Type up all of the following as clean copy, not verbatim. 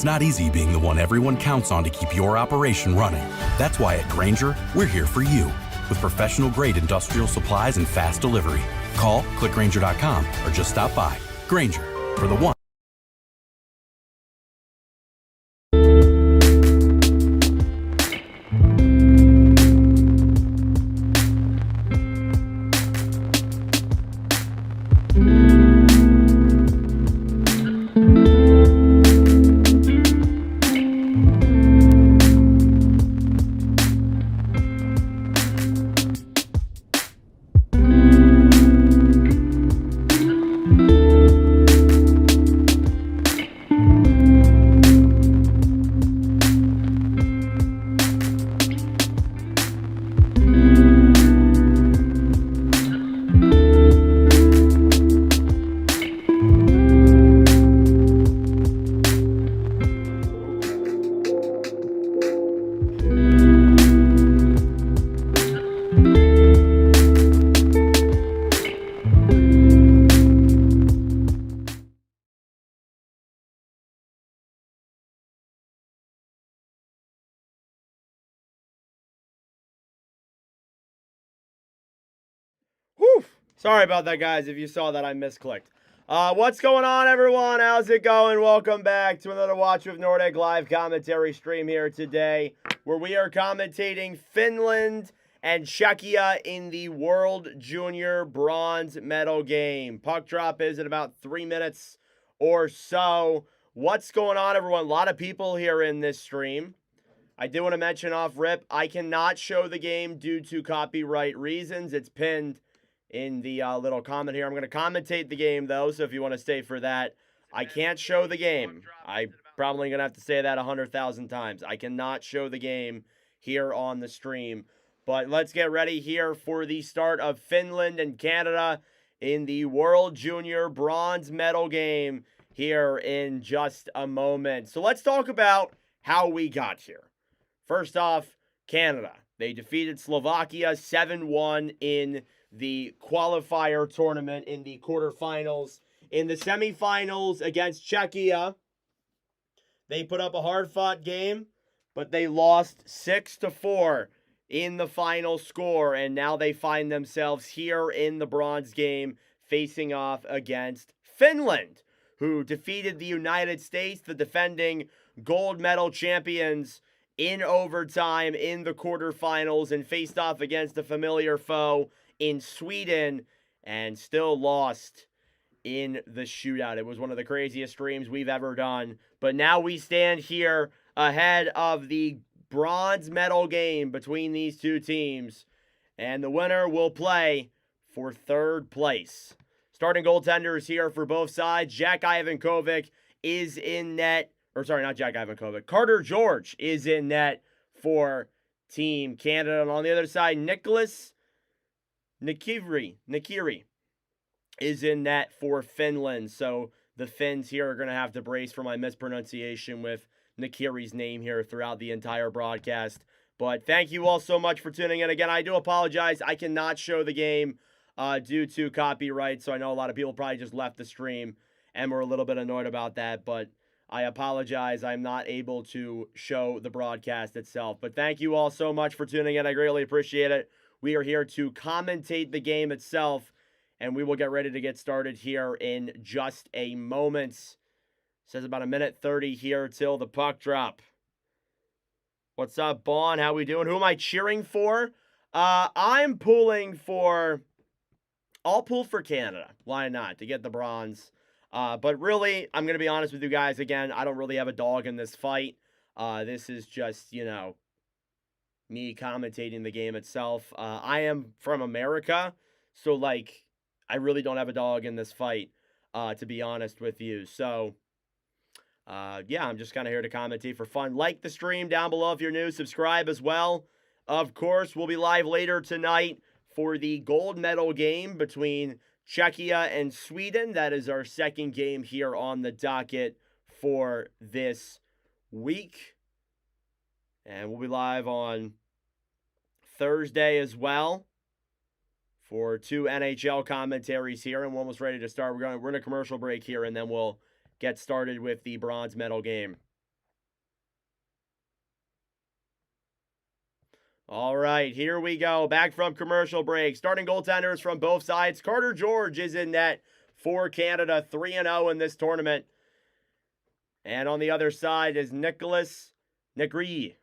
not easy being the one everyone counts on to keep your operation running. That's why at Grainger, we're here for you, with professional-grade industrial supplies and fast delivery. Call, click Grainger.com, or just stop by. Grainger, for the one. Whew. Sorry about that, guys. If you saw that, I misclicked. What's going on, everyone? How's it going? Welcome back to another Watch with Nordic live commentary stream here today, where we are commentating Finland and Czechia in the World Junior Bronze Medal game. Puck drop is in about 3 minutes or so. What's going on, everyone? A lot of people here in this stream. I do want to mention off rip, I cannot show the game due to copyright reasons. It's pinned in the little comment here. I'm going to commentate the game, though, so if you want to stay for that. I can't show the game. I'm probably going to have to say that 100,000 times. I cannot show the game here on the stream. But let's get ready here for the start of Finland and Canada in the World Junior Bronze Medal game here in just a moment. So let's talk about how we got here. First off, Canada. They defeated Slovakia 7-1 in the qualifier tournament in the quarterfinals. In the semifinals against Czechia, they put up a hard-fought game, but they lost 6-4 in the final score, and now they find themselves here in the bronze game facing off against Finland, who defeated the United States, the defending gold medal champions, in overtime in the quarterfinals, and faced off against a familiar foe in Sweden and still lost in the shootout. It was one of the craziest streams we've ever done. But now we stand here ahead of the bronze medal game between these two teams, and the winner will play for third place. Starting goaltenders here for both sides. Jack Ivankovic is in net. Or sorry, not Jack Ivankovic. Carter George is in net for Team Canada. And on the other side, Nicholas Nikiri is in net for Finland. So the Finns here are going to have to brace for my mispronunciation with Nikiri's name here throughout the entire broadcast. But thank you all so much for tuning in. Again, I do apologize. I cannot show the game due to copyright. So I know a lot of people probably just left the stream and were a little bit annoyed about that. But I apologize. I'm not able to show the broadcast itself. But thank you all so much for tuning in. I greatly appreciate it. We are here to commentate the game itself, and we will get ready to get started here in just a moment. It says about 1:30 here till the puck drop. What's up, Bon? How we doing? Who am I cheering for? I'm pulling for... I'll pull for Canada. Why not? To get the bronze. But really, I'm going to be honest with you guys. Again, I don't really have a dog in this fight. This is just, me commentating the game itself. I am from America, so, I really don't have a dog in this fight, to be honest with you. So, yeah, I'm just kind of here to commentate for fun. Like the stream down below if you're new. Subscribe as well. Of course, we'll be live later tonight for the gold medal game between Czechia and Sweden. That is our second game here on the docket for this week. And we'll be live on Thursday as well for 2 NHL commentaries here. And we're almost ready to start. We're in a commercial break here, and then we'll get started with the bronze medal game. All right, here we go. Back from commercial break. Starting goaltenders from both sides. Carter George is in net for Canada, 3-0 in this tournament. And on the other side is Nicholas Nakiri,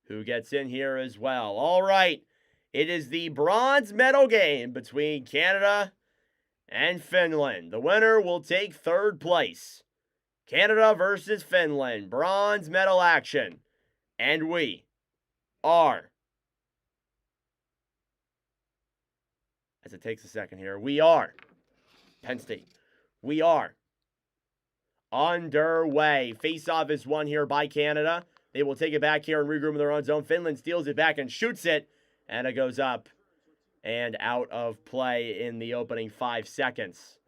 who gets in here as well. All right, it is the bronze medal game between Canada and Finland. The winner will take third place. Canada versus Finland, bronze medal action. And we are, as it takes a second here, Penn State, we are underway. Face-off is won here by Canada. They will take it back here and regroup in their own zone. Finland steals it back and shoots it, and it goes up and out of play in the opening 5 seconds.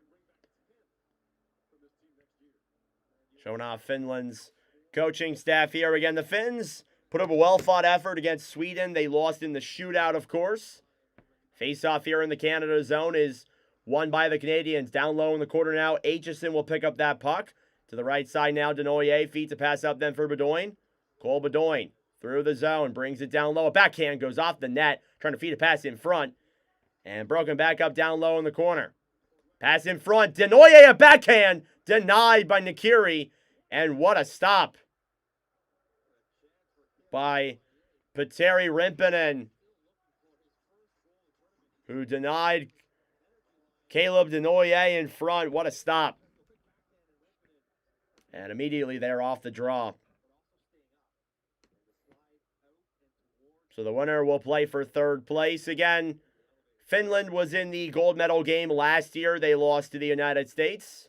Showing off Finland's coaching staff here. Again, the Finns put up a well-fought effort against Sweden. They lost in the shootout, of course. Face-off here in the Canada zone is won by the Canadians. Down low in the corner now, Aitchison will pick up that puck. To the right side now, Denoyer feeds a pass up then for Bedoin. Cole Bedoin through the zone, brings it down low. A backhand goes off the net, trying to feed a pass in front. And broken back up down low in the corner. Pass in front, Denoyer, a backhand, denied by Nakiri. And what a stop by Petteri Rimponen, who denied Caleb Denoyer in front. What a stop. And immediately they're off the draw. So the winner will play for third place. Again, Finland was in the gold medal game last year. They lost to the United States.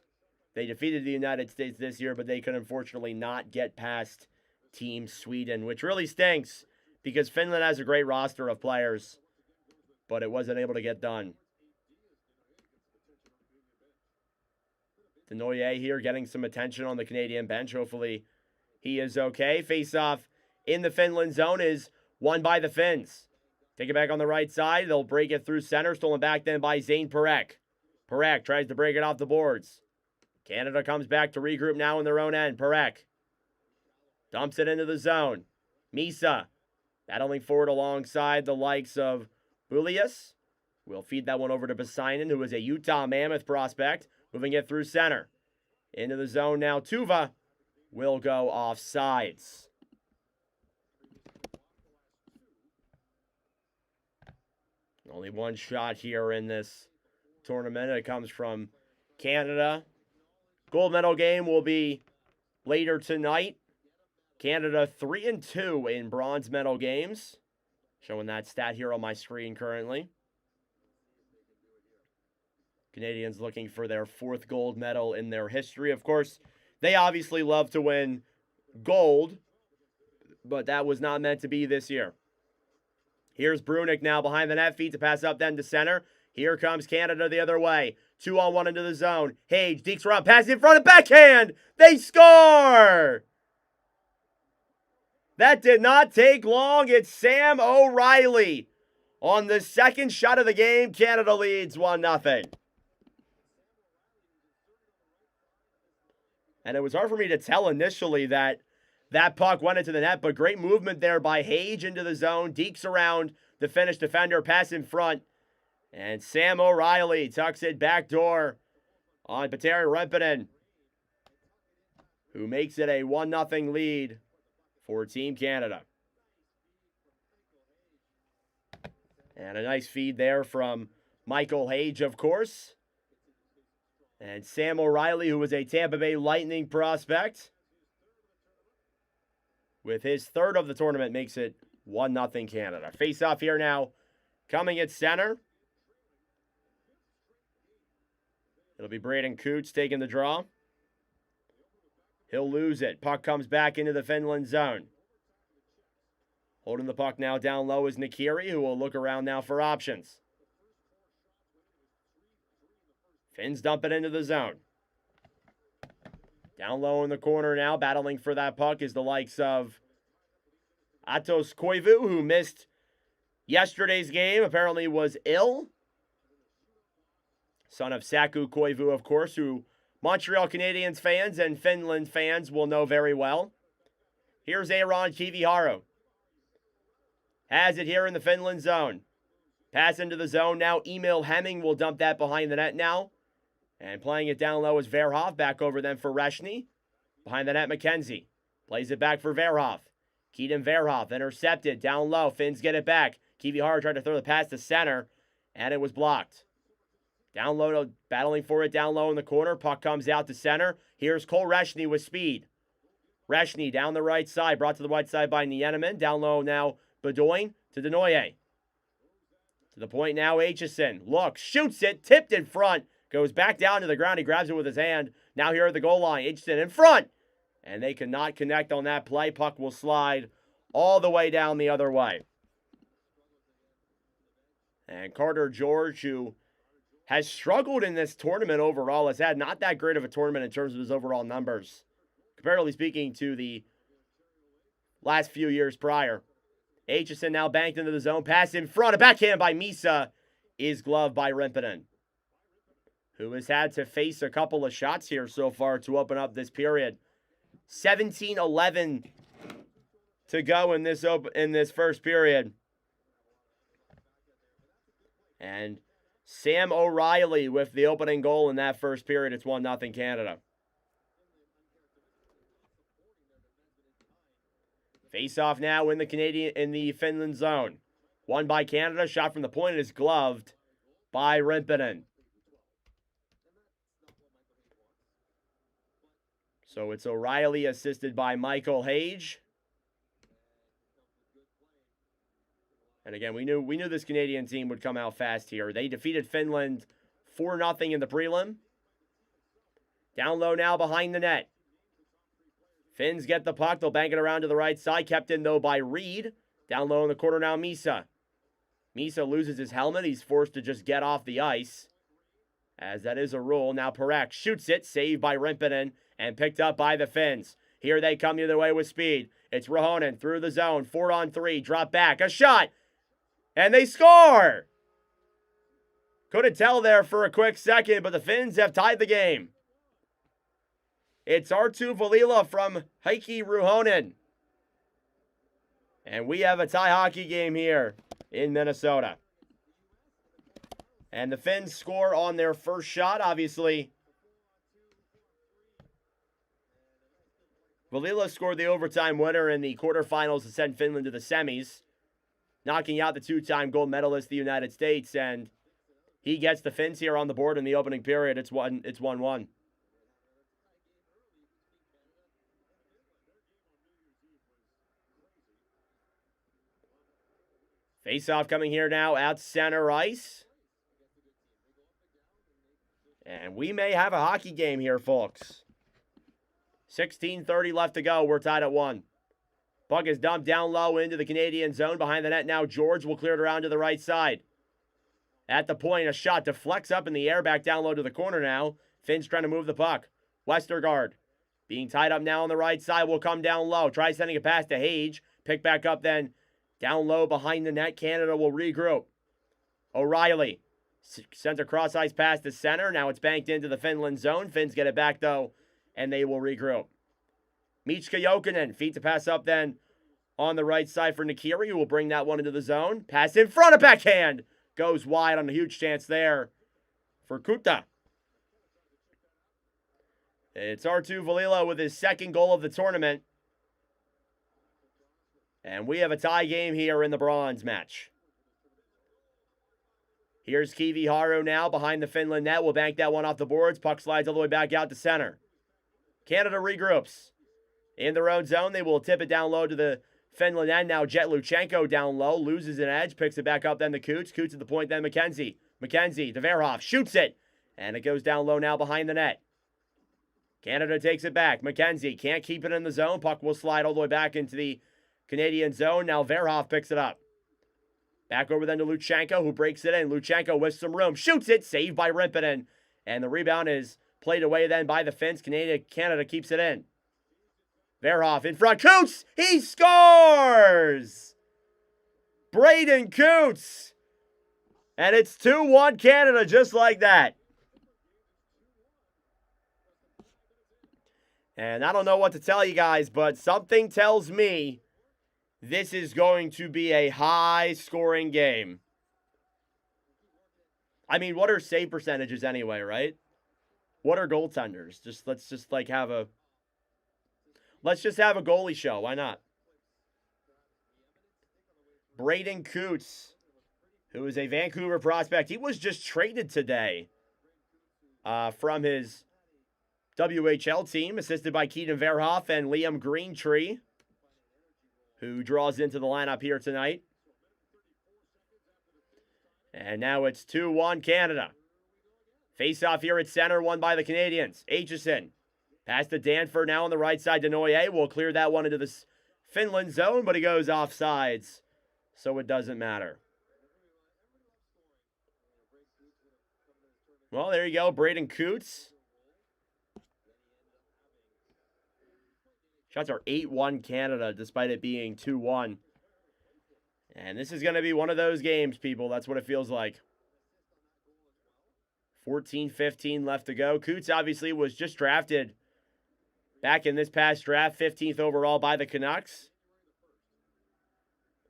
They defeated the United States this year, but they could unfortunately not get past Team Sweden, which really stinks because Finland has a great roster of players, but it wasn't able to get done. Denoyer here getting some attention on the Canadian bench. Hopefully he is okay. Face-off in the Finland zone is won by the Finns. Take it back on the right side. They'll break it through center. Stolen back then by Zane Parekh. Parekh tries to break it off the boards. Canada comes back to regroup now in their own end. Parekh dumps it into the zone. Misa battling forward alongside the likes of Bulius. We'll feed that one over to Basainen, who is a Utah Mammoth prospect. Moving it through center. Into the zone now. Tuva will go off sides. Only one shot here in this tournament. It comes from Canada. Gold medal game will be later tonight. Canada 3-2 in bronze medal games. Showing that stat here on my screen currently. Canadians looking for their 4th gold medal in their history. Of course, they obviously love to win gold, but that was not meant to be this year. Here's Brunick now behind the net, feeds a pass up then to center. Here comes Canada the other way. 2-on-1 into the zone. Hage dekes around, pass in front of backhand. They score! That did not take long. It's Sam O'Reilly. On the second shot of the game, Canada leads 1-0. And it was hard for me to tell initially that puck went into the net, but great movement there by Hage into the zone. Dekes around the Finnish defender, pass in front. And Sam O'Reilly tucks it backdoor on Petteri Rimponen, who makes it a 1-0 lead for Team Canada. And a nice feed there from Michael Hage, of course. And Sam O'Reilly, who was a Tampa Bay Lightning prospect, with his 3rd of the tournament, makes it 1-0 Canada. Face off here now, coming at center. It'll be Braden Coots taking the draw. He'll lose it. Puck comes back into the Finland zone. Holding the puck now down low is Nakiri, who will look around now for options. Finns dump it into the zone. Down low in the corner now, battling for that puck is the likes of Atos Koivu, who missed yesterday's game, apparently was ill. Son of Saku Koivu, of course, who Montreal Canadiens fans and Finland fans will know very well. Here's Aaron Kiviharu. Has it here in the Finland zone. Pass into the zone now. Emil Hemming will dump that behind the net now. And playing it down low is Verhoff. Back over then for Reshny. Behind the net, McKenzie. Plays it back for Verhoff. Keaton Verhoff intercepted. Down low. Finns get it back. Kiviharju tried to throw the pass to center. And it was blocked. Down low, battling for it down low in the corner. Puck comes out to center. Here's Cole Reshny with speed. Reshny down the right side. Brought to the right side by Nieneman. Down low now, Bedoin to Denoye. To the point now, Aitchison. Looks, shoots it, tipped in front. Goes back down to the ground. He grabs it with his hand. Now here at the goal line. Aitchison in front. And they cannot connect on that play. Puck will slide all the way down the other way. And Carter George, who has struggled in this tournament overall, has had not that great of a tournament in terms of his overall numbers, comparatively speaking to the last few years prior. Aitchison now banked into the zone. Pass in front. A backhand by Misa is gloved by Rimpinen, who has had to face a couple of shots here so far to open up this period. 17-11 to go in this first period. And Sam O'Reilly with the opening goal in that first period. It's 1-0 Canada. Face off now in the Finland zone. Won by Canada. Shot from the point. It is gloved by Rimpinen. So it's O'Reilly assisted by Michael Hage. And again, we knew this Canadian team would come out fast here. They defeated Finland 4-0 in the prelim. Down low now behind the net. Finns get the puck. They'll bank it around to the right side. Kept in, though, by Reed. Down low in the corner now, Misa. Misa loses his helmet. He's forced to just get off the ice, as that is a rule. Now Parekh shoots it. Saved by Rimpinen and picked up by the Finns. Here they come the other way with speed. It's Rahonen through the zone. 4-on-3. Drop back. A shot. And they score! Couldn't tell there for a quick second, but the Finns have tied the game. It's Arttu Velila from Heikki Ruhonen. And we have a tie hockey game here in Minnesota. And the Finns score on their first shot, obviously. Velila scored the overtime winner in the quarterfinals to send Finland to the semis, knocking out the two-time gold medalist, the United States, and he gets the Finns here on the board in the opening period. It's 1-1. Face-off coming here now out center ice. And we may have a hockey game here, folks. 16:30 left to go. We're tied at 1. Puck is dumped down low into the Canadian zone. Behind the net now, George will clear it around to the right side. At the point, a shot deflects up in the air, back down low to the corner now. Finn's trying to move the puck. Westergaard being tied up now on the right side will come down low. Tries sending a pass to Hage. Pick back up then down low behind the net. Canada will regroup. O'Reilly sends a cross-ice pass to center. Now it's banked into the Finland zone. Finns get it back though, and they will regroup. Michka Jokinen, feet to pass up then on the right side for Nikiri, who will bring that one into the zone. Pass in front of backhand. Goes wide on a huge chance there for Kuta. It's Arttu Velila with his second goal of the tournament. And we have a tie game here in the bronze match. Here's Kiviharju now behind the Finland net. We'll bank that one off the boards. Puck slides all the way back out to center. Canada regroups. In their own zone, they will tip it down low to the Finland end. Now Jet Luchenko down low, loses an edge, picks it back up then to Coots. Coots at the point then McKenzie. McKenzie to Verhoff, shoots it. And it goes down low now behind the net. Canada takes it back. McKenzie can't keep it in the zone. Puck will slide all the way back into the Canadian zone. Now Verhoff picks it up. Back over then to Luchenko, who breaks it in. Luchenko with some room, shoots it, saved by Rimpinen. And the rebound is played away then by the Finns. Canada keeps it in. Verhoff in front. Coots! He scores! Braden Coots! And it's 2-1 Canada just like that. And I don't know what to tell you guys, but something tells me this is going to be a high-scoring game. I mean, what are save percentages anyway, right? What are goaltenders? Let's just have a goalie show. Why not? Braden Coots, who is a Vancouver prospect. He was just traded today from his WHL team, assisted by Keaton Verhoff and Liam Greentree, who draws into the lineup here tonight. And now it's 2-1 Canada. Face-off here at center, won by the Canadians. Aitchison. Pass to Danford now on the right side. Denoyer will clear that one into the Finland zone, but he goes offsides, so it doesn't matter. Well, there you go, Braden Coots. Shots are 8-1 Canada, despite it being 2-1. And this is going to be one of those games, people. That's what it feels like. 14-15 left to go. Coots obviously was just drafted back in this past draft, 15th overall by the Canucks.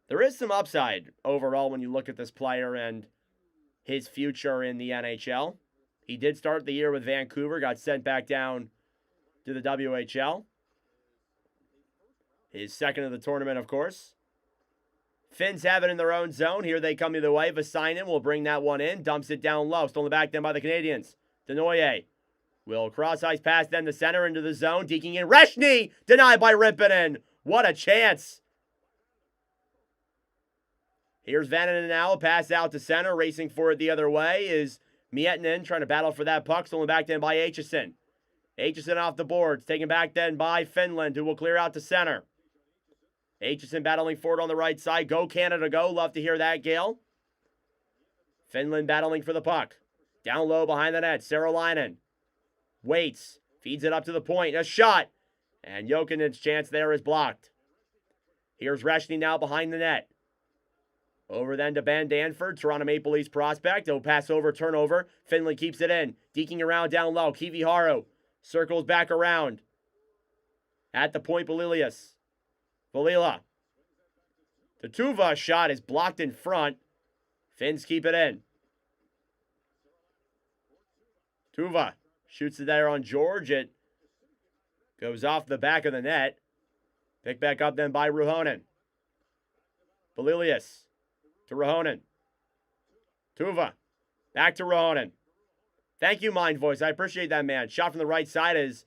There is some upside overall when you look at this player and his future in the NHL. He did start the year with Vancouver, got sent back down to the WHL. His second of the tournament, of course. Finns have it in their own zone. Here they come either way. Vasainen will bring that one in. Dumps it down low. Stolen back then by the Canadians. Denoyer will cross-ice pass then to center into the zone. Deking in. Reshny denied by Rimpinen. What a chance. Here's Vananen now. Pass out to center. Racing for it the other way is Miettinen trying to battle for that puck. Stolen back then by Aitchison. Aitchison off the boards. Taken back then by Finland, who will clear out to center. Aitchison battling forward on the right side. Go Canada, go. Love to hear that, Gale. Finland battling for the puck. Down low behind the net. Sarolainen waits. Feeds it up to the point. A shot. And Jokinen's chance there is blocked. Here's Reshny now behind the net. Over then to Ben Danford, Toronto Maple Leafs prospect. He'll pass over, turnover. Finland keeps it in. Deking around down low. Kiviharu circles back around. At the point, Belilius. Valila. The Tuva shot is blocked in front. Finns keep it in. Tuva shoots it there on George. It goes off the back of the net. Picked back up then by Ruhonen. Belilius to Ruhonen. Tuva. Back to Ruhonen. Thank you, Mind Voice. I appreciate that, man. Shot from the right side is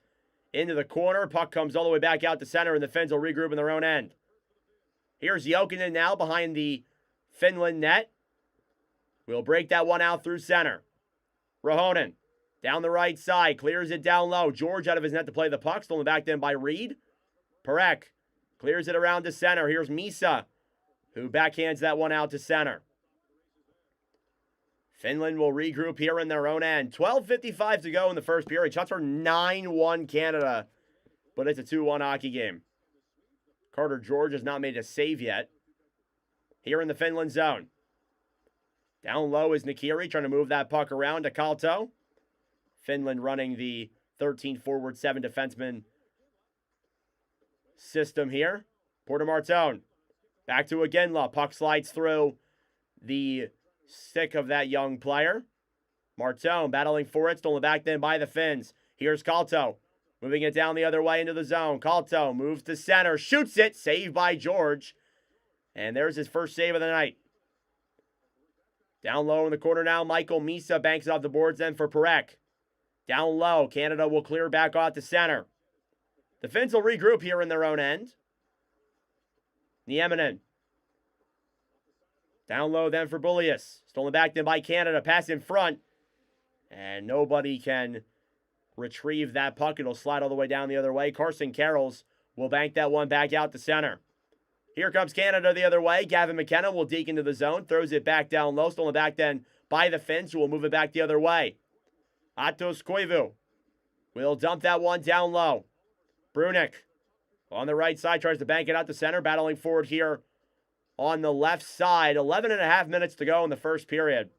into the corner. Puck comes all the way back out to center, and the Finns will regroup in their own end. Here's Jokinen now behind the Finland net. We'll break that one out through center. Ruhonen down the right side. Clears it down low. George out of his net to play the puck. Stolen back then by Reed. Perek clears it around to center. Here's Misa, who backhands that one out to center. Finland will regroup here in their own end. 12:55 to go in the first period. Shots are 9-1 Canada, but it's a 2-1 hockey game. Carter George has not made a save yet. Here in the Finland zone. Down low is Nikiri trying to move that puck around to Kalto. Finland running the 13 forward, 7 defenseman system here. Porter Martone. Back to Iginla. Puck slides through the stick of that young player. Martone battling for it. Stolen back then by the Finns. Here's Kalto. Moving it down the other way into the zone. Kalto moves to center. Shoots it. Saved by George. And there's his first save of the night. Down low in the corner now. Michael Misa banks it off the boards then for Perek. Down low. Canada will clear back off to center. The Finns will regroup here in their own end. Nieminen. Down low then for Bullius. Stolen back then by Canada. Pass in front. And nobody can retrieve that puck. It'll slide all the way down the other way. Carson Carrolls will bank that one back out to center. Here comes Canada the other way. Gavin McKenna will deke into the zone. Throws it back down low. Stolen back then by the Finns, who will move it back the other way. Atos Koivu will dump that one down low. Brunick on the right side tries to bank it out to center. Battling forward here on the left side. 11.5 minutes to go in the first period.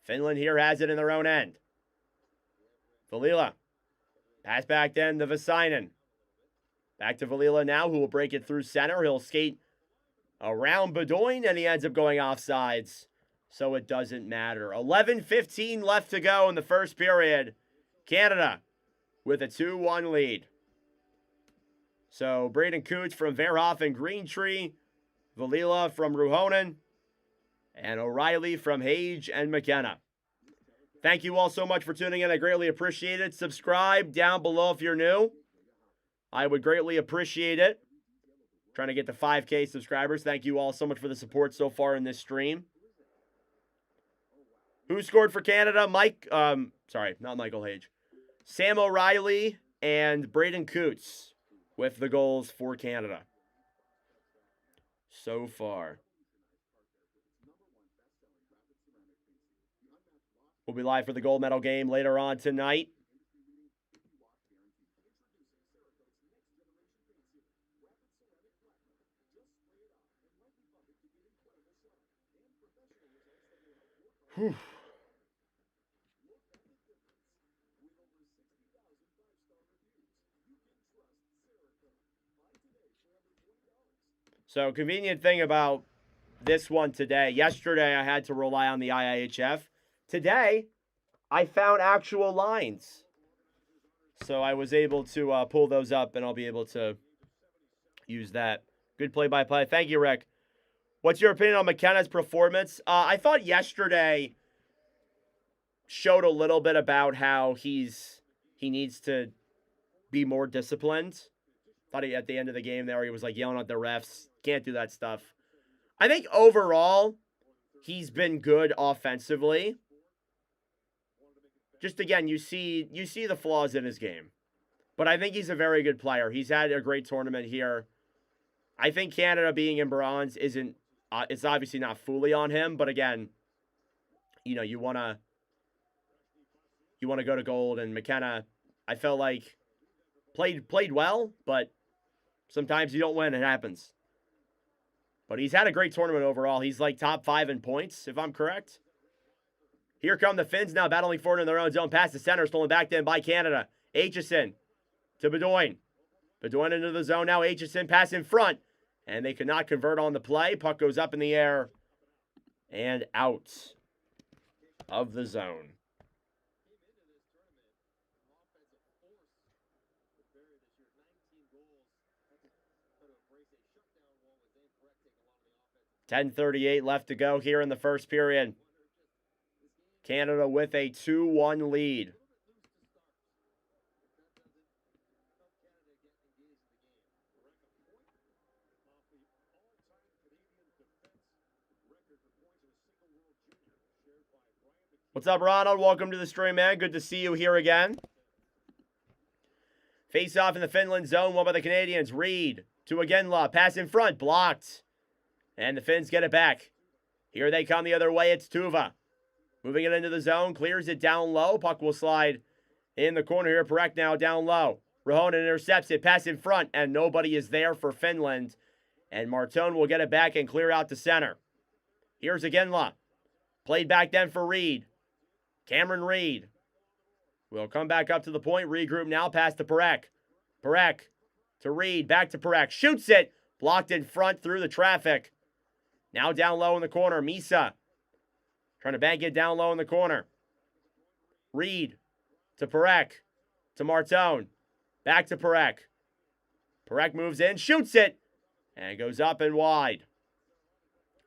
Finland here has it in their own end. Valila. Pass back then to Vasainen. Back to Valila now, who will break it through center. He'll skate around Bedoin, and he ends up going offsides, so it doesn't matter. 11:15 left to go in the first period. Canada with a 2-1 lead. So Braden Coots from Verhoff and Greentree, Valila from Ruhonen, and O'Reilly from Hage and McKenna. Thank you all so much for tuning in. I greatly appreciate it. Subscribe down below if you're new. I would greatly appreciate it. Trying to get to 5K subscribers. Thank you all so much for the support so far in this stream. Who scored for Canada? Sorry, not Michael Hage. Sam O'Reilly and Braden Coots with the goals for Canada so far. We'll be live for the gold medal game later on tonight. Whew. So, convenient thing about this one today. Yesterday, I had to rely on the IIHF. Today, I found actual lines. So, I was able to pull those up, and I'll be able to use that. Good play-by-play. Thank you, Rick. What's your opinion on McKenna's performance? I thought yesterday showed a little bit about how he needs to be more disciplined. Thought at the end of the game there, he was like yelling at the refs. Can't do that stuff. I think overall, he's been good offensively. Just again, you see the flaws in his game. But I think he's a very good player. He's had a great tournament here. I think Canada being in bronze isn't, it's obviously not fully on him. But again, you want to go to gold. And McKenna, I felt like played well, but sometimes you don't win. It happens. But he's had a great tournament overall. He's like top 5 in points, if I'm correct. Here come the Finns now battling forward in their own zone. Pass the center, stolen back then by Canada. Aitchison to Bedoin. Bedoin into the zone now. Aitchison pass in front. And they could not convert on the play. Puck goes up in the air and out of the zone. .10:38 left to go here in the first period. Canada with a 2-1 lead. What's up, Ronald? Welcome to the stream, man. Good to see you here again. Face off in the Finland zone, won by the Canadians. Reed to Agenla. Pass in front, blocked. And the Finns get it back. Here they come the other way. It's Tuva. Moving it into the zone. Clears it down low. Puck will slide in the corner here. Perek now down low. Ruhonen intercepts it. Pass in front. And nobody is there for Finland. And Martone will get it back and clear out to center. Here's Agenla. Played back then for Reed. Cameron Reed will come back up to the point. Regroup now. Pass to Perek. Perek to Reed. Back to Perek. Shoots it. Blocked in front through the traffic. Now down low in the corner. Misa trying to bank it down low in the corner. Reed to Perek. To Martone. Back to Perek. Perek moves in. Shoots it. And goes up and wide.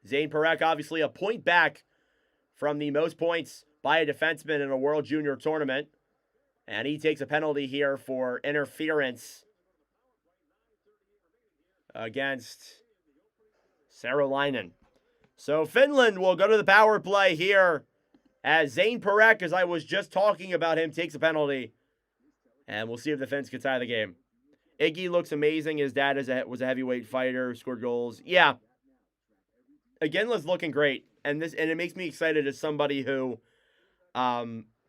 Zane Perek obviously a point back from the most points by a defenseman in a World Junior tournament. And he takes a penalty here for interference against Sarolainen. So Finland will go to the power play here as Zane Perek, as I was just talking about him, takes a penalty. And we'll see if the Finns can tie the game. Iggy looks amazing. His dad was a heavyweight fighter, scored goals. Yeah. Agenla's looking great. And it makes me excited as somebody who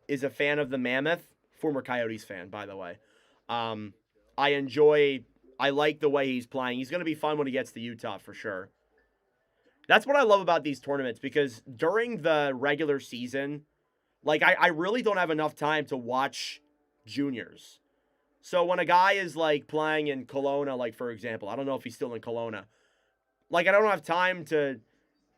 is a fan of the Mammoth. Former Coyotes fan, by the way. I like the way he's playing. He's going to be fun when he gets to Utah for sure. That's what I love about these tournaments, because during the regular season, like I really don't have enough time to watch juniors. So when a guy is, like, playing in Kelowna, like, for example, I don't know if he's still in Kelowna. Like, I don't have time to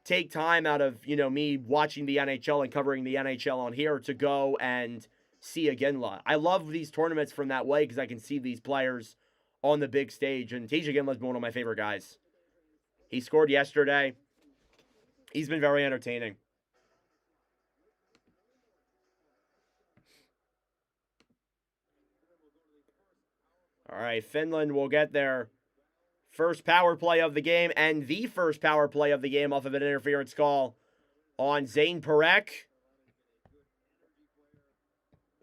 take time out of, me watching the NHL and covering the NHL on here to go and see Ginla. I love these tournaments from that way because I can see these players on the big stage. And TJ Ginla's been one of my favorite guys. He scored yesterday. He's been very entertaining. All right, Finland will get their first power play of the game and the first power play of the game off of an interference call on Zane Parekh,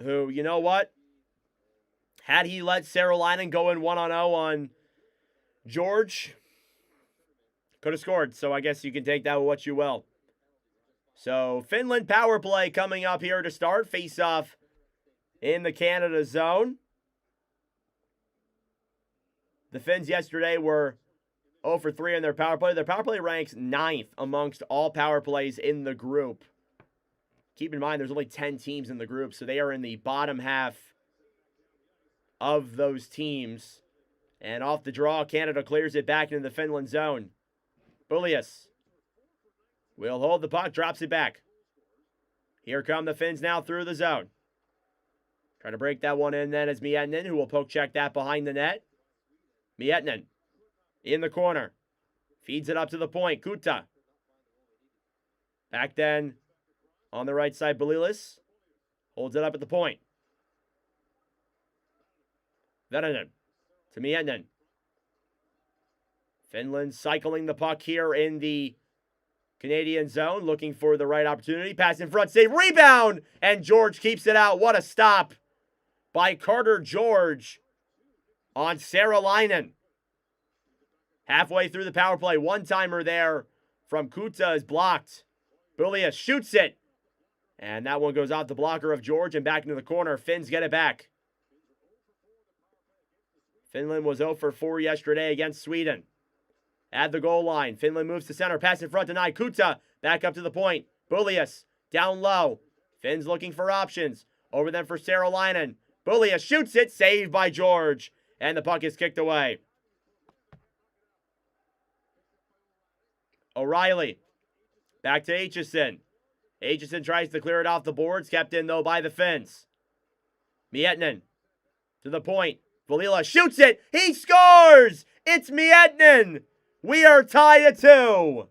who, you know what? Had he let Saarelainen go in 1-0 on George, could have scored. So I guess you can take that with what you will. So Finland power play coming up here to start. Face off in the Canada zone. The Finns yesterday were 0 for 3 in their power play. Their power play ranks 9th amongst all power plays in the group. Keep in mind, there's only 10 teams in the group, so they are in the bottom half of those teams. And off the draw, Canada clears it back into the Finland zone. Bullius will hold the puck, drops it back. Here come the Finns now through the zone. Trying to break that one in then is Miettinen, who will poke check that behind the net. Miettinen in the corner. Feeds it up to the point. Kuta. Back then on the right side, Belilis holds it up at the point. Venänen to Miettinen. Finland cycling the puck here in the Canadian zone, looking for the right opportunity. Pass in front, save, rebound, and George keeps it out. What a stop by Carter George on Saarelainen. Halfway through the power play, one-timer there from Kuta is blocked. Bullius shoots it. And that one goes off the blocker of George and back into the corner. Finns get it back. Finland was 0 for 4 yesterday against Sweden. At the goal line, Finland moves to center. Pass in front denied. Kuta back up to the point. Bullius down low. Finns looking for options. Over them for Saarelainen. Bullius shoots it. Saved by George. And the puck is kicked away. O'Reilly. Back to Aitchison. Aitchison tries to clear it off the boards. Kept in, though, by the Finns. Miettinen to the point. Velila shoots it. He scores! It's Miettinen! We are tied at 2.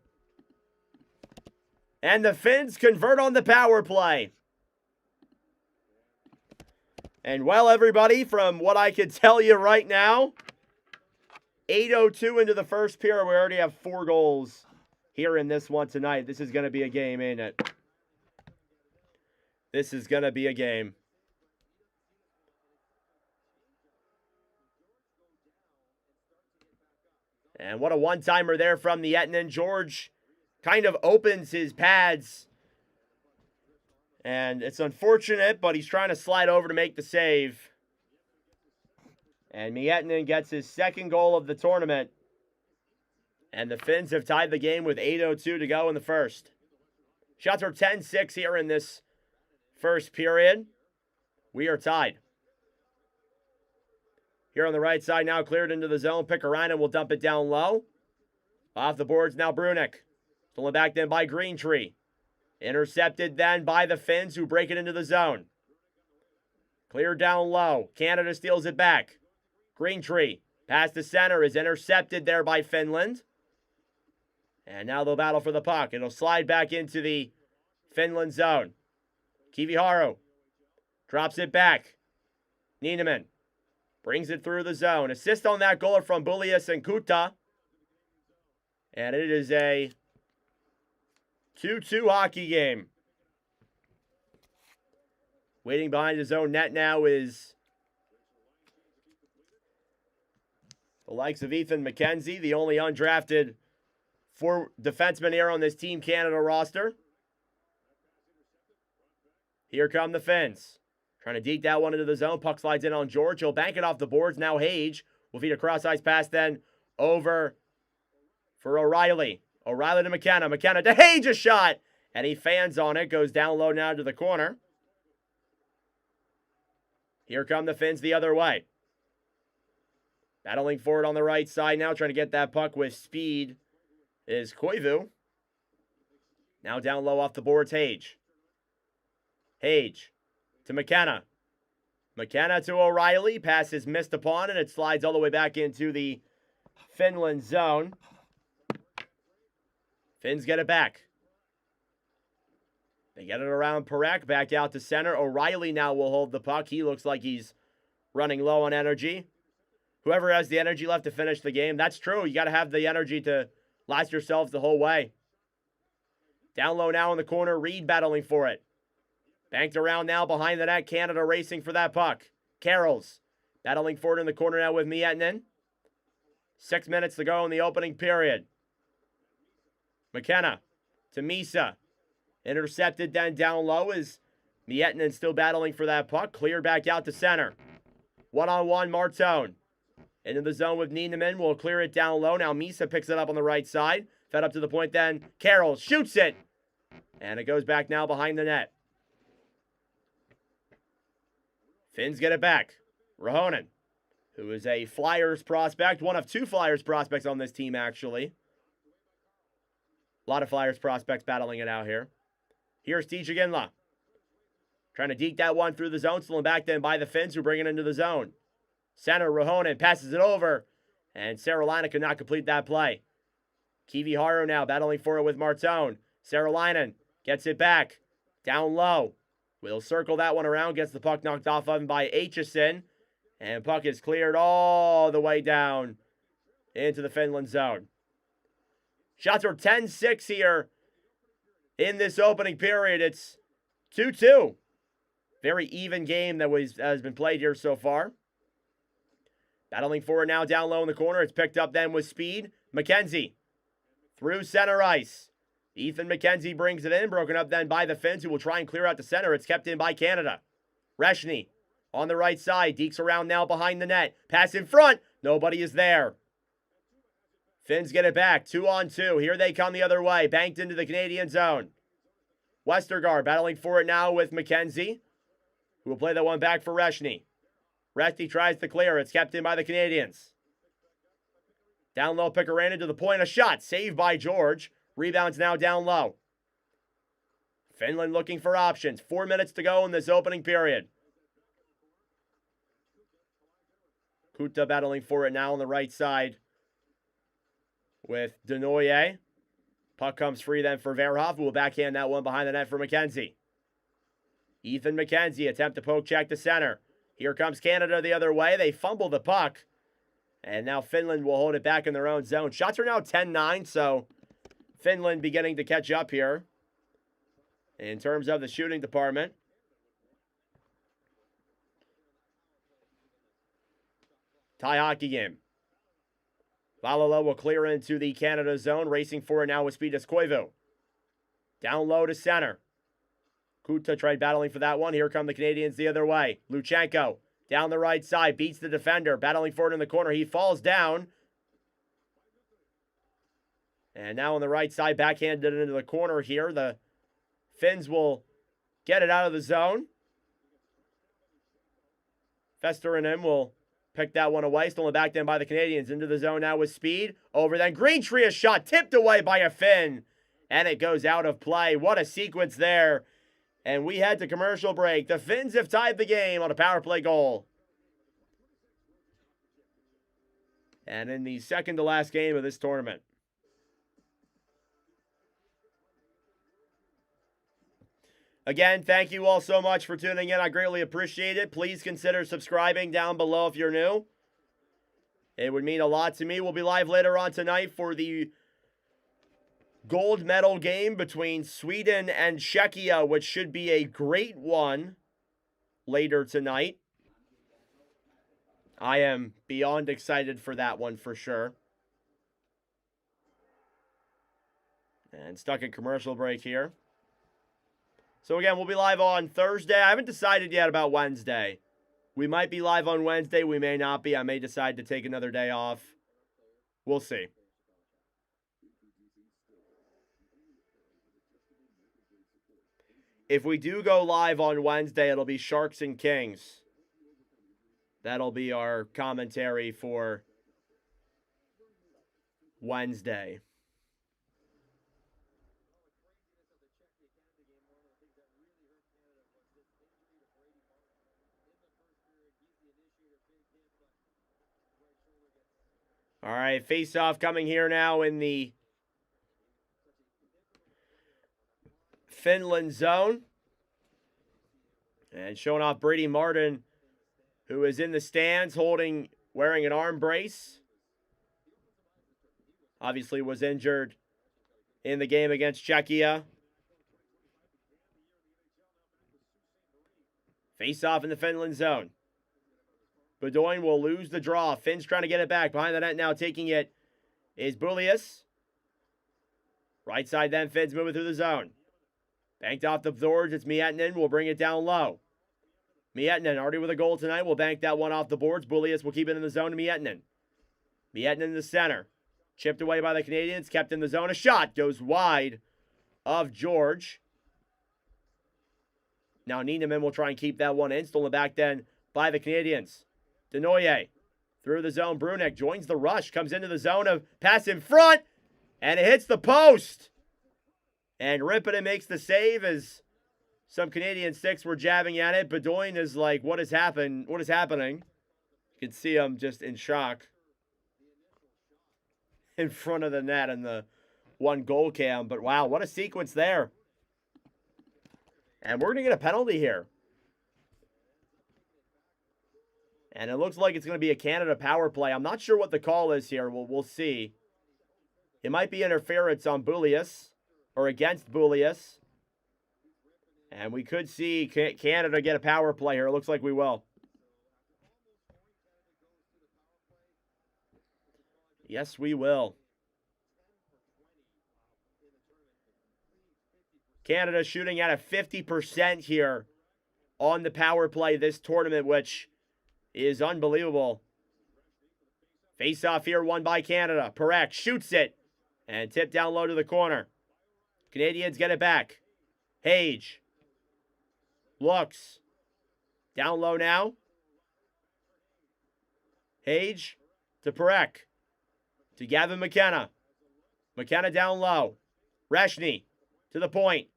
And the Finns convert on the power play. And well, everybody, from what I can tell you right now, 8:02 into the first period. We already have 4 goals here in this one tonight. This is going to be a game, ain't it? This is going to be a game. And what a one-timer there from the Miettinen. George kind of opens his pads. And it's unfortunate, but he's trying to slide over to make the save. And Miettinen gets his second goal of the tournament. And the Finns have tied the game with 8:02 to go in the first. Shots are 10-6 here in this first period. We are tied. Here on the right side, now cleared into the zone. Pikkarainen will dump it down low. Off the boards now, Brunick. Stolen back then by Greentree. Intercepted then by the Finns, who break it into the zone. Cleared down low. Canada steals it back. Greentree, past the center, is intercepted there by Finland. And now they'll battle for the puck. It'll slide back into the Finland zone. Kiviharu drops it back. Nieneman brings it through the zone. Assist on that goal from Bullius and Kuta. And it is a 2-2 hockey game. Waiting behind his own net now is the likes of Ethan McKenzie, the only undrafted defenseman here on this Team Canada roster. Here come the Finns. Trying to deke that one into the zone. Puck slides in on George. He'll bank it off the boards. Now Hage will feed a cross-ice pass then over for O'Reilly. O'Reilly to McKenna. McKenna to Hage, a shot. And he fans on it. Goes down low now to the corner. Here come the Finns the other way. Battling forward on the right side now, trying to get that puck with speed is Koivu. Now down low off the boards, Hage. Hage to McKenna. McKenna to O'Reilly. Pass is missed upon, and it slides all the way back into the Finland zone. Finns get it back. They get it around Parekh, back out to center. O'Reilly now will hold the puck. He looks like he's running low on energy. Whoever has the energy left to finish the game, that's true. You got to have the energy to last yourselves the whole way. Down low now in the corner, Reed battling for it. Banked around now behind the net, Canada racing for that puck. Carroll's battling forward in the corner now with Miettinen. 6 minutes to go in the opening period. McKenna to Misa. Intercepted then down low is Miettinen still battling for that puck. Cleared back out to center. One-on-one, Martone. Into the zone with Nieneman. Will clear it down low. Now Misa picks it up on the right side. Fed up to the point then. Carroll shoots it. And it goes back now behind the net. Finns get it back. Rahonen, who is a Flyers prospect. One of 2 Flyers prospects on this team, actually. A lot of Flyers prospects battling it out here. Here's TJ Ginla. Trying to deke that one through the zone. Still back then by the Finns who bring it into the zone. Center, Rahonen passes it over. And Saralainen could not complete that play. Kivi Haro now battling for it with Martone. Saralainen gets it back. Down low. Will circle that one around. Gets the puck knocked off of him by Aitchison. And puck is cleared all the way down into the Finland zone. Shots are 10-6 here in this opening period. It's 2-2. Very even game that has been played here so far. Battling forward now down low in the corner. It's picked up then with speed. McKenzie through center ice. Ethan McKenzie brings it in. Broken up then by the Finns, who will try and clear out the center. It's kept in by Canada. Reshny on the right side. Dekes around now behind the net. Pass in front. Nobody is there. Finns get it back. 2-on-2. Here they come the other way. Banked into the Canadian zone. Westergaard battling for it now with McKenzie, who will play that one back for Reshny. Reshny tries to clear. It's kept in by the Canadians. Down low, Picarena to the point. A shot. Saved by George. Rebounds now down low. Finland looking for options. 4 minutes to go in this opening period. Kuta battling for it now on the right side with Denoyer. Puck comes free then for Verhoff, who will backhand that one behind the net for McKenzie. Ethan McKenzie attempt to poke check to center. Here comes Canada the other way. They fumble the puck. And now Finland will hold it back in their own zone. Shots are now 10-9, so Finland beginning to catch up here in terms of the shooting department. Tie hockey game. Valala will clear into the Canada zone. Racing for it now with speed is Koivu. Down low to center. Kuta tried battling for that one. Here come the Canadians the other way. Luchenko down the right side. Beats the defender. Battling for it in the corner. He falls down. And now on the right side, backhanded into the corner here. The Finns will get it out of the zone. Festerinen will pick that one away. Stolen back then by the Canadians. Into the zone now with speed. Over then. Greentree, a shot tipped away by a Finn. And it goes out of play. What a sequence there. And we head to commercial break. The Finns have tied the game on a power play goal. And in the second to last game of this tournament. Again, thank you all so much for tuning in. I greatly appreciate it. Please consider subscribing down below if you're new. It would mean a lot to me. We'll be live later on tonight for the gold medal game between Sweden and Czechia, which should be a great one later tonight. I am beyond excited for that one for sure. And stuck in commercial break here. So again, we'll be live on Thursday. I haven't decided yet about Wednesday. We might be live on Wednesday. We may not be. I may decide to take another day off. We'll see. If we do go live on Wednesday, it'll be Sharks and Kings. That'll be our commentary for Wednesday. All right, face-off coming here now in the Finland zone. And showing off Brady Martin, who is in the stands wearing an arm brace. Obviously was injured in the game against Czechia. Face-off in the Finland zone. Bedoin will lose the draw. Finn's trying to get it back. Behind the net now, taking it is Bulius. Right side then, Finn's moving through the zone. Banked off the boards. It's Miettinen. Will bring it down low. Miettinen already with a goal tonight. Will bank that one off the boards. Bulius will keep it in the zone to Miettinen. Miettinen in the center. Chipped away by the Canadians. Kept in the zone. A shot goes wide of George. Now Nieneman will try and keep that one in. Stolen back then by the Canadians. Denoye through the zone. Brunek joins the rush. Comes into the zone of pass in front. And it hits the post. And Rippinen makes the save as some Canadian sticks were jabbing at it. Bedoin is like, what has happened? What is happening? You can see him just in shock. In front of the net in the one goal cam. But wow, what a sequence there. And we're going to get a penalty here. And it looks like it's going to be a Canada power play. I'm not sure what the call is here. We'll see. It might be interference on Bulius. Or against Bulius. And we could see Canada get a power play here. It looks like we will. Yes, we will. Canada shooting at a 50% here on the power play this tournament, which is unbelievable. Face-off here, won by Canada. Perek shoots it and tipped down low to the corner. Canadians get it back. Hage looks. Down low now. Hage to Perek. To Gavin McKenna. McKenna down low. Reshny to the point.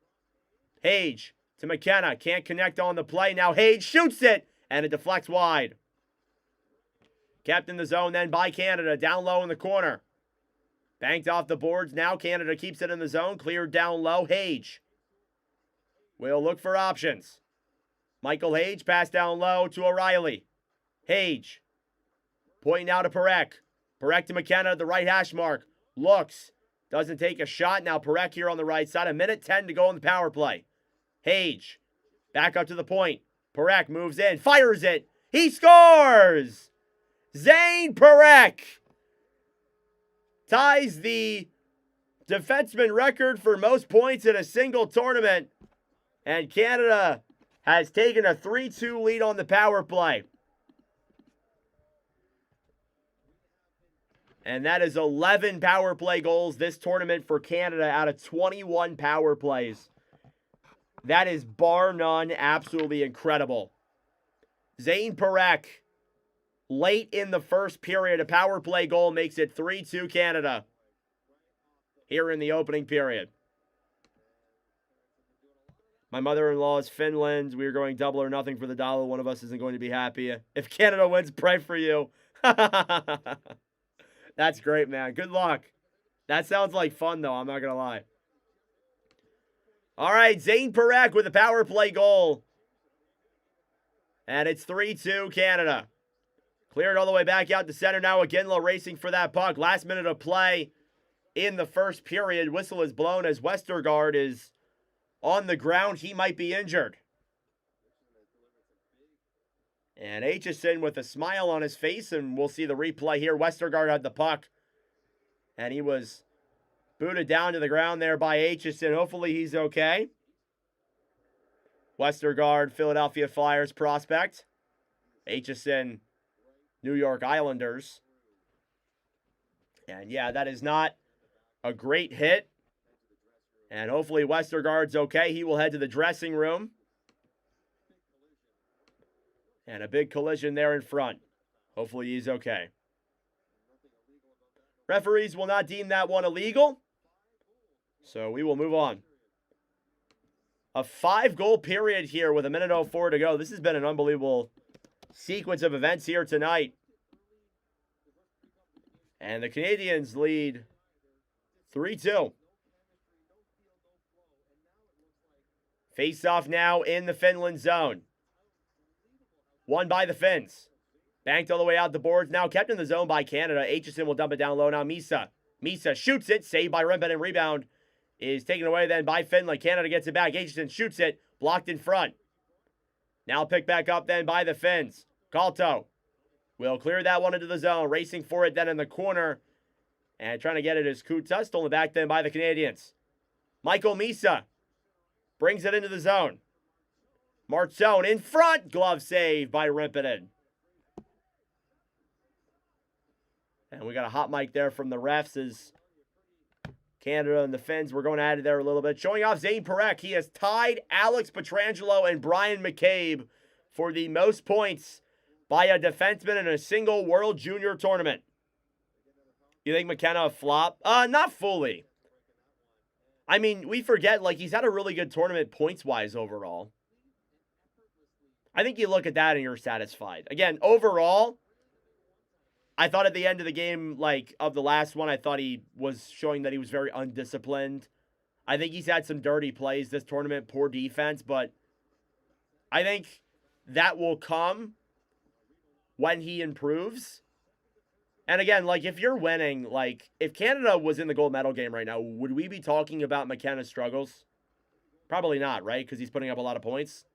Hage to McKenna. Can't connect on the play. Now Hage shoots it. And it deflects wide. Kept in the zone then by Canada. Down low in the corner. Banked off the boards. Now Canada keeps it in the zone. Cleared down low. Hage will look for options. Michael Hage pass down low to O'Reilly. Hage pointing now to Perek. Perek to McKenna at the right hash mark. Looks. Doesn't take a shot. Now Perek here on the right side. 1:10 to go in the power play. Hage back up to the point. Perek moves in. Fires it. He scores! Zane Perek ties the defenseman record for most points in a single tournament. And Canada has taken a 3-2 lead on the power play. And that is 11 power play goals this tournament for Canada out of 21 power plays. That is bar none absolutely incredible. Zane Perek, late in the first period, a power play goal makes it 3-2 Canada here in the opening period. My mother-in-law is Finland. We are going double or nothing for the dollar. One of us isn't going to be happy. If Canada wins, pray for you. That's great, man. Good luck. That sounds like fun, though. I'm not going to lie. All right, Zane Perek with a power play goal. And it's 3-2 Canada. Cleared all the way back out to center now. Aginla racing for that puck. Last minute of play in the first period. Whistle is blown as Westergaard is on the ground. He might be injured. And Aitchison with a smile on his face, and we'll see the replay here. Westergaard had the puck, and he was booted down to the ground there by Aitchison. Hopefully he's okay. Westergaard, Philadelphia Flyers prospect. Aitchison, New York Islanders. And yeah, that is not a great hit. And hopefully Westergaard's okay. He will head to the dressing room. And a big collision there in front. Hopefully he's okay. Referees will not deem that one illegal. So we will move on. A 5-goal period here with 1:04 to go. This has been an unbelievable sequence of events here tonight. And the Canadians lead 3-2. Face-off now in the Finland zone. Won by the Finns. Banked all the way out the boards. Now kept in the zone by Canada. Aitchison will dump it down low. Now Misa. Misa shoots it. Saved by Rimpin, and rebound is taken away then by Finland. Canada gets it back. Aitchison shoots it. Blocked in front. Now picked back up then by the Finns. Kalto will clear that one into the zone. Racing for it then in the corner. And trying to get it is Kuta. Stolen back then by the Canadians. Michael Misa brings it into the zone. Martzone in front. Glove save by Rimpinen. And we got a hot mic there from the refs as Canada and the Finns were going at it there a little bit. Showing off Zane Parekh. He has tied Alex Pietrangelo and Brian McCabe for the most points by a defenseman in a single World Junior tournament. You think McKenna a flop? Not fully. I mean, we forget, like, he's had a really good tournament points-wise overall. I think you look at that and you're satisfied. Again, overall, I thought at the end of the game, like, of the last one, I thought he was showing that he was very undisciplined. I think he's had some dirty plays this tournament, poor defense, but I think that will come when he improves. And again, like, if you're winning, like, if Canada was in the gold medal game right now, would we be talking about McKenna's struggles? Probably not, right? Because he's putting up a lot of points.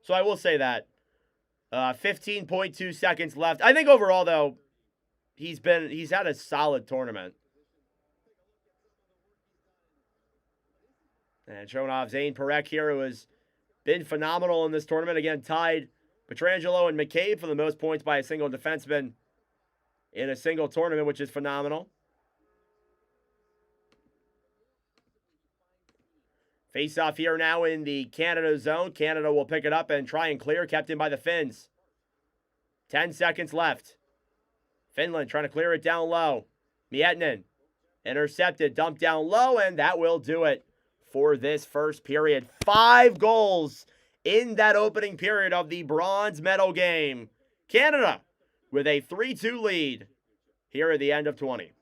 So I will say that. 15.2 seconds left. I think overall, though, he's had a solid tournament. And showing off Zane Parekh here, who has been phenomenal in this tournament. Again, tied Pietrangelo and McCabe for the most points by a single defenseman in a single tournament, which is phenomenal. Face-off here now in the Canada zone. Canada will pick it up and try and clear, kept in by the Finns. 10 seconds left. Finland trying to clear it down low. Miettinen intercepted, dumped down low, and that will do it for this first period. 5 goals in that opening period of the bronze medal game. Canada with a 3-2 lead here at the end of 20.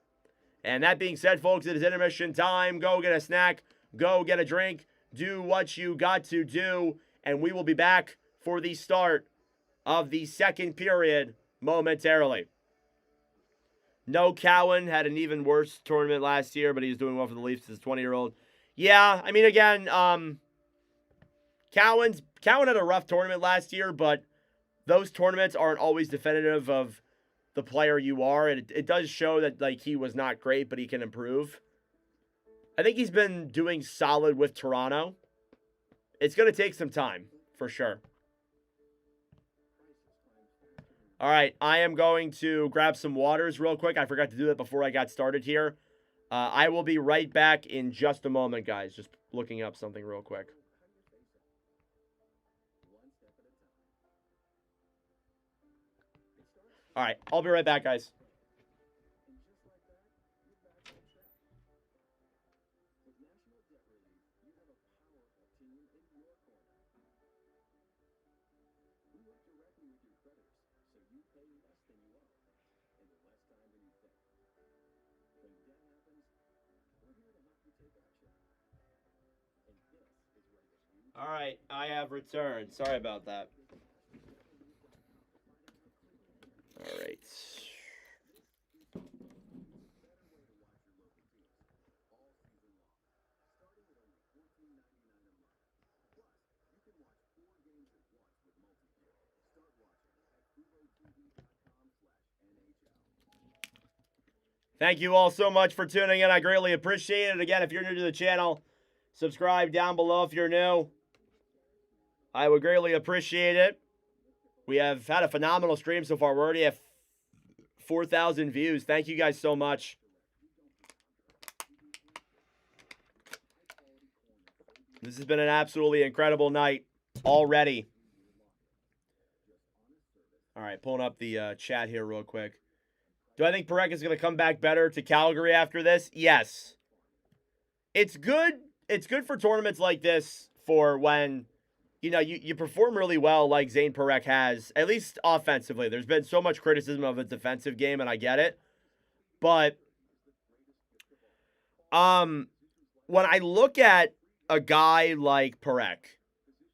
And that being said, folks, it is intermission time. Go get a snack. Go get a drink. Do what you got to do. And we will be back for the start of the second period momentarily. No Cowan had an even worse tournament last year, but he's doing well for the Leafs as a 20-year-old. Yeah, I mean, again, Cowan had a rough tournament last year, but those tournaments aren't always definitive of the player you are. It does show that, like, he was not great, but he can improve. I think he's been doing solid with Toronto. It's going to take some time, for sure. All right, I am going to grab some waters real quick. I forgot to do that before I got started here. I will be right back in just a moment, guys. Just looking up something real quick. All right, I'll be right back, guys. All right, I have returned. Sorry about that. All right. Thank you all so much for tuning in. I greatly appreciate it. Again, if you're new to the channel, subscribe down below if you're new. I would greatly appreciate it. We have had a phenomenal stream so far. We're already at 4,000 views. Thank you guys so much. This has been an absolutely incredible night already. All right, pulling up the chat here real quick. Do I think Perek is going to come back better to Calgary after this? Yes. It's good. It's good for tournaments like this for when, you perform really well like Zane Perek has, at least offensively. There's been so much criticism of his defensive game, and I get it. But when I look at a guy like Perek,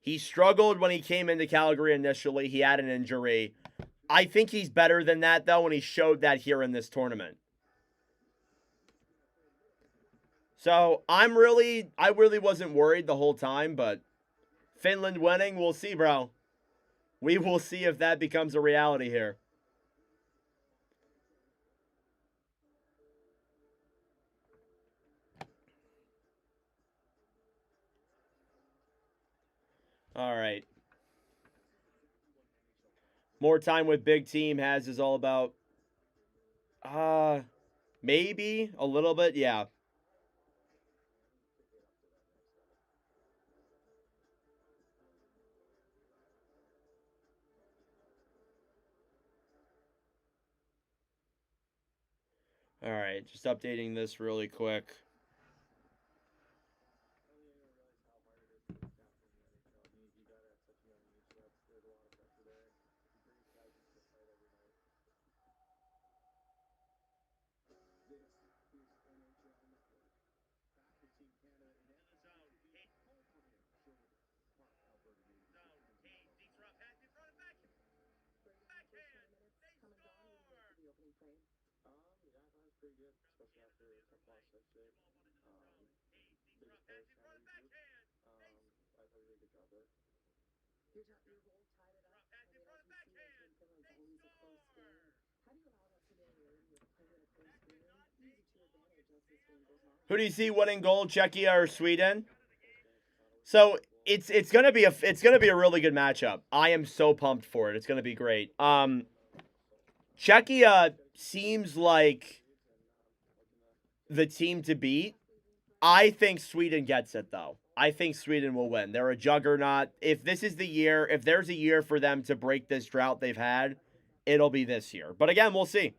he struggled when he came into Calgary initially. He had an injury. I think he's better than that, though, and he showed that here in this tournament. So I really wasn't worried the whole time, but Finland winning, we'll see, bro. We will see if that becomes a reality here. All right. More time with big team has is all about maybe a little bit, yeah. All right, just updating this really quick. Who do you see winning gold, Czechia or Sweden? So it's gonna be a really good matchup. I am so pumped for it. It's gonna be great. Czechia seems like the team to beat. I think Sweden gets it though. I think Sweden will win. They're a juggernaut. If this is the year, if there's a year for them to break this drought they've had, it'll be this year. But again, we'll see.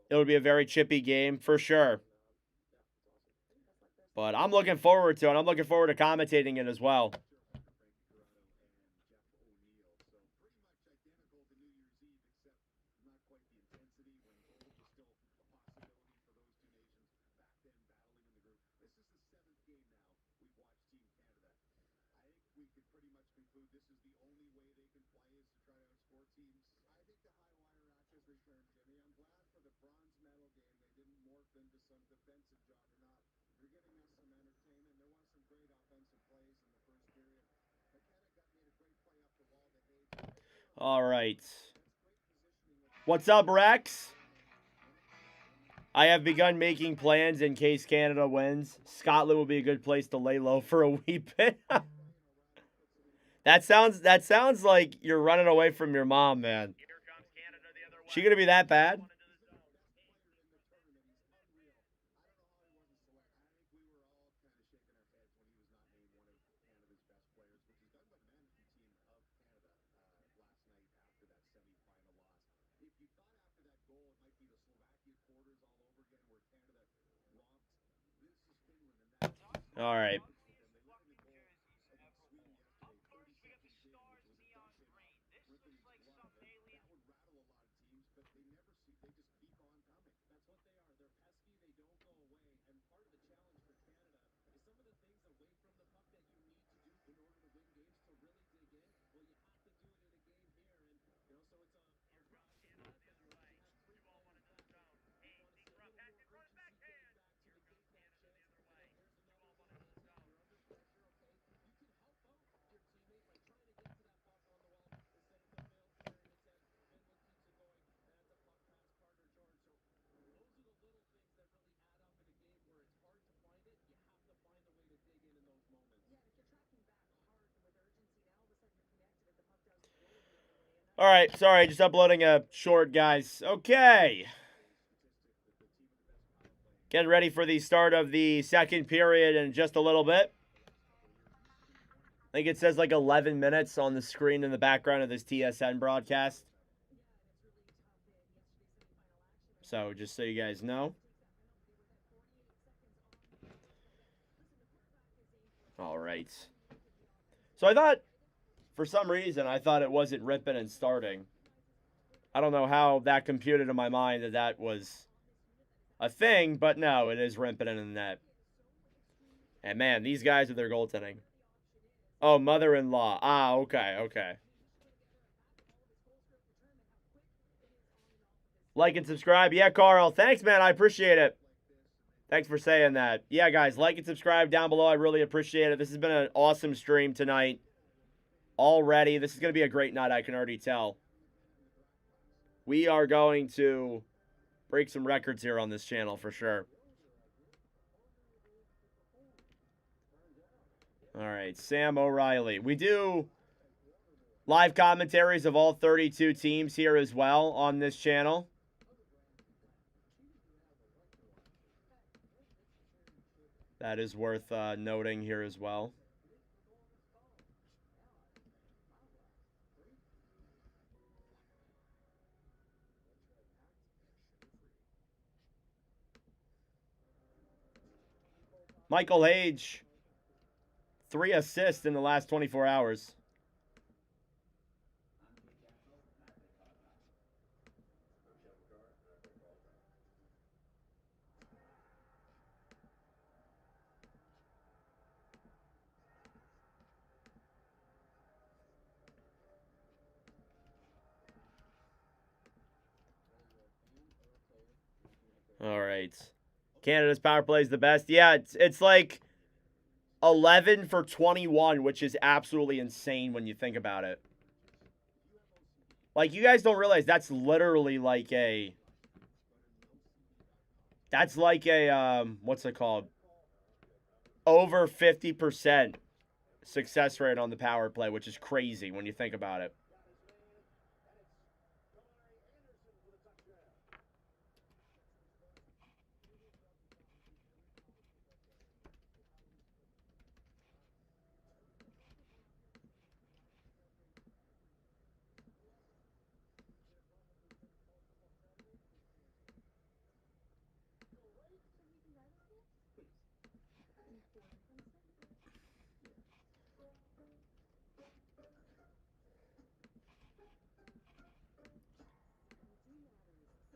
It'll be a very chippy game for sure. But I'm looking forward to it. I'm looking forward to commentating it as well. All right. What's up, Rex? I have begun making plans in case Canada wins. Scotland will be a good place to lay low for a wee bit. That sounds like you're running away from your mom, man. She gonna be that bad? All right. All right, sorry, just uploading a short, guys. Okay. Getting ready for the start of the second period in just a little bit. I think it says like 11 minutes on the screen in the background of this TSN broadcast. So just so you guys know. All right. So I thought, for some reason, I thought it wasn't ripping and starting. I don't know how that computed in my mind that that was a thing, but no, it is ripping in the net. And man, these guys with their goaltending. Oh, mother-in-law. Ah, okay, okay. Like and subscribe. Yeah, Carl. Thanks, man. I appreciate it. Thanks for saying that. Yeah, guys, like and subscribe down below. I really appreciate it. This has been an awesome stream tonight. Already. This is going to be a great night, I can already tell. We are going to break some records here on this channel for sure. All right, Sam O'Reilly. We do live commentaries of all 32 teams here as well on this channel. That is worth noting here as well. Michael Hage, 3 assists in the last 24 hours. All right. Canada's power play is the best. Yeah, it's like 11 for 21, which is absolutely insane when you think about it. Like, you guys don't realize that's literally like a... That's like a, what's it called? Over 50% success rate on the power play, which is crazy when you think about it.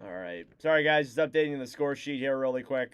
All right. Sorry, guys. Just updating the score sheet here really quick.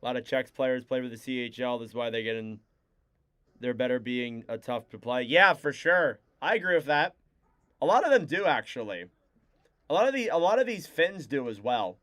A lot of Czechs players play for the CHL. This is why they're better being a tough to play. Yeah, for sure. I agree with that. A lot of them do, actually. A lot of these Finns do as well.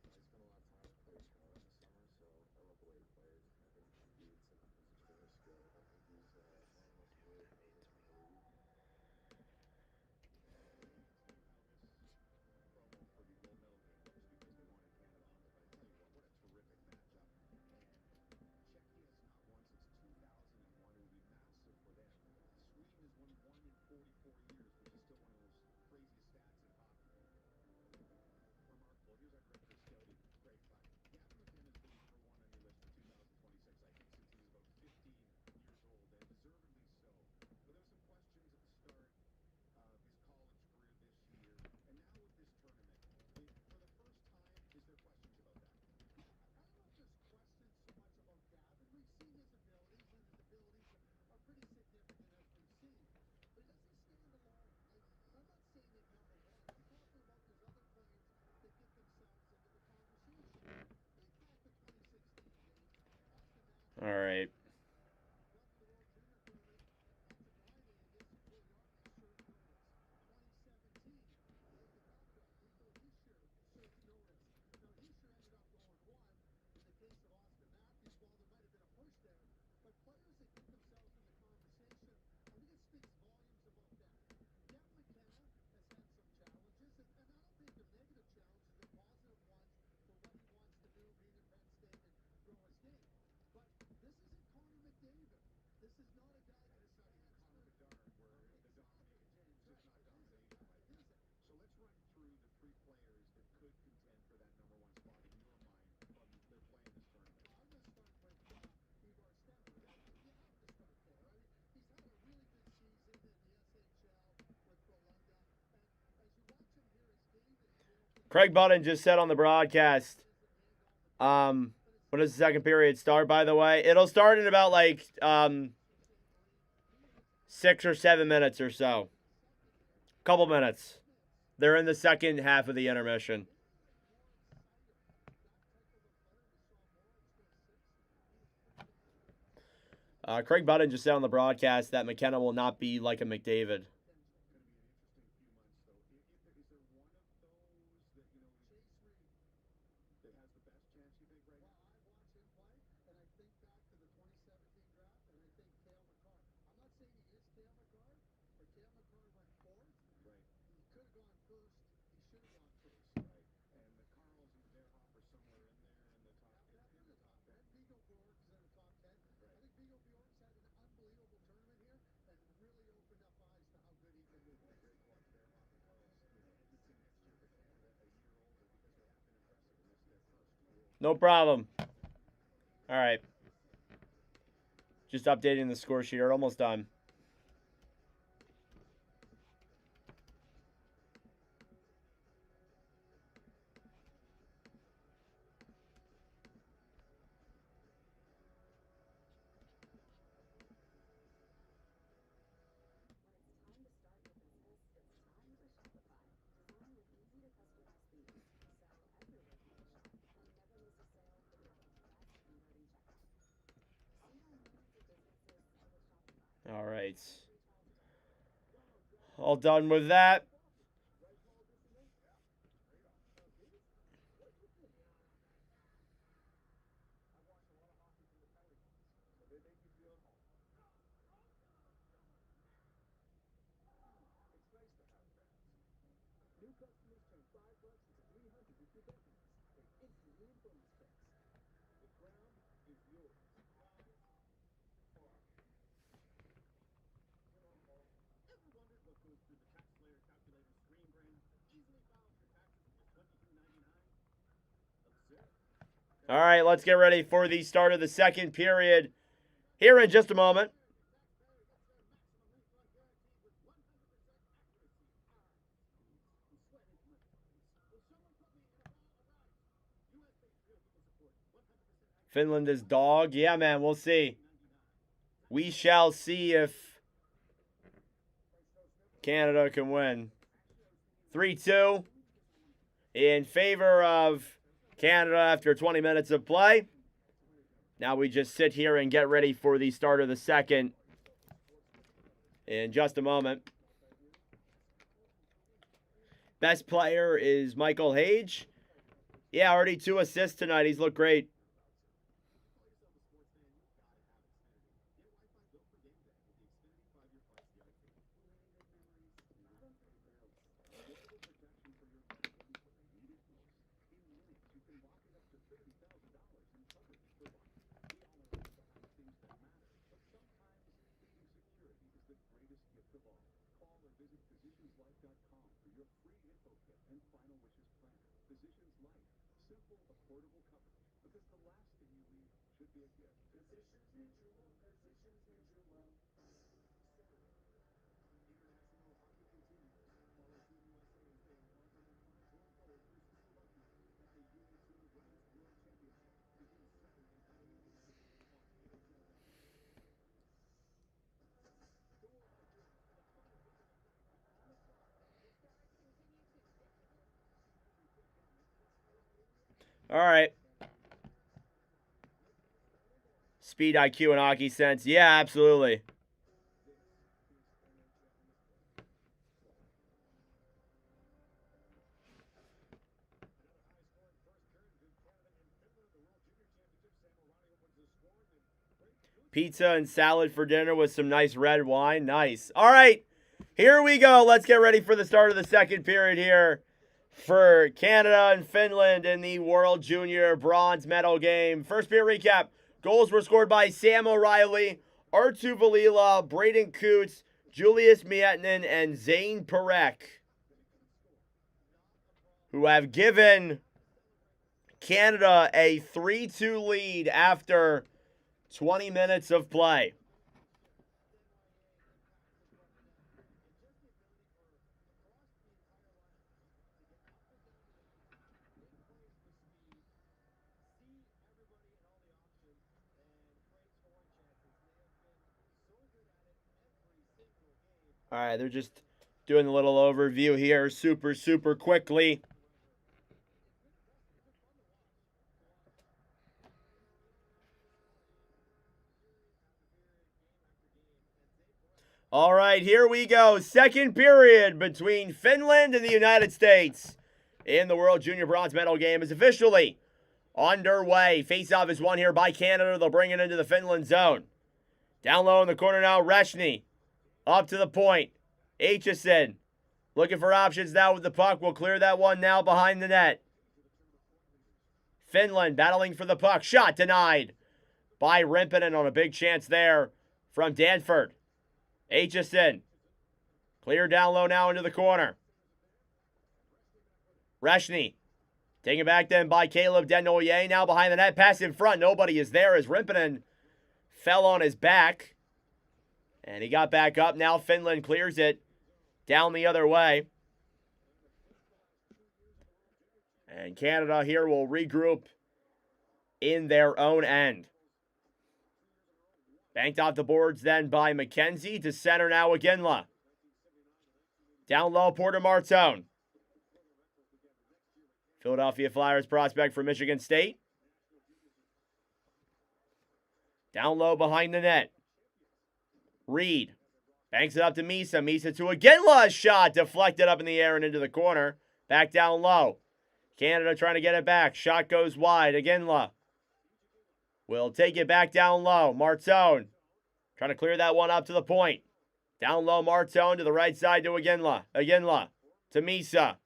All right. Craig Button just said on the broadcast, when does the second period start, by the way? It'll start in about, like, 6 or 7 minutes or so. Couple minutes. They're in the second half of the intermission. Craig Button just said on the broadcast that McKenna will not be like a McDavid. No problem. All right. Just updating the score sheet. We're almost done. All right. All done with that. All right, let's get ready for the start of the second period here in just a moment. Finland is dog. Yeah, man, we'll see. We shall see if Canada can win. 3-2 in favor of Canada after 20 minutes of play. Now we just sit here and get ready for the start of the second in just a moment. Best player is Michael Hage. Yeah, already 2 assists tonight. He's looked great. All right. Speed, IQ, and hockey sense. Yeah, absolutely. Pizza and salad for dinner with some nice red wine. Nice. All right. Here we go. Let's get ready for the start of the second period here for Canada and Finland in the World Junior Bronze Medal game. First period recap. Goals were scored by Sam O'Reilly, Artu Valila, Braden Coots, Julius Miettinen, and Zane Parekh, who have given Canada a 3-2 lead after 20 minutes of play. All right, they're just doing a little overview here super quickly. All right, here we go. Second period between Finland and the United States in the World Junior Bronze Medal game is officially underway. Face-off is won here by Canada. They'll bring it into the Finland zone. Down low in the corner now, Reshny. Up to the point. Aitchison looking for options now with the puck. We'll clear that one now behind the net. Finland battling for the puck. Shot denied by Rimpinen on a big chance there from Danford. Aitchison. Clear down low now into the corner. Reshny. Taken back then by Caleb Denoyer. Now behind the net. Pass in front. Nobody is there as Rimpinen fell on his back. And he got back up. Now Finland clears it down the other way. And Canada here will regroup in their own end. Banked off the boards then by McKenzie to center now Iginla. Down low, Porter Martone. Philadelphia Flyers prospect for Michigan State. Down low behind the net. Reed banks it up to Misa. Misa to Iginla. Shot deflected up in the air and into the corner. Back down low. Canada trying to get it back. Shot goes wide. Iginla will take it back down low. Martone trying to clear that one up to the point. Down low, Martone to the right side to Iginla. Iginla to Misa.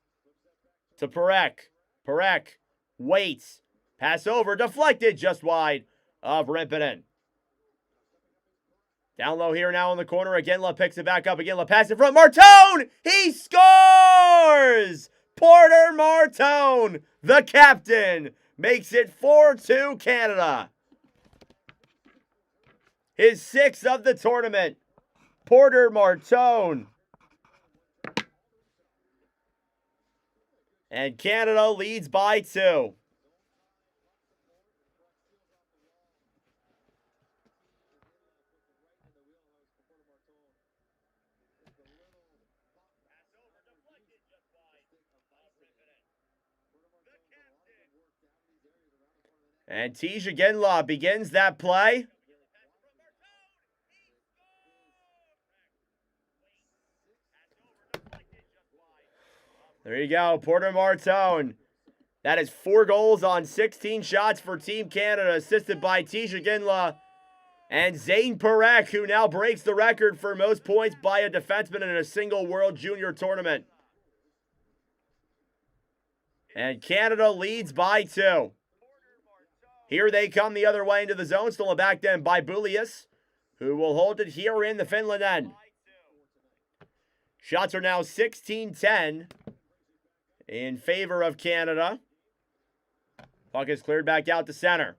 To Perek. Perek waits. Pass over. Deflected just wide of Rimpinen. Down low here now in the corner. Iginla picks it back up. Iginla pass in front. Martone! He scores! Porter Martone, the captain, makes it 4-2 Canada. His sixth of the tournament. Porter Martone. And Canada leads by 2. And Tej Iginla begins that play. There you go, Porter Martone. That is 4 goals on 16 shots for Team Canada, assisted by Tej Iginla and Zane Perek, who now breaks the record for most points by a defenseman in a single World Junior tournament. And Canada leads by 2. Here they come the other way into the zone. Stolen back then by Bulius, who will hold it here in the Finland end. Shots are now 16-10 in favor of Canada. Puck is cleared back out to center.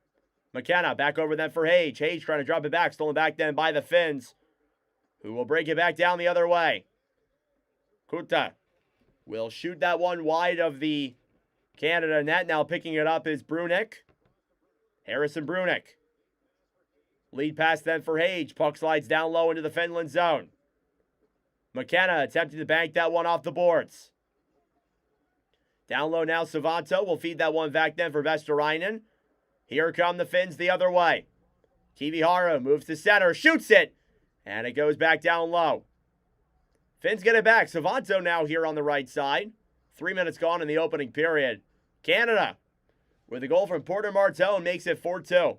McKenna back over then for Hage. Hage trying to drop it back. Stolen back then by the Finns, who will break it back down the other way. Kuta will shoot that one wide of the Canada net. Now picking it up is Brunick. Harrison Brunick. Lead pass then for Hage. Puck slides down low into the Finland zone. McKenna attempting to bank that one off the boards. Down low now, Savanto will feed that one back then for Vesterainen. Here come the Finns the other way. Kiviharu moves to center, shoots it, and it goes back down low. Finns get it back. Savanto now here on the right side. 3 minutes gone in the opening period. Canada, with a goal from Porter Martone, makes it 4-2.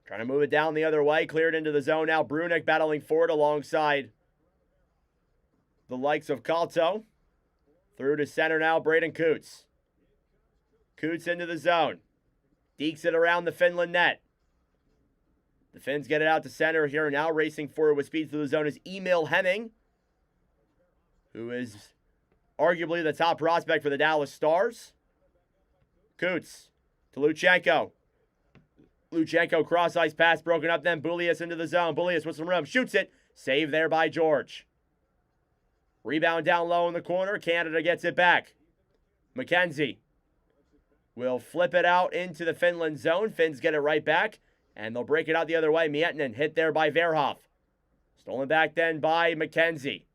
Trying to move it down the other way. Cleared into the zone now. Brunick battling forward alongside the likes of Calto. Through to center now, Braden Coots. Coots into the zone. Dekes it around the Finland net. The Finns get it out to center here now. Racing forward with speed through the zone is Emil Hemming, who is arguably the top prospect for the Dallas Stars. Coots to Luchenko. Luchenko cross-ice pass broken up, then Bulius into the zone. Bulius with some room, shoots it. Save there by George. Rebound down low in the corner. Canada gets it back. McKenzie will flip it out into the Finland zone. Finns get it right back, and they'll break it out the other way. Miettinen hit there by Verhoff. Stolen back then by McKenzie.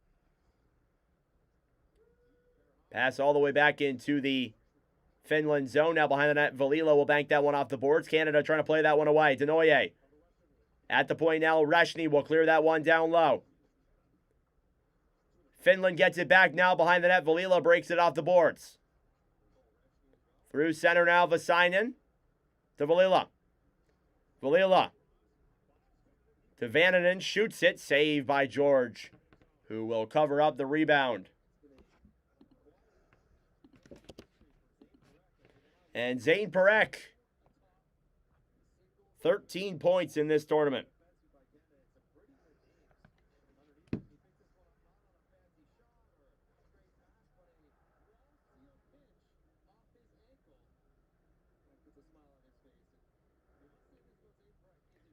Pass all the way back into the Finland zone. Now behind the net, Valila will bank that one off the boards. Canada trying to play that one away. Denoye at the point now. Reshny will clear that one down low. Finland gets it back now behind the net. Valila breaks it off the boards. Through center now, Vasainen to Valila. Valila to Vananen, shoots it. Saved by George, who will cover up the rebound. And Zane Parekh, 13 points in this tournament.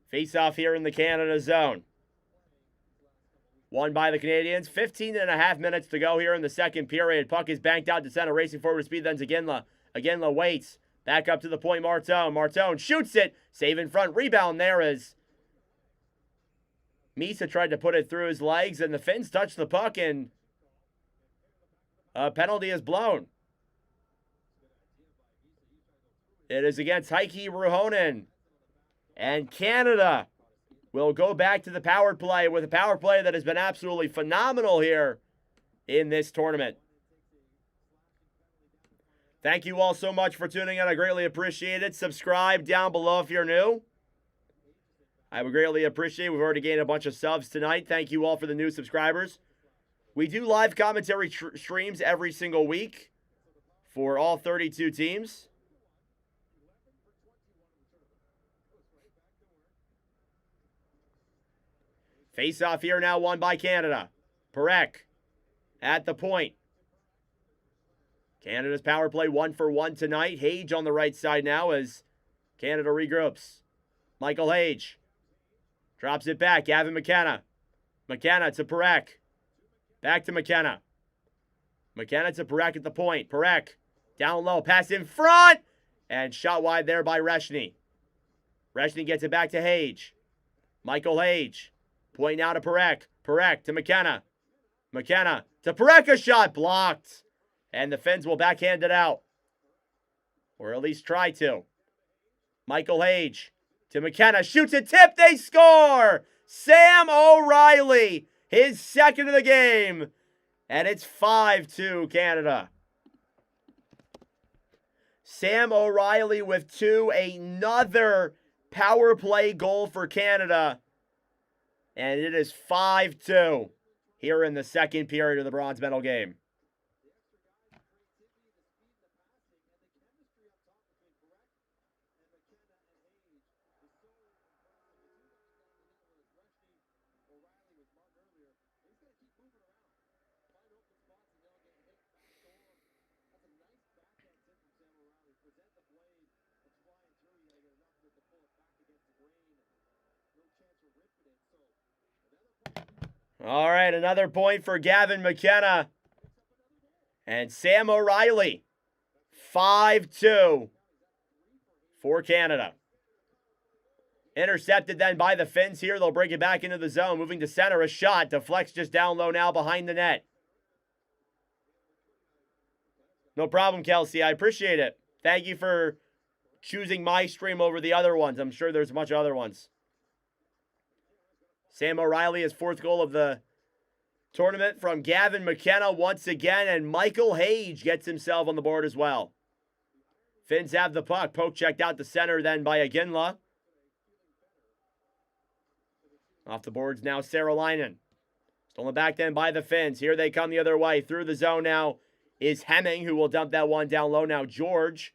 Face-off here in the Canada zone. Won by the Canadians. 15.5 minutes to go here in the second period. Puck is banked out to center. Racing forward to speed, then Zaginla. Aginla waits. Back up to the point, Martone. Martone shoots it. Save in front. Rebound there as Misa tried to put it through his legs, and the Finns touch the puck, and a penalty is blown. It is against Heikki Ruohonen. And Canada will go back to the power play with a power play that has been absolutely phenomenal here in this tournament. Thank you all so much for tuning in. I greatly appreciate it. Subscribe down below if you're new. I would greatly appreciate it. We've already gained a bunch of subs tonight. Thank you all for the new subscribers. We do live commentary streams every single week for all 32 teams. Face-off here now won by Canada. Parekh at the point. Canada's power play 1-for-1 tonight. Hage on the right side now as Canada regroups. Michael Hage drops it back. Gavin McKenna. McKenna to Parekh. Back to McKenna. McKenna to Parekh at the point. Parekh down low. Pass in front. And shot wide there by Reshny. Reshny gets it back to Hage. Michael Hage. Point now to Parekh. Parekh to McKenna. McKenna to Parekh. A shot blocked. And the Finns will backhand it out. Or at least try to. Michael Hage to McKenna. Shoots a tip. They score! Sam O'Reilly. His second of the game. And it's 5-2 Canada. Sam O'Reilly with two. Another power play goal for Canada. And it is 5-2 here in the second period of the bronze medal game. All right, another point for Gavin McKenna. And Sam O'Reilly, 5-2 for Canada. Intercepted then by the Finns here. They'll bring it back into the zone. Moving to center, a shot. Deflects just down low now behind the net. No problem, Kelsey. I appreciate it. Thank you for choosing my stream over the other ones. I'm sure there's a bunch of other ones. Sam O'Reilly, his fourth goal of the tournament from Gavin McKenna once again. And Michael Hage gets himself on the board as well. Finns have the puck. Poke checked out to center then by Aginla. Off the boards now, Saralainen. Stolen back then by the Finns. Here they come the other way. Through the zone now is Hemming, who will dump that one down low. Now George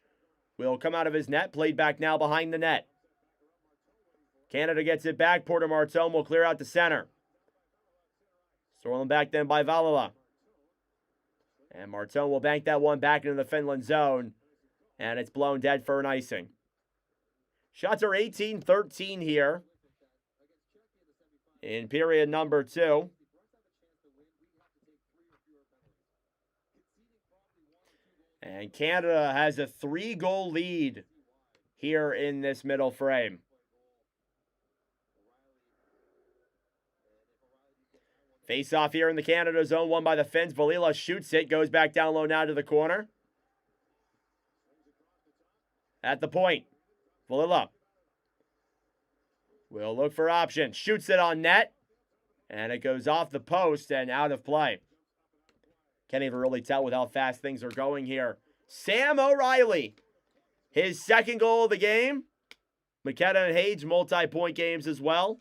will come out of his net. Played back now behind the net. Canada gets it back. Porter Martone will clear out the center. Stolen back then by Valila. And Martone will bank that one back into the Finland zone. And it's blown dead for an icing. Shots are 18-13 here in period number 2. And Canada has a 3-goal lead here in this middle frame. Face off here in the Canada zone, won by the Finns. Valila shoots it, goes back down low now to the corner. At the point, Valila will look for options. Shoots it on net, and it goes off the post and out of play. Can't even really tell with how fast things are going here. Sam O'Reilly, his second goal of the game. McKenna and Hage, multi-point games as well.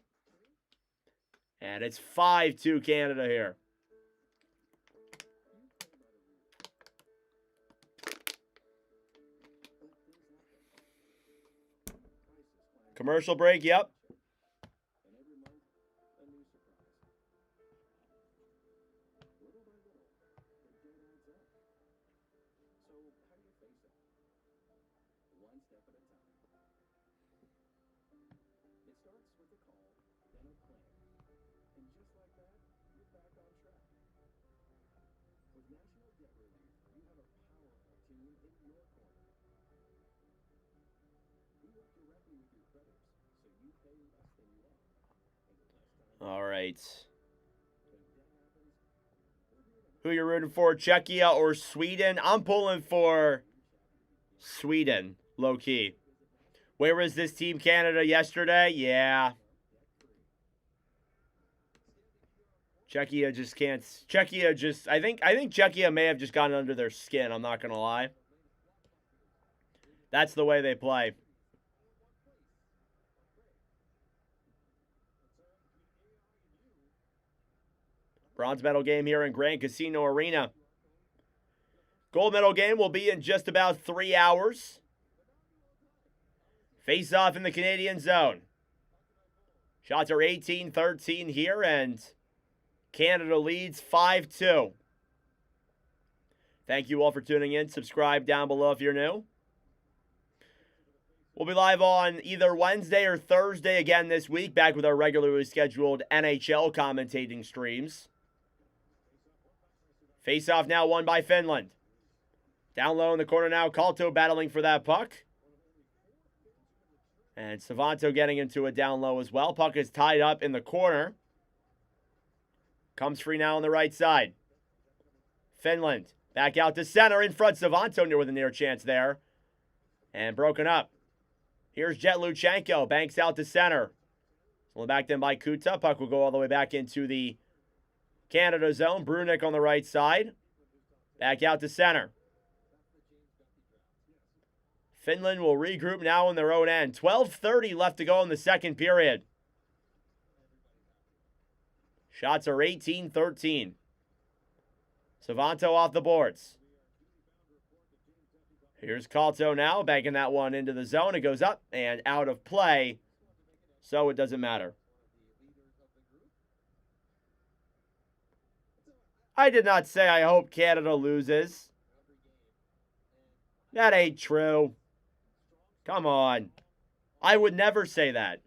And it's 5-2 Canada here. Commercial break, yep. All right. Who you rooting for, Czechia or Sweden? I'm pulling for Sweden, low-key. Where was this Team Canada yesterday? Yeah. Czechia just can't. Czechia just. I think Czechia may have just gotten under their skin. I'm not gonna lie. That's the way they play. Bronze medal game here in Grand Casino Arena. Gold medal game will be in just about 3 hours. Face off in the Canadian zone. Shots are 18-13 here, and Canada leads 5-2. Thank you all for tuning in. Subscribe down below if you're new. We'll be live on either Wednesday or Thursday again this week, back with our regularly scheduled NHL commentating streams. Face-off now won by Finland. Down low in the corner now, Kalto battling for that puck. And Savanto getting into it down low as well. Puck is tied up in the corner. Comes free now on the right side. Finland back out to center in front. Savanto near with a near chance there. And broken up. Here's Jet Luchenko. Banks out to center. Well, back then by Kuta. Puck will go all the way back into the Canada zone. Brunick on the right side. Back out to center. Finland will regroup now in their own end. 12:30 left to go in the second period. Shots are 18-13. Savanto off the boards. Here's Kalto now, banking that one into the zone. It goes up and out of play, so it doesn't matter. I did not say I hope Canada loses. That ain't true. Come on. I would never say that.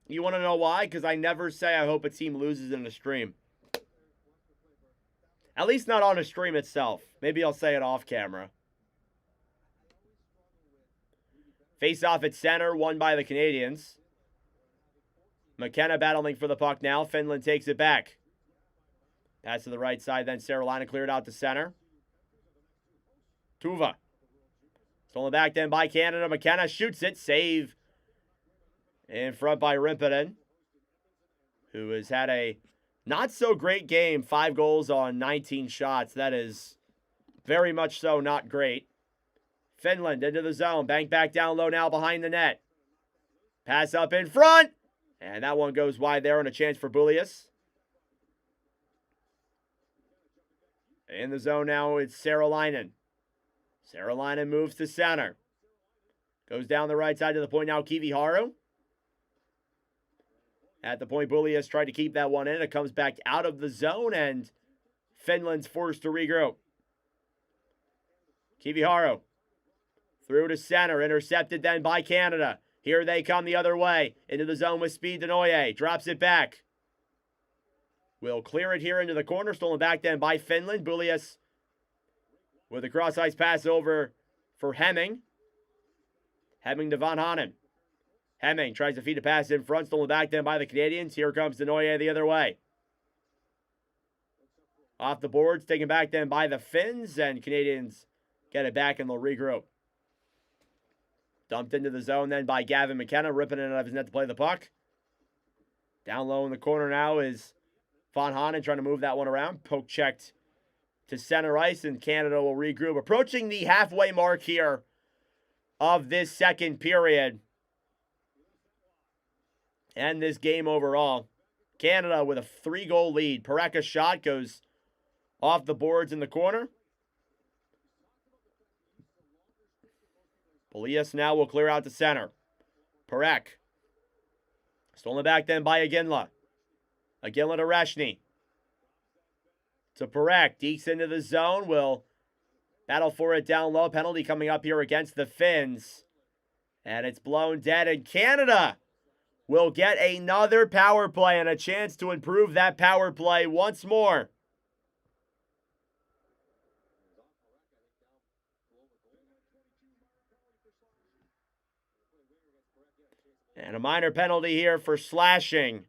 You want to know why? Because I never say I hope a team loses in a stream. At least not on a stream itself. Maybe I'll say it off camera. Face off at center, won by the Canadians. McKenna battling for the puck now. Finland takes it back. Pass to the right side, then Saralina cleared out to center. Tuva. Stolen back then by Canada. McKenna shoots it. Save in front by Rimpinen, who has had a not so great game. 5 goals on 19 shots. That is very much so not great. Finland into the zone. Bank back down low now behind the net. Pass up in front. And that one goes wide there and a chance for Bullius. In the zone now, it's Saralainen. Saralainen moves to center. Goes down the right side to the point now, Kiviharu. At the point, Bullius tried to keep that one in. It comes back out of the zone, and Finland's forced to regroup. Kiviharu. Through to center, intercepted then by Canada. Here they come the other way. Into the zone with speed, Denoye. Drops it back. Will clear it here into the corner. Stolen back then by Finland. Bullius with a cross-ice pass over for Hemming. Hemming to Van Hanen. Hemming tries to feed a pass in front. Stolen back then by the Canadians. Here comes Denoye the other way. Off the boards, taken back then by the Finns, and Canadians get it back and they'll regroup. Dumped into the zone then by Gavin McKenna, ripping it out of his net to play the puck. Down low in the corner now is Von Hanen trying to move that one around. Poke checked to center ice, and Canada will regroup. Approaching the halfway mark here of this second period. And this game overall. Canada with a 3-goal lead. Pareka's shot goes off the boards in the corner. Polias now will clear out to center. Parek. Stolen back then by Aginla. Aginla to Reshny. To Parek. Dekes into the zone. Will battle for it down low. Penalty coming up here against the Finns. And it's blown dead. And Canada will get another power play and a chance to improve that power play once more. And a minor penalty here for slashing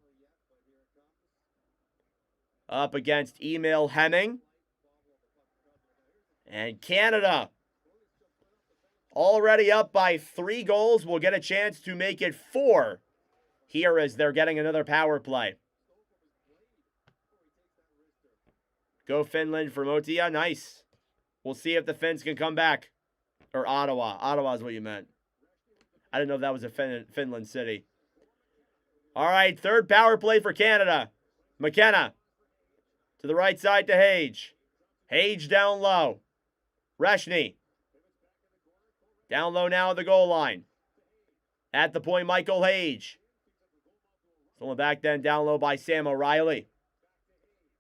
up against Emil Hemming. And Canada, already up by 3 goals, will get a chance to make it 4 here as they're getting another power play. Go Finland for Motia. Nice. We'll see if the Finns can come back. Or Ottawa. Ottawa is what you meant. I didn't know if that was a Finland city. All right, third power play for Canada. McKenna to the right side to Hage. Hage down low. Reshny. Down low now at the goal line. At the point, Michael Hage. Stolen back then down low by Sam O'Reilly.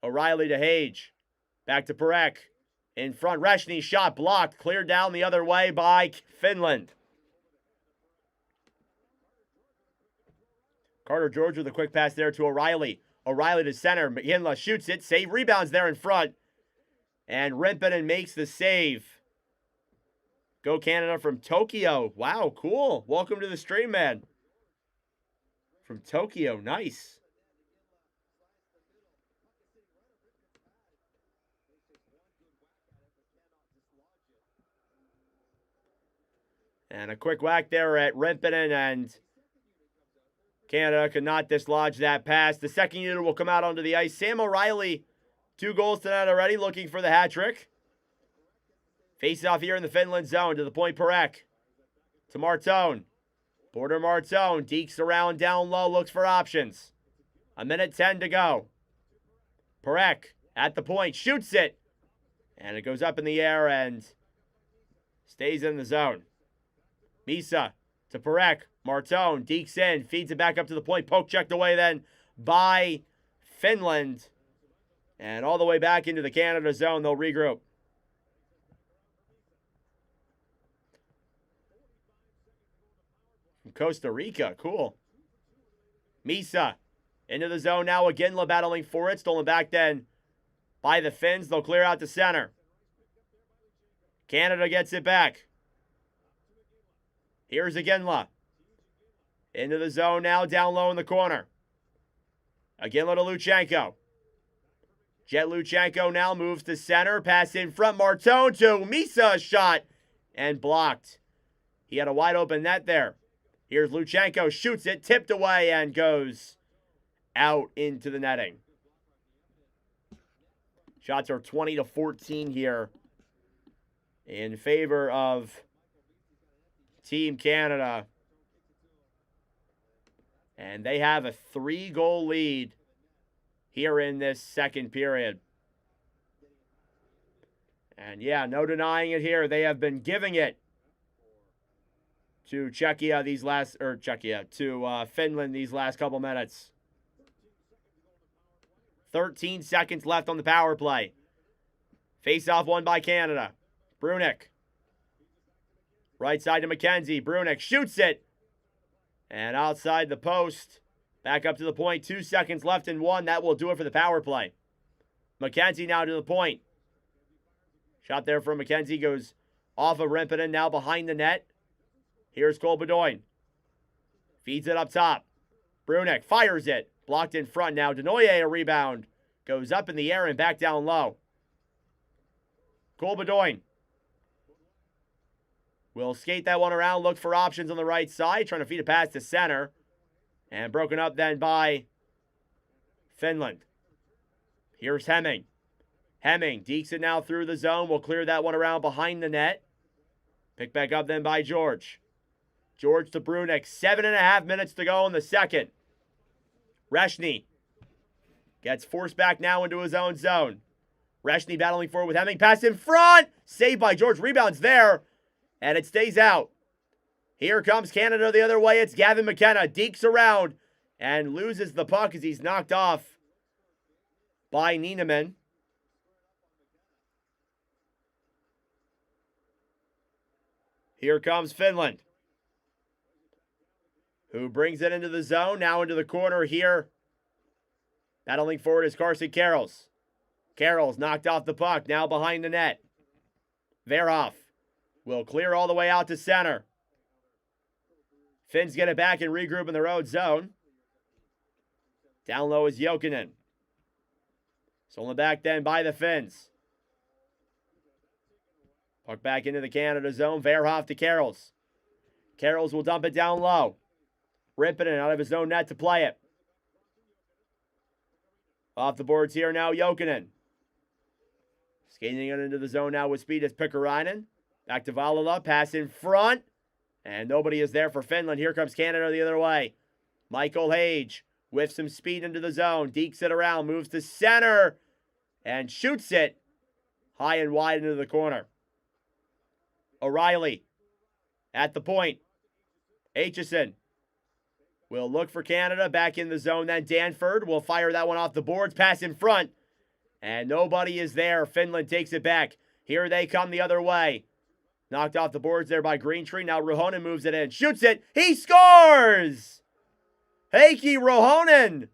O'Reilly to Hage. Back to Parek. In front, Reshny shot blocked. Cleared down the other way by Finland. Carter George with a quick pass there to O'Reilly. O'Reilly to center. McGinley shoots it. Save. Rebounds there in front. And Rimpinen makes the save. Go Canada from Tokyo. Wow, cool. Welcome to the stream, man. From Tokyo. Nice. And a quick whack there at Rimpinen, and Canada could not dislodge that pass. The second unit will come out onto the ice. Sam O'Reilly, 2 goals tonight already, looking for the hat trick. Face off here in the Finland zone to the point, Parek. To Martone. Border Martone. Dekes around down low, looks for options. 1:10 to go. Parek at the point, shoots it. And it goes up in the air and stays in the zone. Misa to Parek. Martone, dekes in, feeds it back up to the point. Poke checked away then by Finland. And all the way back into the Canada zone, they'll regroup. From Costa Rica, cool. Misa into the zone now. Aginla battling for it. Stolen back then by the Finns. They'll clear out to center. Canada gets it back. Here's Aginla. Into the zone now, down low in the corner. Aginla to Luchenko. Jet Luchenko now moves to center. Pass in front. Martone to Misa. Shot and blocked. He had a wide open net there. Here's Luchenko. Shoots it. Tipped away and goes out into the netting. Shots are 20-14 here in favor of Team Canada. And they have a 3-goal lead here in this second period. And yeah, no denying it here. They have been giving it to Finland these last couple minutes. 13 seconds left on the power play. Face-off won by Canada. Brunick. Right side to McKenzie. Brunick shoots it. And outside the post. Back up to the point. 2 seconds left in 1. That will do it for the power play. McKenzie now to the point. Shot there from McKenzie. Goes off of Rimpinen. Now behind the net. Here's Cole Bedoin. Feeds it up top. Brunick fires it. Blocked in front now. Denoye a rebound. Goes up in the air and back down low. Colbedoin will skate that one around, look for options on the right side, trying to feed a pass to center. And broken up then by Finland. Here's Hemming. Hemming dekes it now through the zone. Will clear that one around behind the net. Picked back up then by George. George to Brunek. 7.5 minutes to go in the second. Reshny gets forced back now into his own zone. Reshny battling forward with Hemming. Pass in front. Saved by George. Rebounds there. And it stays out. Here comes Canada the other way. It's Gavin McKenna. Dekes around and loses the puck as he's knocked off by Nieneman. Here comes Finland, who brings it into the zone. Now into the corner here. Battling forward is Carson Carrolls. Carrolls knocked off the puck. Now behind the net. Verhoff will clear all the way out to center. Finns get it back and regroup in their own zone. Down low is Jokinen. Stolen back then by the Finns. Puck back into the Canada zone. Verhoff to Carrolls. Carrolls will dump it down low. Ripping it out of his own net to play it. Off the boards here now, Jokinen. Skating it into the zone now with speed is Pikkarainen. Back to Valala. Pass in front. And nobody is there for Finland. Here comes Canada the other way. Michael Hage with some speed into the zone. Dekes it around. Moves to center. And shoots it high and wide into the corner. O'Reilly at the point. Aitchison will look for Canada. Back in the zone then. Danford will fire that one off the boards. Pass in front. And nobody is there. Finland takes it back. Here they come the other way. Knocked off the boards there by Greentree. Now Ruhonen moves it in. Shoots it. He scores! Heikki Ruhonen!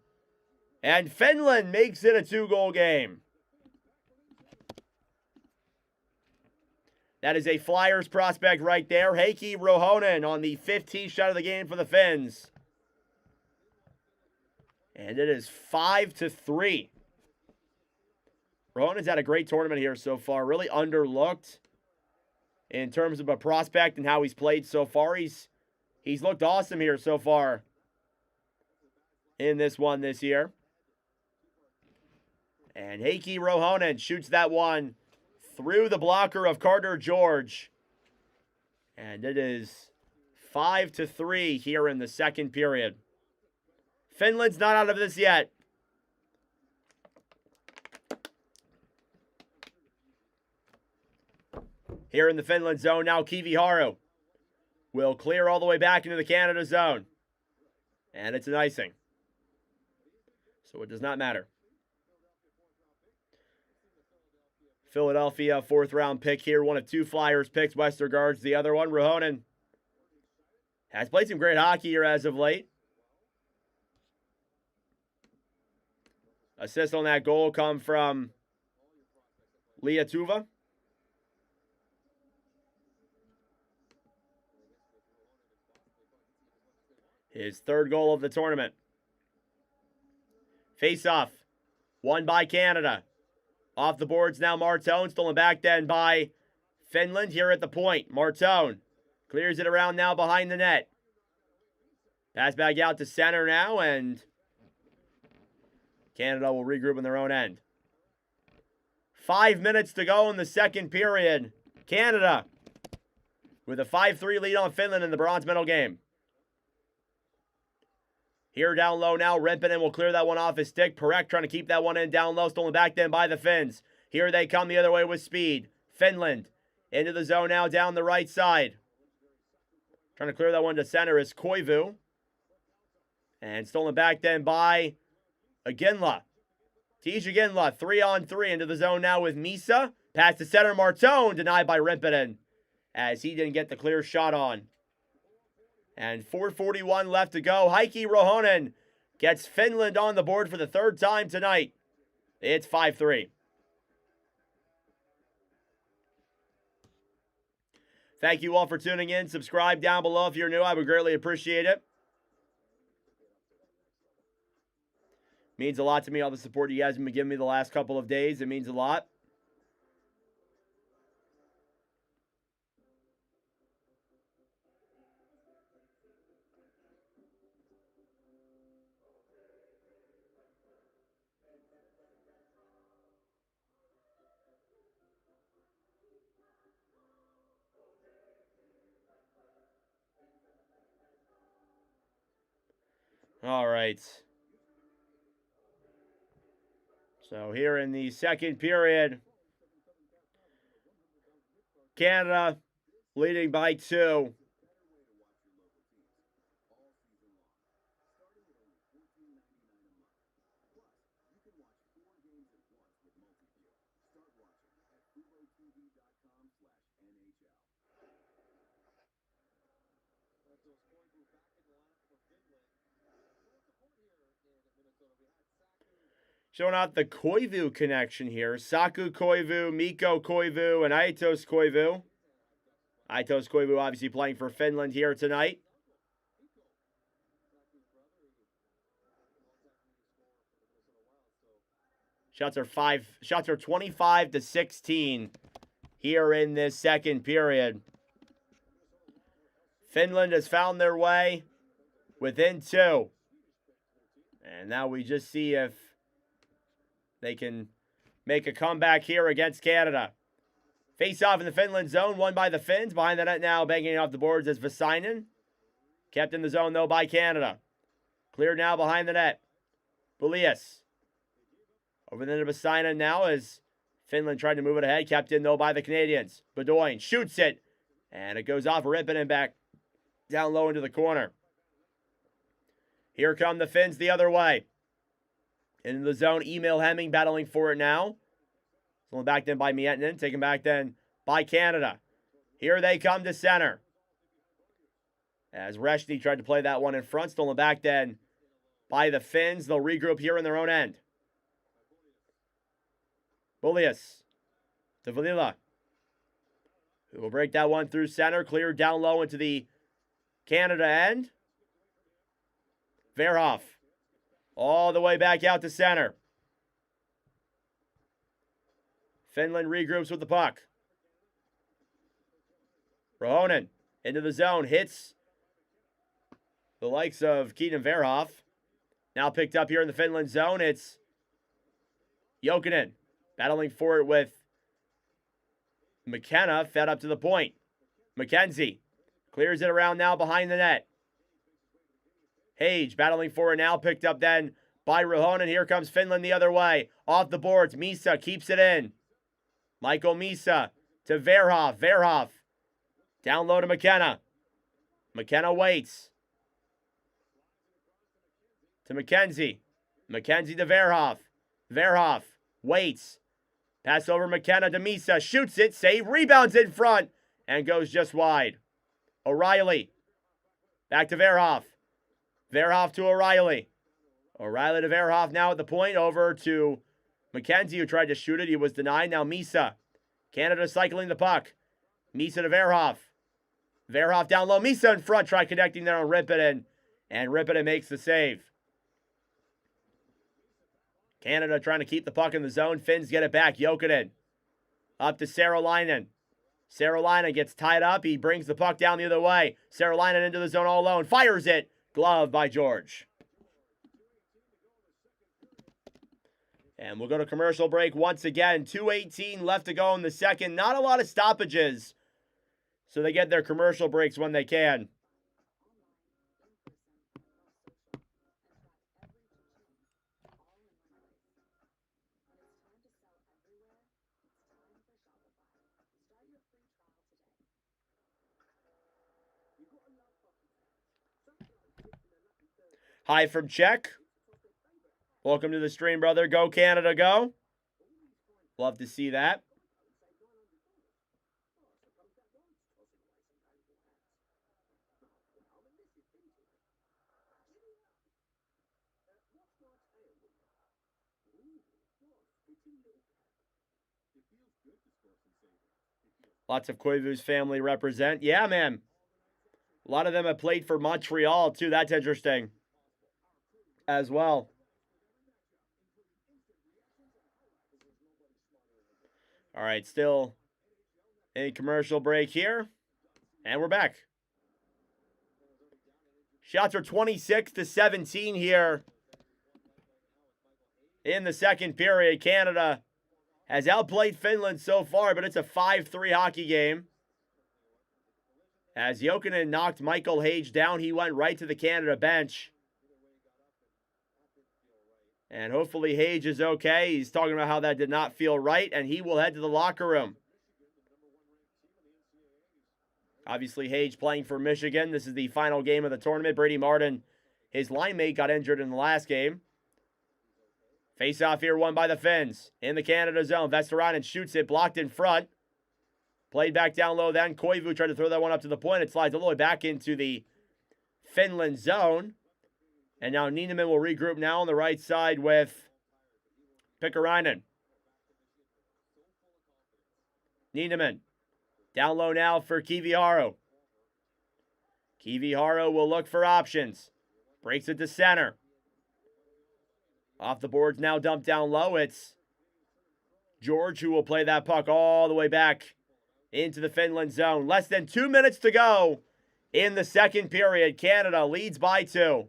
And Finland makes it a 2-goal game. That is a Flyers prospect right there. Heikki Ruhonen on the 15th shot of the game for the Finns. And it is 5-3. Ruhonen's had a great tournament here so far. Really underlooked in terms of a prospect and how he's played so far. He's looked awesome here so far in this one this year. And Heikki Ruhonen shoots that one through the blocker of Carter George. And it is 5-3 here in the second period. Finland's not out of this yet. Here in the Finland zone now, Kiviharu will clear all the way back into the Canada zone. And it's an icing. So it does not matter. Philadelphia, 4th round pick here. One of 2 Flyers picks. Westergaard's the other one. Ruhonen has played some great hockey here as of late. Assist on that goal come from Liatuva. His 3rd goal of the tournament. Face-off. Won by Canada. Off the boards now, Martone. Stolen back then by Finland here at the point. Martone clears it around now behind the net. Pass back out to center now, and Canada will regroup in their own end. 5 minutes to go in the second period. Canada with a 5-3 lead on Finland in the bronze medal game. Here down low now, Rempinen will clear that one off his stick. Perek trying to keep that one in down low. Stolen back then by the Finns. Here they come the other way with speed. Finland into the zone now down the right side. Trying to clear that one to center is Koivu. And stolen back then by Iginla. Tej Iginla, 3-on-3 into the zone now with Misa. Pass to center, Martone, denied by Rempinen as he didn't get the clear shot on. And 4:41 left to go. Heikki Ruhonen gets Finland on the board for the 3rd time tonight. It's 5-3. Thank you all for tuning in. Subscribe down below if you're new. I would greatly appreciate it. Means a lot to me, all the support you guys have been giving me the last couple of days. It means a lot. All right. So here in the second period, Canada leading by 2. Showing out the Koivu connection here. Saku Koivu, Mikko Koivu, and Aitos Koivu. Aitos Koivu obviously playing for Finland here tonight. Shots are 25 to 16 here in this second period. Finland has found their way within 2. And now we just see if they can make a comeback here against Canada. Face-off in the Finland zone, won by the Finns. Behind the net now, banging off the boards is Vasainen. Kept in the zone, though, by Canada. Cleared now behind the net. Bulias. Over the net of Vasainen now as Finland tried to move it ahead. Kept in, though, by the Canadians. Bedoin shoots it. And it goes off, ripping it back down low into the corner. Here come the Finns the other way. In the zone, Emil Hemming battling for it now. Stolen back then by Miettinen. Taken back then by Canada. Here they come to center. As Reshny tried to play that one in front. Stolen back then by the Finns. They'll regroup here in their own end. Bulias to Valila. Who will break that one through center. Cleared down low into the Canada end. Verhoff. All the way back out to center. Finland regroups with the puck. Rahonen into the zone. Hits the likes of Keaton Verhoff. Now picked up here in the Finland zone. It's Jokinen battling for it with McKenna. Fed up to the point. McKenzie clears it around now behind the net. Hage battling for it now. Picked up then by Rahonen. Here comes Finland the other way. Off the boards. Misa keeps it in. Michael Misa to Verhoff. Verhoff down low to McKenna. McKenna waits. To McKenzie. McKenzie to Verhoff. Verhoff waits. Pass over McKenna to Misa. Shoots it. Save. Rebounds in front. And goes just wide. O'Reilly. Back to Verhoff. Verhoff to O'Reilly. O'Reilly to Verhoff now at the point. Over to McKenzie, who tried to shoot it. He was denied. Now Misa. Canada cycling the puck. Misa to Verhoff. Verhoff down low. Misa in front. Try connecting there on Ripinen. And Ripinen makes the save. Canada trying to keep the puck in the zone. Finns get it back. Jokinen. Up to Sarolainen. Sarolainen gets tied up. He brings the puck down the other way. Sarolainen into the zone all alone. Fires it. Glove by George. And we'll go to commercial break once again. 2:18 left to go in the second. Not a lot of stoppages. So they get their commercial breaks when they can. Hi from Czech. Welcome to the stream, brother. Go Canada, go. Love to see that. Lots of Koivu's family represent. Yeah, man. A lot of them have played for Montreal, too. That's interesting as well. All right, still a commercial break here. And we're back. Shots are 26-17 here in the second period. Canada has outplayed Finland so far, but it's a 5-3 hockey game. As Jokinen knocked Michael Hage down, he went right to the Canada bench. And hopefully Hage is okay. He's talking about how that did not feel right, and he will head to the locker room. Obviously, Hage playing for Michigan. This is the final game of the tournament. Brady Martin, his line mate, got injured in the last game. Face-off here won by the Finns. In the Canada zone, Västeräinen shoots it, blocked in front. Played back down low then. Koivu tried to throw that one up to the point. It slides all the way back into the Finland zone. And now Nieneman will regroup now on the right side with Pikkarainen. Nieneman. Down low now for Kiviharu. Kiviharu will look for options. Breaks it to center. Off the boards now, dumped down low. It's George who will play that puck all the way back into the Finland zone. Less than 2 minutes to go in the second period. Canada leads by 2.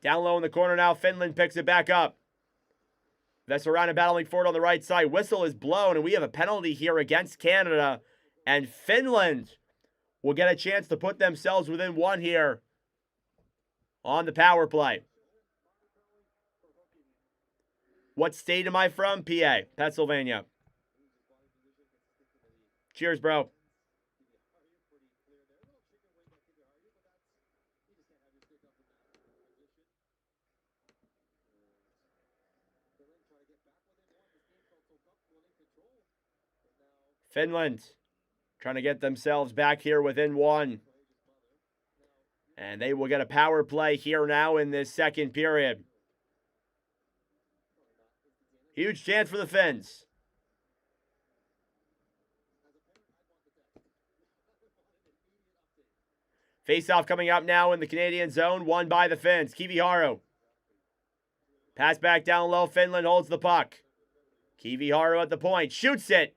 Down low in the corner now, Finland picks it back up. Västeräinen battling for it on the right side. Whistle is blown, and we have a penalty here against Canada. And Finland will get a chance to put themselves within 1 here on the power play. What state am I from? PA, Pennsylvania. Cheers, bro. Finland trying to get themselves back here within 1. And they will get a power play here now in this second period. Huge chance for the Finns. Face-off coming up now in the Canadian zone, won by the Finns. Kiviharu. Pass back down low. Finland holds the puck. Kiviharu at the point. Shoots it.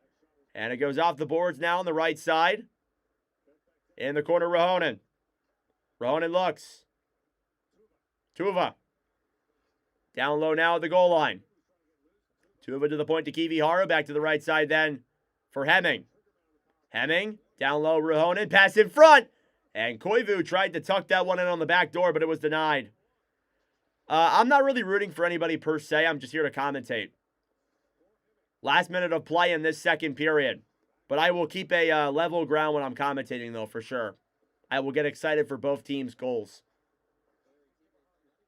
And it goes off the boards now on the right side. In the corner, Rahonen. Rahonen looks. Tuva. Down low now at the goal line. Tuva to the point to Kiviharu. Back to the right side then for Hemming. Hemming. Down low, Rahonen. Pass in front. And Koivu tried to tuck that one in on the back door, but it was denied. I'm not really rooting for anybody per se. I'm just here to commentate. Last minute of play in this second period. But I will keep a level ground when I'm commentating, though, for sure. I will get excited for both teams' goals.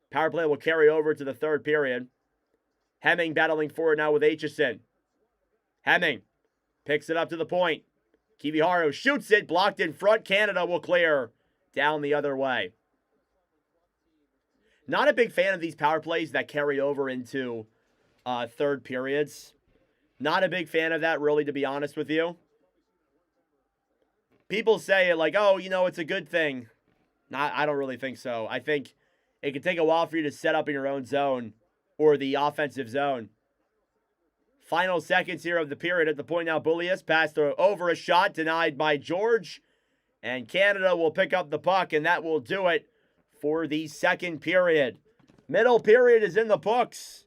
Power play will carry over to the third period. Hemming battling for it now with Aitchison. Hemming picks it up to the point. Kiviharu shoots it, blocked in front. Canada will clear down the other way. Not a big fan of these power plays that carry over into third periods. Not a big fan of that, really, to be honest with you. People say, like, oh, you know, it's a good thing. I don't really think so. I think it can take a while for you to set up in your own zone or the offensive zone. Final seconds here of the period at the point now. Bullius passed over a shot, denied by George. And Canada will pick up the puck, and that will do it for the second period. Middle period is in the books.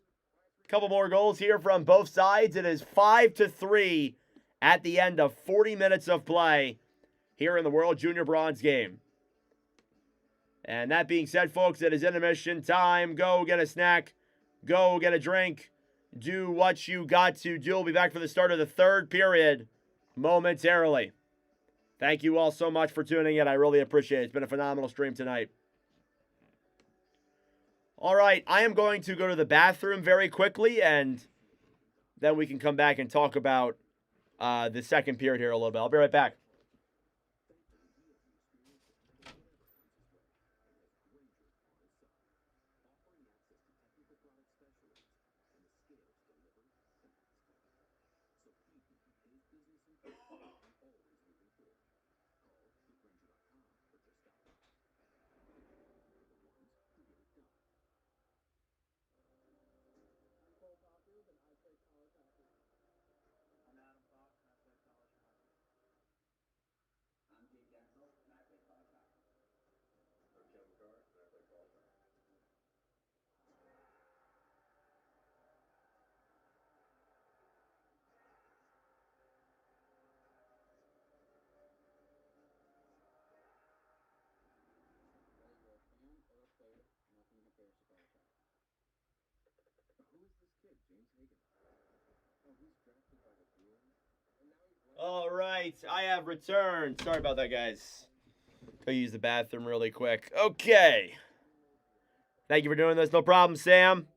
A couple more goals here from both sides. It is 5-3 at the end of 40 minutes of play here in the World Junior Bronze game. And that being said, folks, it is intermission time. Go get a snack. Go get a drink. Do what you got to do. We'll be back for the start of the third period momentarily. Thank you all so much for tuning in. I really appreciate it. It's been a phenomenal stream tonight. All right, I am going to go to the bathroom very quickly, and then we can come back and talk about the second period here a little bit. I'll be right back. All right, I have returned. Sorry about that, guys. Go use the bathroom really quick. Okay. Thank you for doing this. No problem, Sam.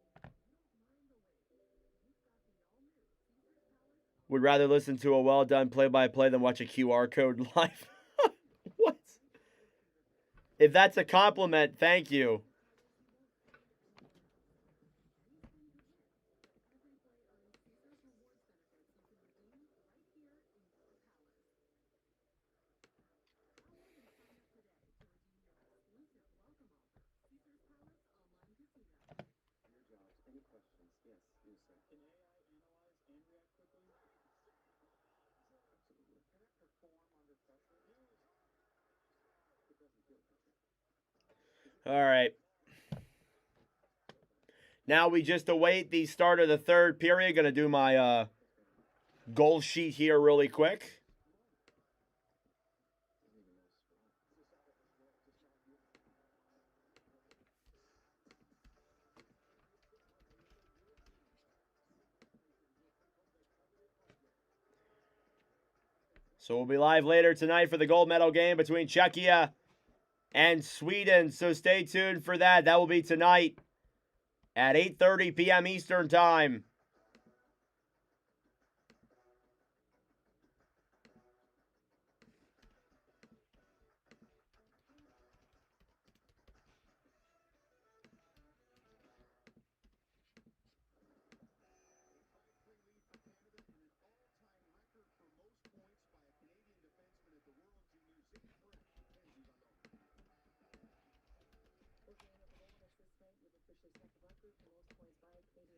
Would rather listen to a well-done play-by-play than watch a QR code live. What? If that's a compliment, thank you. All right. Now we just await the start of the third period. Going to do my goal sheet here really quick. So we'll be live later tonight for the gold medal game between Czechia and Sweden. So stay tuned for that. That will be tonight at 8:30 p.m. Eastern Time.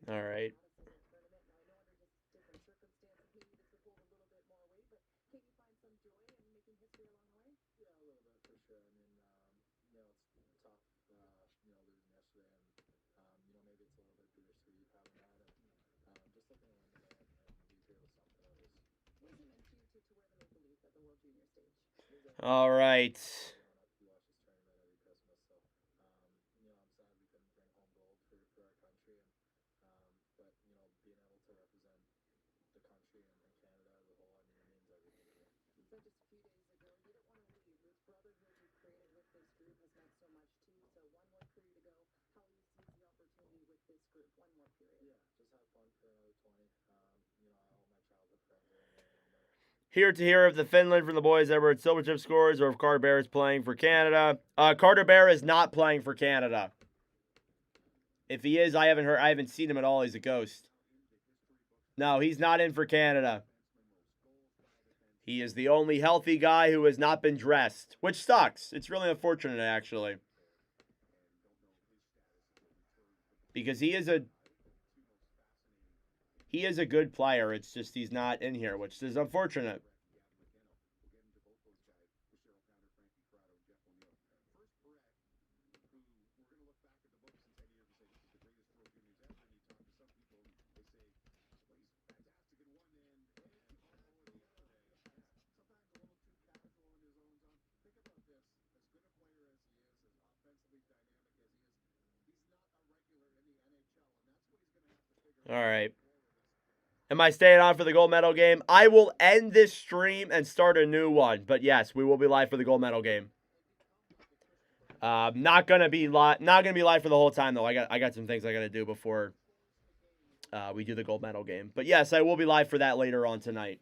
All right. All right. Here to hear if the Finland from the boys ever had Silverchip scores or if Carter Bear is playing for Canada. Carter Bear is not playing for Canada. If he is, I haven't seen him at all. He's a ghost. No, he's not in for Canada. He is the only healthy guy who has not been dressed, which sucks. It's really unfortunate, actually. Because he is a good player. It's just he's not in here, which is unfortunate. All right. Am I staying on for the gold medal game? I will end this stream and start a new one. But yes, we will be live for the gold medal game. Not gonna be live for the whole time though. I got some things I gotta do before we do the gold medal game. But yes, I will be live for that later on tonight.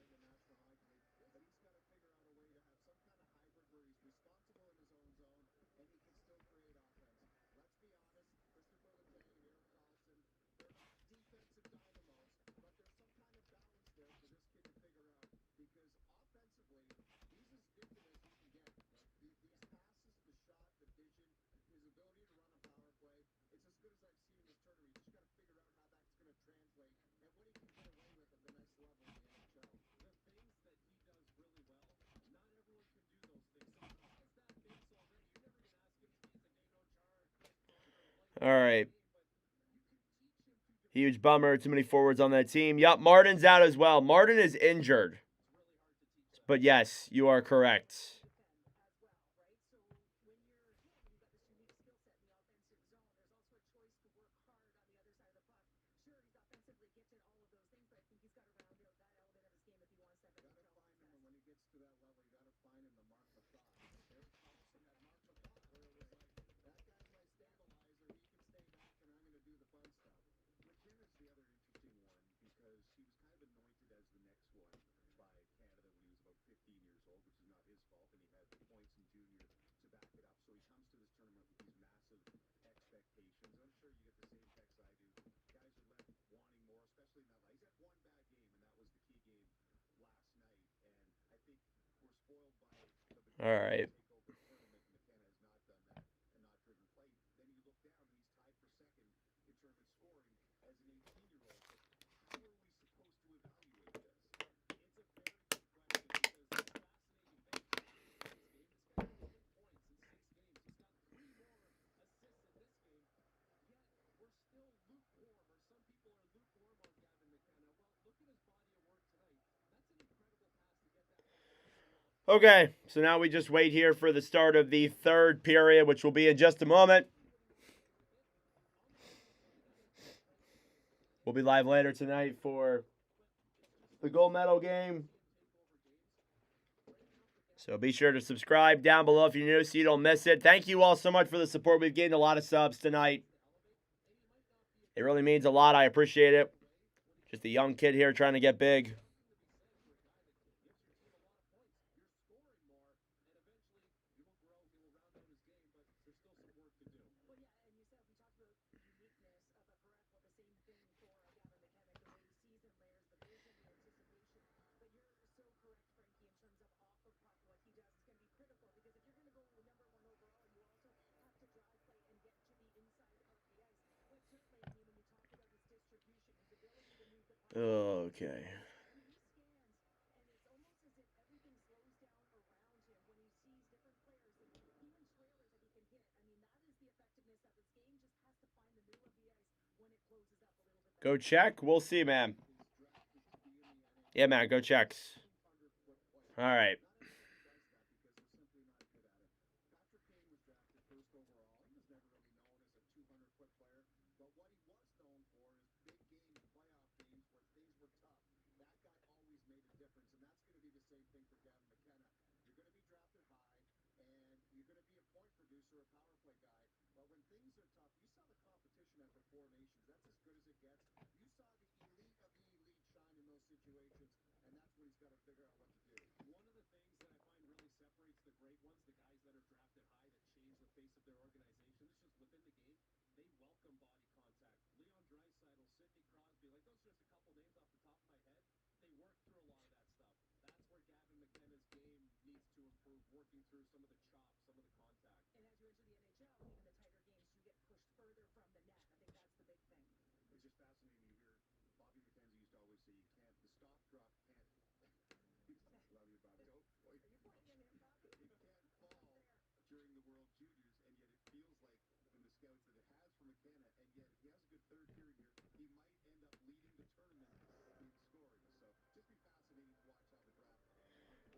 All right. Huge bummer. Too many forwards on that team. Yup, Martin's out as well. Martin is injured. But yes, you are correct. All right. Okay, so now we just wait here for the start of the third period, which will be in just a moment. We'll be live later tonight for the gold medal game. So be sure to subscribe down below if you're new so you don't miss it. Thank you all so much for the support. We've gained a lot of subs tonight. It really means a lot. I appreciate it. Just a young kid here trying to get big. Okay. Go check. We'll see, man. Yeah, man. Go checks. All right.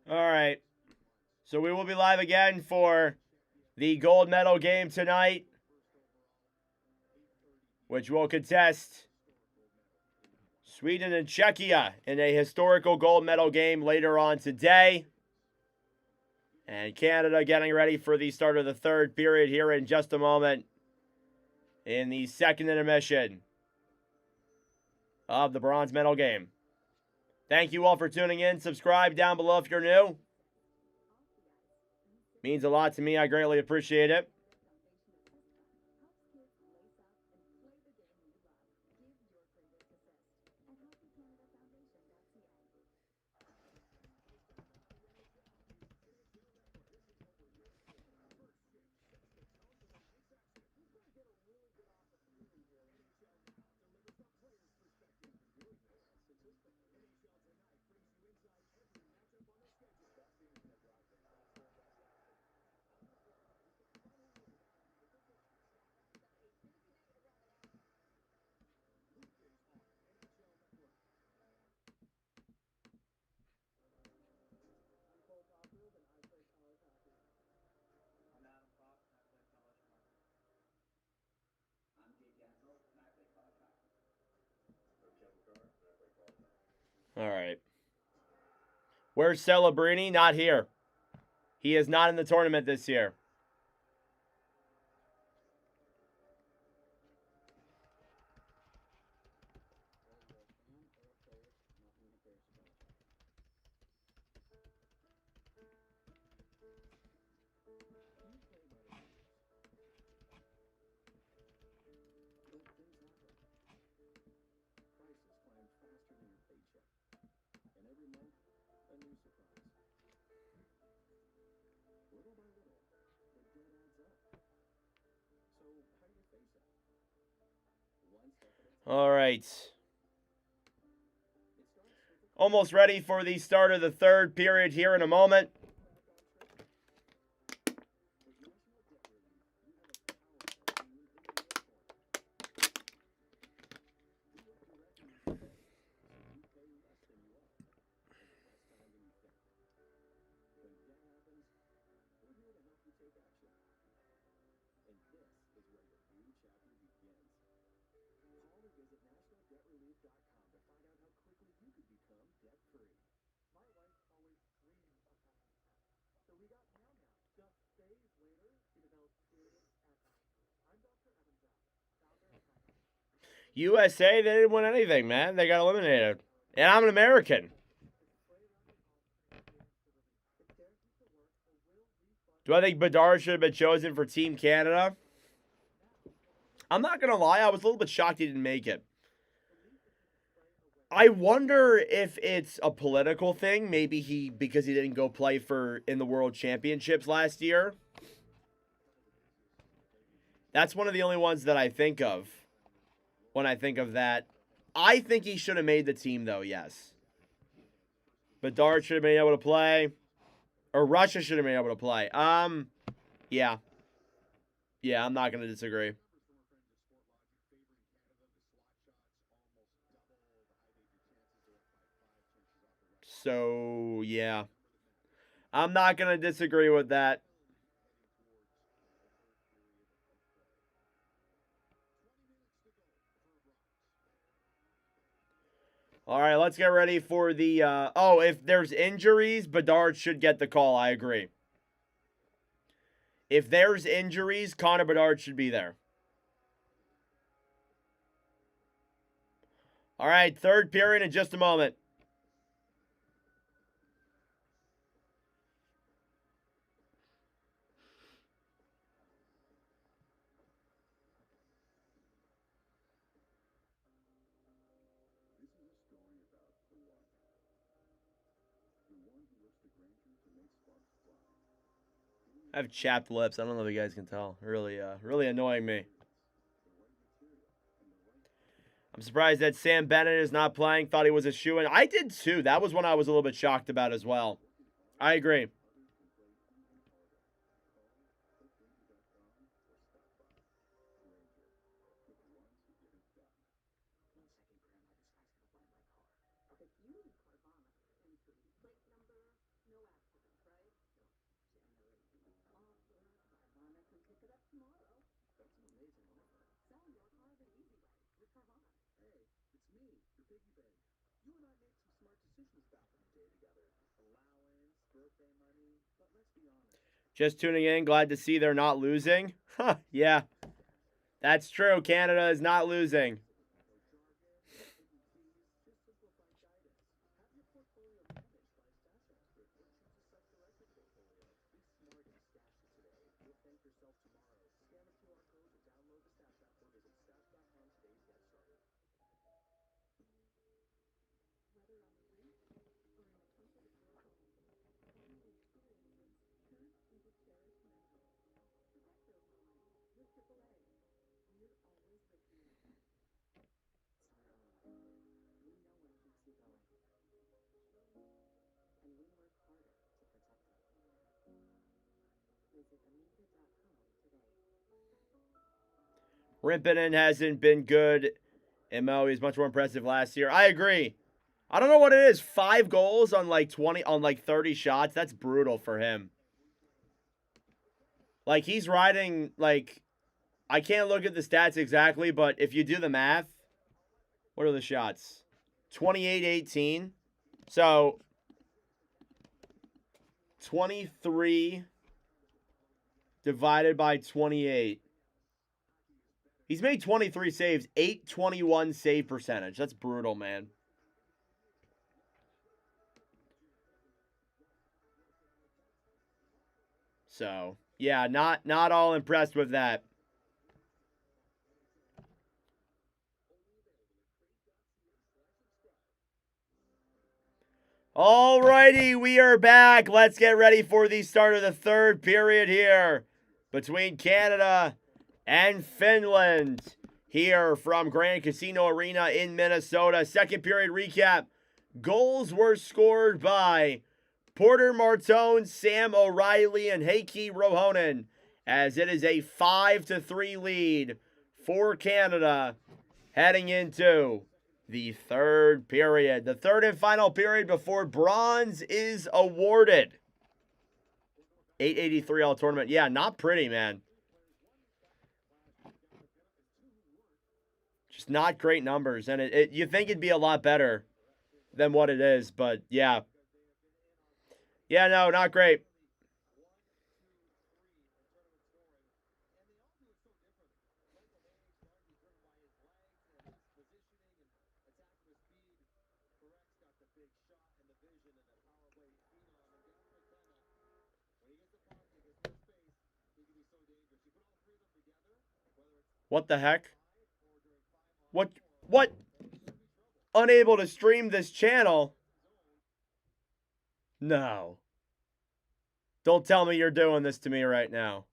All right. So we will be live again for the gold medal game tonight, which will contest Sweden and Czechia in a historical gold medal game later on today. And Canada getting ready for the start of the third period here in just a moment in the second intermission of the bronze medal game. Thank you all for tuning in. Subscribe down below if you're new. Means a lot to me. I greatly appreciate it. All right. Where's Celebrini? Not here. He is not in the tournament this year. All right. Almost ready for the start of the third period here in a moment. USA, they didn't win anything, man. They got eliminated. And I'm an American. Do I think Bedard should have been chosen for Team Canada? I'm not going to lie. I was a little bit shocked he didn't make it. I wonder if it's a political thing. Maybe because he didn't go play in the World Championships last year. That's one of the only ones that I think of when I think of that. I think he should have made the team, though, yes. Bedard should have been able to play. Or Russia should have been able to play. Yeah. Yeah, I'm not going to disagree. So, yeah. I'm not going to disagree with that. All right, let's get ready for the... if there's injuries, Bedard should get the call. I agree. If there's injuries, Connor Bedard should be there. All right, third period in just a moment. I have chapped lips. I don't know if you guys can tell. Really annoying me. I'm surprised that Sam Bennett is not playing. Thought he was a shoo-in. I did too. That was one I was a little bit shocked about as well. I agree. Just tuning in. Glad to see they're not losing. Huh, yeah. That's true. Canada is not losing. Rimpinen hasn't been good. MO, he's much more impressive last year. I agree. I don't know what it is. 5 goals on like 30 shots. That's brutal for him. Like, he's riding, like, I can't look at the stats exactly, but if you do the math, what are the shots? 28-18. So, 23 divided by 28. He's made 23 saves, 821 save percentage. That's brutal, man. So, yeah, not all impressed with that. Alrighty, we are back. Let's get ready for the start of the third period here between Canada and Finland here from Grand Casino Arena in Minnesota. Second period recap. Goals were scored by Porter Martone, Sam O'Reilly, and Heikki Rohonen, as it is a 5-3 lead for Canada heading into the third period. The third and final period before bronze is awarded. 883 all tournament. Yeah, not pretty, man. Just not great numbers. And you think it'd be a lot better than what it is, but yeah. Yeah, no, not great. What the heck? What? Unable to stream this channel? No. Don't tell me you're doing this to me right now.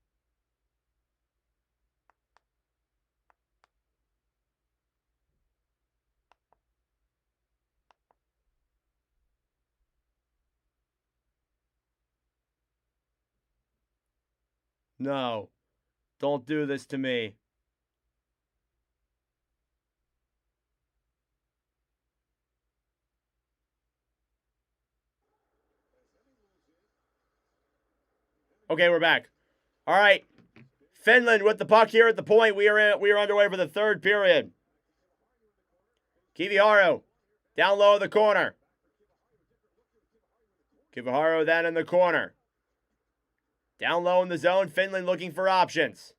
No. Don't do this to me. Okay, we're back. All right. Finland with the puck here at the point. We are underway for the third period. Kiviharu down low in the corner. Kiviharu then in the corner. Down low in the zone. Finland looking for options.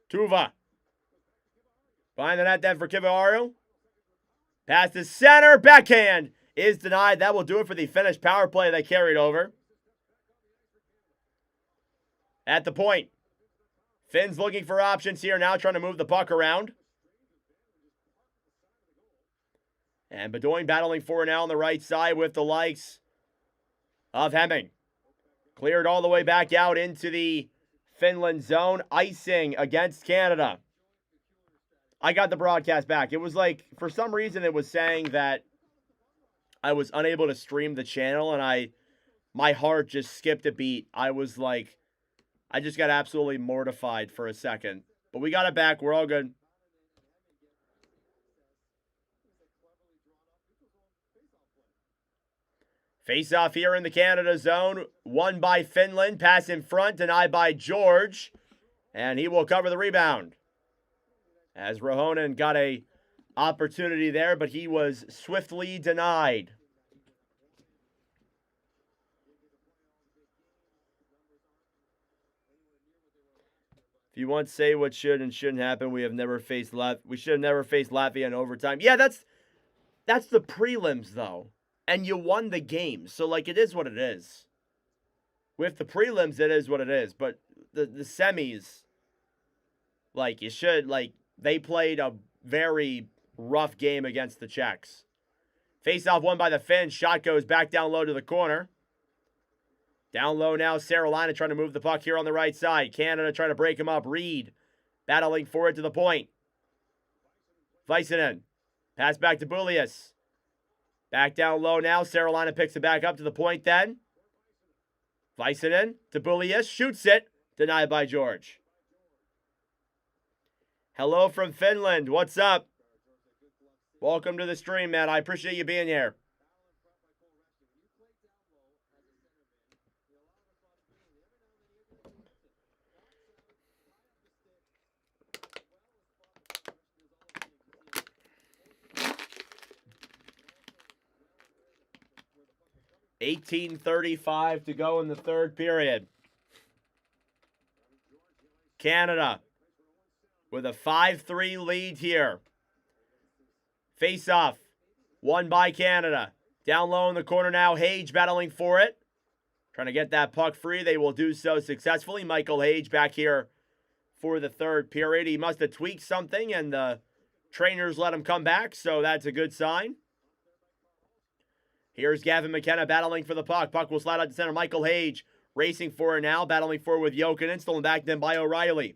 Tuva. Behind the net then for Kiviharu. Pass to center. Backhand is denied. That will do it for the Finnish power play they carried over. At the point. Finns looking for options here, now trying to move the puck around. And Bedoin battling for it now on the right side with the likes of Hemming. Cleared all the way back out into the Finland zone. Icing against Canada. I got the broadcast back. It was like, for some reason, it was saying that I was unable to stream the channel, and my heart just skipped a beat. I was like, I just got absolutely mortified for a second. But we got it back. We're all good. Face off here in the Canada zone. Won by Finland. Pass in front. Denied by George. And he will cover the rebound. As Rohonen got a opportunity there, but he was swiftly denied. If you want to say what should and shouldn't happen, we should have never faced Latvia in overtime. Yeah, that's the prelims, though. And you won the game. So, like, it is what it is. With the prelims, it is what it is. But the semis, like, they played a very rough game against the Czechs. Face-off won by the Finns. Shot goes back down low to the corner. Down low now, Saralainen trying to move the puck here on the right side. Canada trying to break him up. Reed battling for it to the point. Väisänen. Pass back to Bulius. Back down low now. Saralainen picks it back up to the point then. Väisänen to Bulius. Shoots it. Denied by George. Hello from Finland. What's up? Welcome to the stream, man. I appreciate you being here. $18:35 to go in the third period. Canada with a 5-3 lead here. Face-off. Won by Canada. Down low in the corner now. Hage battling for it. Trying to get that puck free. They will do so successfully. Michael Hage back here for the third period. He must have tweaked something, and the trainers let him come back, so that's a good sign. Here's Gavin McKenna battling for the puck. Puck will slide out to center. Michael Hage racing for it now. Battling for it with Jokinen. Stolen back then by O'Reilly.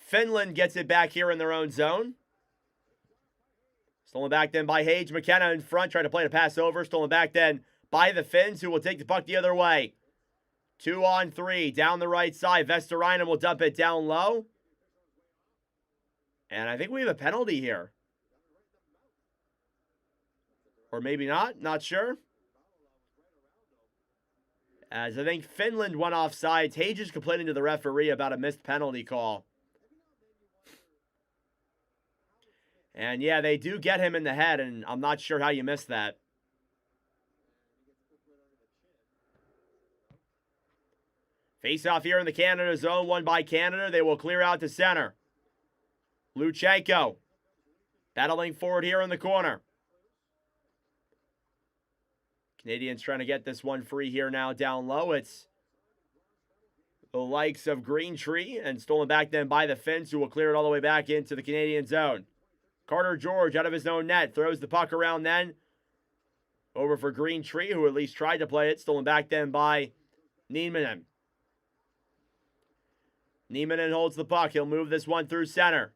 Finland gets it back here in their own zone. Stolen back then by Hage. McKenna in front, trying to play the pass over. Stolen back then by the Finns, who will take the puck the other way. 2-on-3, down the right side. Vesterainen will dump it down low. And I think we have a penalty here. Or maybe not, not sure. As I think Finland went offsides. Hage is complaining to the referee about a missed penalty call. And yeah, they do get him in the head, and I'm not sure how you missed that. Face-off here in the Canada zone, won by Canada. They will clear out to center. Luchenko battling forward here in the corner. Canadians trying to get this one free here now down low. It's the likes of Greentree, and stolen back then by the Finns, who will clear it all the way back into the Canadian zone. Carter George out of his own net, throws the puck around then. Over for Greentree, who at least tried to play it. Stolen back then by Nieminen. Nieminen holds the puck. He'll move this one through center.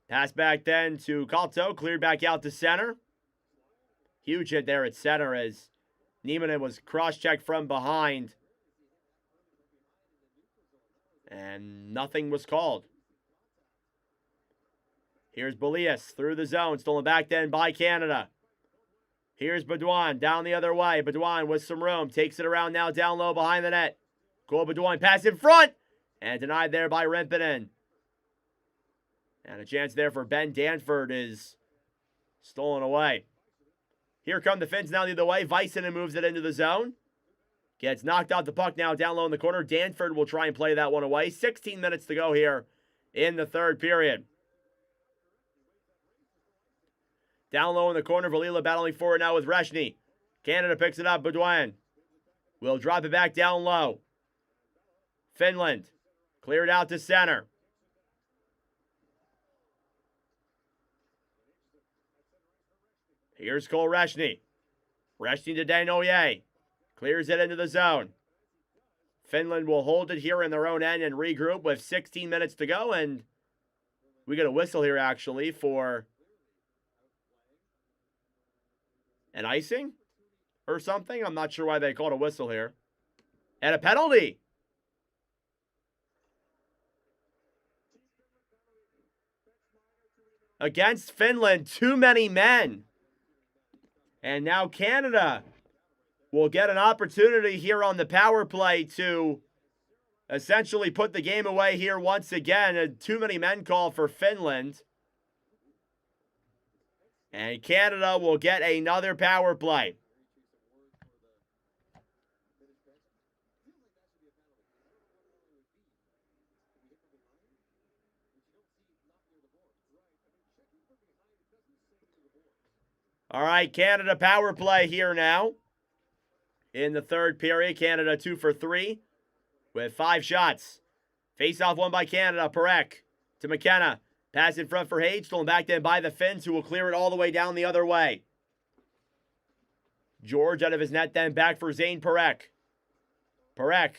Pass back then to Kalto, cleared back out to center. Huge hit there at center as Nieminen was cross-checked from behind. And nothing was called. Here's Belias through the zone. Stolen back then by Canada. Here's Baudouin down the other way. Baudouin with some room. Takes it around now down low behind the net. Cole Baudouin pass in front. And denied there by Rempinen. And a chance there for Ben Danford is stolen away. Here come the Finns now the other way. Väisänen moves it into the zone. Gets knocked out the puck now down low in the corner. Danford will try and play that one away. 16 minutes to go here in the third period. Down low in the corner, Valila battling forward now with Reshny. Canada picks it up. Baudouin will drop it back down low. Finland cleared out to center. Here's Cole Reshny. Reshny to Desnoyers. Clears it into the zone. Finland will hold it here in their own end and regroup with 16 minutes to go. And we get a whistle here, actually, for an icing or something. I'm not sure why they called a whistle here. And a penalty. Against Finland, too many men. And now Canada will get an opportunity here on the power play to essentially put the game away here once again. A too many men call for Finland. And Canada will get another power play. All right, Canada power play here now. In the third period, Canada 2 for 3 with 5 shots. Face-off won by Canada. Perek to McKenna. Pass in front for Hage. Stolen back then by the Finns, who will clear it all the way down the other way. George out of his net then back for Zane Perek. Perek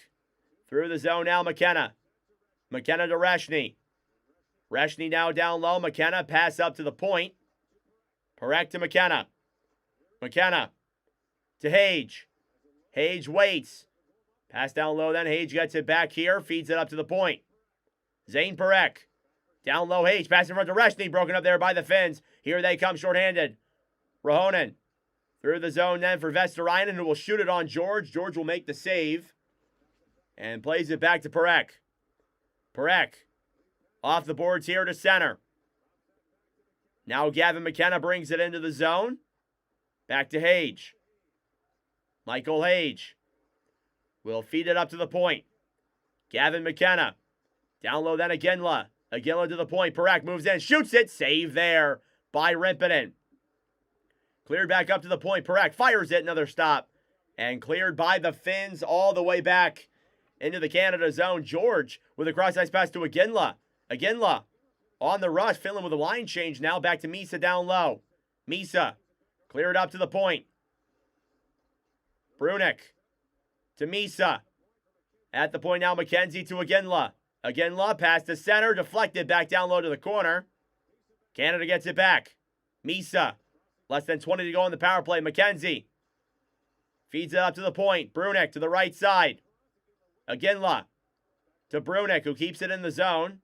through the zone now. McKenna. McKenna to Reshny. Reshny now down low. McKenna pass up to the point. Perek to McKenna. McKenna to Hage. Hage waits. Pass down low then. Hage gets it back here. Feeds it up to the point. Zane Perek. Down low Hage. Pass in front to Reshny. Broken up there by the Finns. Here they come shorthanded. Rahonen. Through the zone then for Vesterainen, who will shoot it on George. George will make the save. And plays it back to Perek. Perek. Off the boards here to center. Now Gavin McKenna brings it into the zone. Back to Hage. Michael Hage will feed it up to the point. Gavin McKenna. Down low then Iginla. Iginla to the point. Perek moves in. Shoots it. Save there by Rempinen. Cleared back up to the point. Perek fires it. Another stop. And cleared by the Finns all the way back into the Canada zone. George with a cross-ice pass to Iginla. Iginla on the rush. Finland with a line change now. Back to Misa down low. Misa cleared up to the point. Brunick to Misa. At the point now, McKenzie to Iginla. Again, Love pass to center, deflected back down low to the corner. Canada gets it back. Misa, less than 20 to go on the power play. McKenzie feeds it up to the point. Brunick to the right side. Aginla to Brunick, who keeps it in the zone.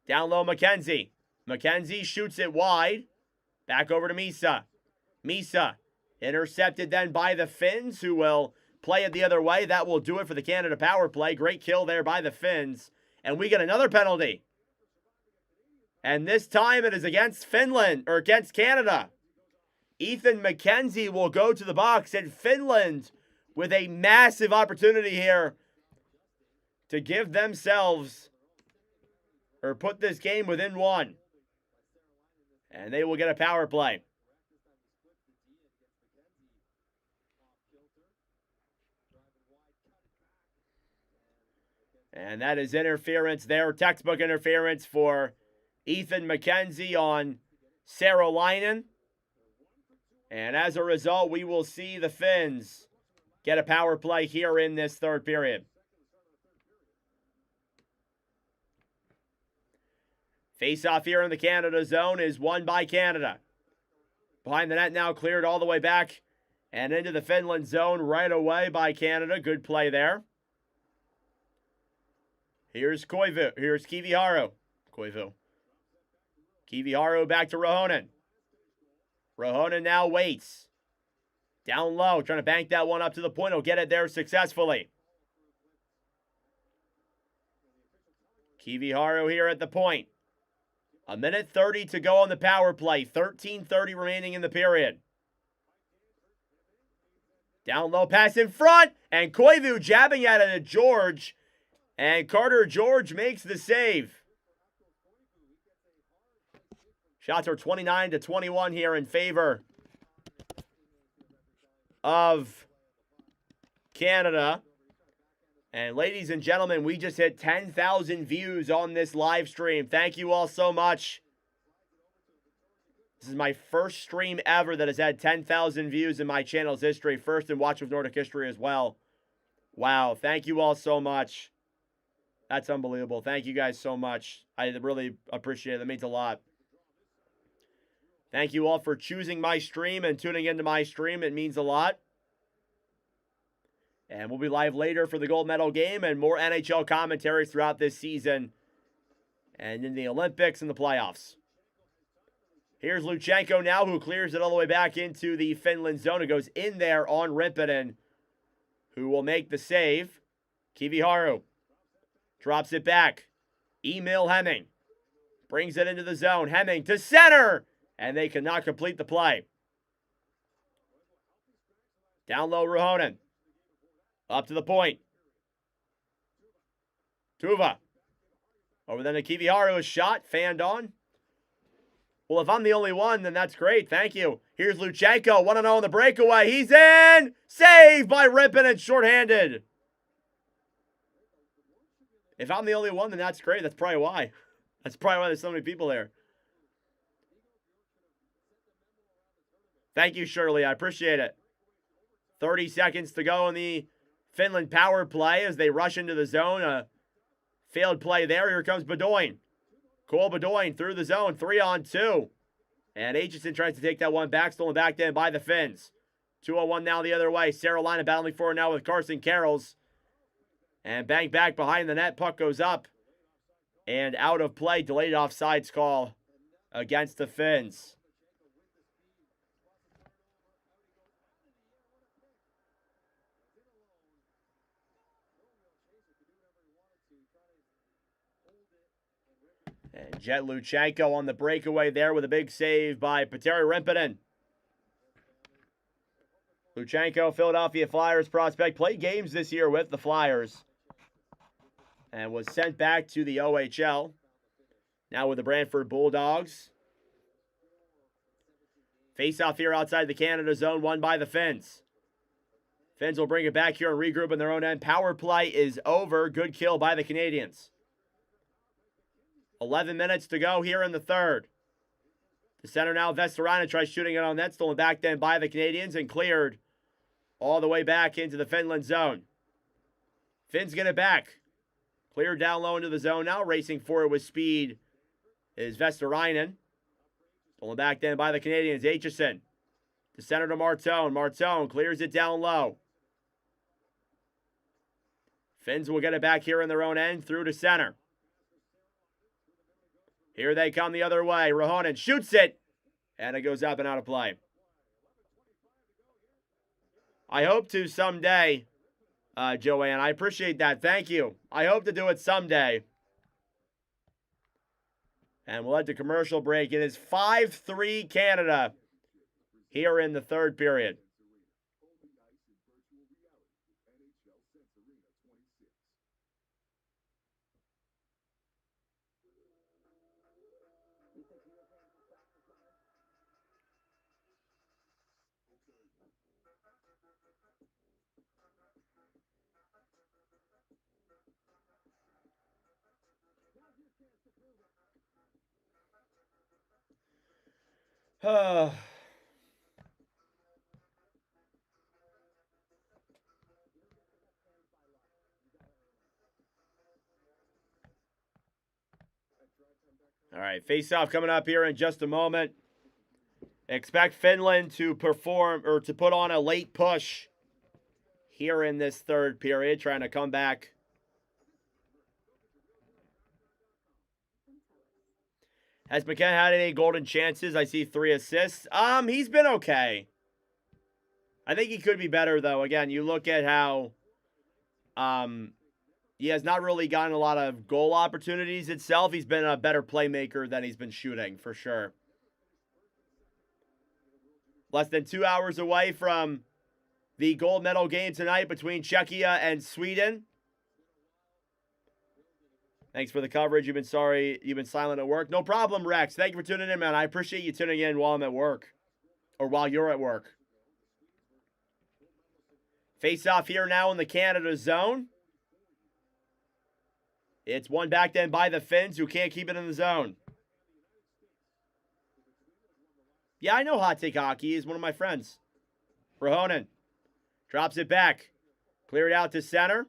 Down low, McKenzie. McKenzie shoots it wide. Back over to Misa. Misa intercepted then by the Finns, who will play it the other way. That will do it for the Canada power play. Great kill there by the Finns. And we get another penalty. And this time it is against Finland, or against Canada. Ethan McKenzie will go to the box, and Finland with a massive opportunity here to give themselves, or put this game within one. And they will get a power play. And that is interference there, textbook interference for Ethan McKenzie on Sarolainen. And as a result, we will see the Finns get a power play here in this third period. Face-off here in the Canada zone is won by Canada. Behind the net now, cleared all the way back and into the Finland zone right away by Canada. Good play there. Here's Koivu. Here's Kiviharu. Kiviharu back to Rahonen. Rahonen now waits. Down low, trying to bank that one up to the point. He'll get it there successfully. Kiviharu here at the point. 1:30 to go on the power play. 13:30 remaining in the period. Down low pass in front. And Koivu jabbing at it at George. And Carter George makes the save. Shots are 29-21 here in favor of Canada. And ladies and gentlemen, we just hit 10,000 views on this live stream. Thank you all so much. This is my first stream ever that has had 10,000 views in my channel's history. First in Watch with Nordic history as well. Wow, thank you all so much. That's unbelievable. Thank you guys so much. I really appreciate it. That means a lot. Thank you all for choosing my stream and tuning into my stream. It means a lot. And we'll be live later for the gold medal game and more NHL commentaries throughout this season and in the Olympics and the playoffs. Here's Luchenko now, who clears it all the way back into the Finland zone. It goes in there on Rimpinen, who will make the save. Kiviharu drops it back. Emil Hemming brings it into the zone. Hemming to center, and they cannot complete the play. Down low, Rahonen. Up to the point. Tuva. Over then to Kiviharu. A shot. Fanned on. Well, if I'm the only one, then that's great. Thank you. Here's Luchenko. 1-0 on the breakaway. He's in. Saved by Rimpinen. Shorthanded. If I'm the only one, then that's great. That's probably why. That's probably why there's so many people there. Thank you, Shirley. I appreciate it. 30 seconds to go in the Finland power play as they rush into the zone. A failed play there. Here comes Bedoin. Cole Bedoin through the zone. 3-on-2. And Aitchison tries to take that one back. Stolen back then by the Finns. 2-on-1 now the other way. Sarolainen battling for it now with Carson Carols. And bang back behind the net. Puck goes up. And out of play. Delayed offsides call against the Finns. And Jet Luchenko on the breakaway there with a big save by Petteri Rimpinen. Luchenko, Philadelphia Flyers prospect, played games this year with the Flyers and was sent back to the OHL. Now with the Brantford Bulldogs. Face-off here outside the Canada zone, won by the Finns. Finns will bring it back here and regroup in their own end. Power play is over. Good kill by the Canadians. 11 minutes to go here in the third. The center now, Vestarinen tries shooting it on net. Stolen back then by the Canadians and cleared all the way back into the Finland zone. Finns get it back. Clear down low into the zone now. Racing for it with speed is Vesterainen. Stolen back then by the Canadians. Aitchison. To center to Martone. Martone clears it down low. Finns will get it back here in their own end. Through to center. Here they come the other way. Rahonen shoots it. And it goes up and out of play. I hope to someday, Joanne. I appreciate that. Thank you. I hope to do it someday. And we'll head to commercial break. It is 5-3 Canada here in the third period. All right, face-off coming up here in just a moment. Expect Finland to perform or to put on a late push here in this third period, trying to come back. Has McKenna had any golden chances? I see 3 assists. He's been okay. I think he could be better, though. Again, you look at how he has not really gotten a lot of goal opportunities itself. He's been a better playmaker than he's been shooting, for sure. Less than 2 hours away from the gold medal game tonight between Czechia and Sweden. Thanks for the coverage. You've been silent at work. No problem, Rex. Thank you for tuning in, man. I appreciate you tuning in while I'm at work. Or while you're at work. Face off here now in the Canada zone. It's won back then by the Finns, who can't keep it in the zone. Yeah, I know Hot Take Hockey. He's one of my friends. Rahonen drops it back. Cleared out to center.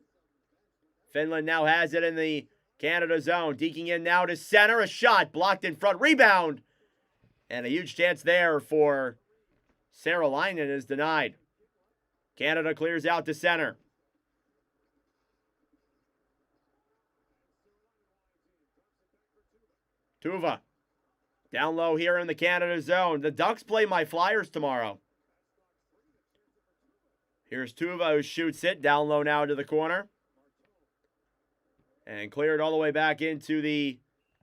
Finland now has it in the Canada zone. Deking in now to center. A shot blocked in front. Rebound. And a huge chance there for Saralainen is denied. Canada clears out to center. Tuva. Down low here in the Canada zone. The Ducks play my Flyers tomorrow. Here's Tuva, who shoots it. Down low now to the corner. And cleared all the way back into the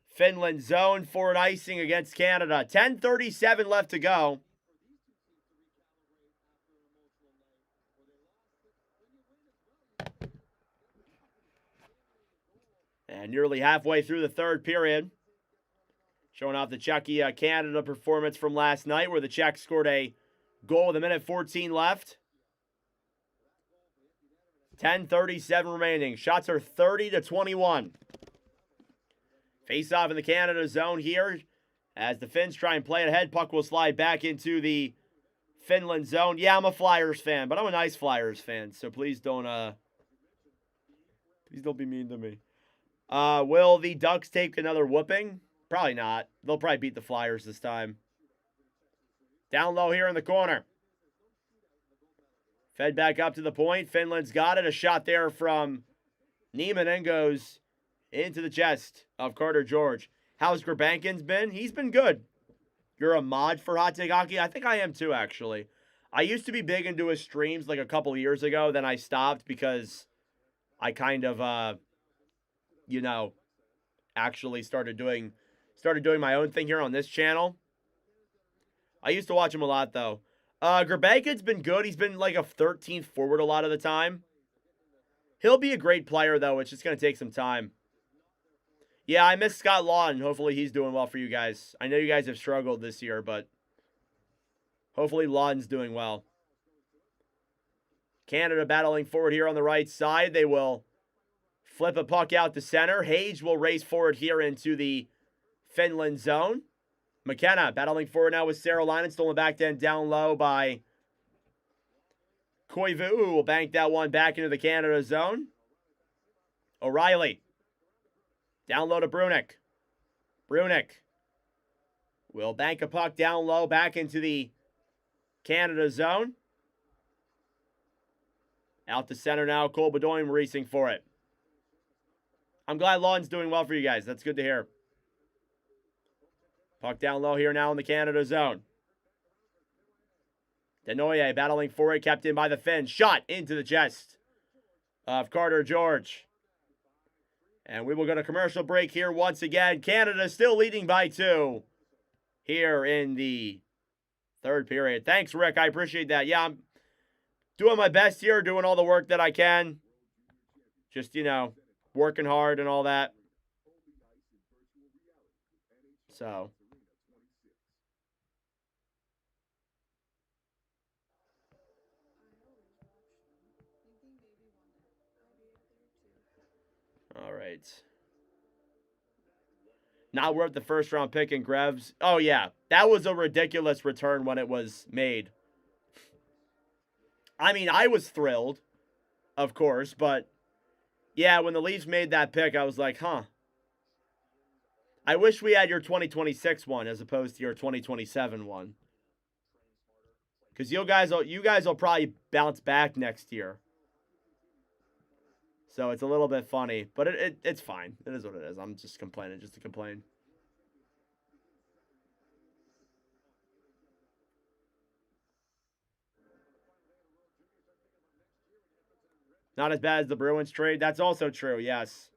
Finland zone for an icing against Canada. 10:37 left to go. And nearly halfway through the third period. Showing off the Czechia-Canada performance from last night, where the Czechs scored a goal with 1:14 left. 10:37 remaining. Shots are 30-21. Face-off in the Canada zone here. As the Finns try and play it ahead, puck will slide back into the Finland zone. Yeah, I'm a Flyers fan, but I'm a nice Flyers fan, so please don't be mean to me. Will the Ducks take another whooping? Probably not. They'll probably beat the Flyers this time. Down low here in the corner. Fed back up to the point. Finland's got it. A shot there from Neiman and goes into the chest of Carter George. How's Grabankin's been? He's been good. You're a mod for Hot Take Hockey? I think I am too, actually. I used to be big into his streams like a couple years ago. Then I stopped because I kind of, actually started doing my own thing here on this channel. I used to watch him a lot, though. Grabankin's been good. He's been like a 13th forward a lot of the time. He'll be a great player, though. It's just going to take some time. Yeah, I miss Scott Lawton. Hopefully he's doing well for you guys. I know you guys have struggled this year, but hopefully Lawton's doing well. Canada battling forward here on the right side. They will flip a puck out to center. Hage will race forward here into the Finland zone. McKenna battling forward now with Saralainen. Stolen back then down low by Koivu. Will bank that one back into the Canada zone. O'Reilly Down low to Brunick. Brunick will bank a puck down low back into the Canada zone. Out to center now. Cole Bedoin racing for it. I'm glad Lawton's doing well for you guys. That's good to hear. Puck down low here now in the Canada zone. Denoye battling for it, kept in by the Finns. Shot into the chest of Carter George. And we will go to commercial break here once again. Canada still leading by 2 here in the third period. Thanks, Rick. I appreciate that. Yeah, I'm doing my best here, doing all the work that I can. Just, working hard and all that. So. All right. Not worth the first round pick in Grevs. Oh, yeah. That was a ridiculous return when it was made. I mean, I was thrilled, of course, but yeah, when the Leafs made that pick, I was like, huh. I wish we had your 2026 one as opposed to your 2027 one. Because you guys will probably bounce back next year. So it's a little bit funny, but it's fine. It is what it is. I'm just complaining just to complain. Not as bad as the Bruins trade. That's also true, yes.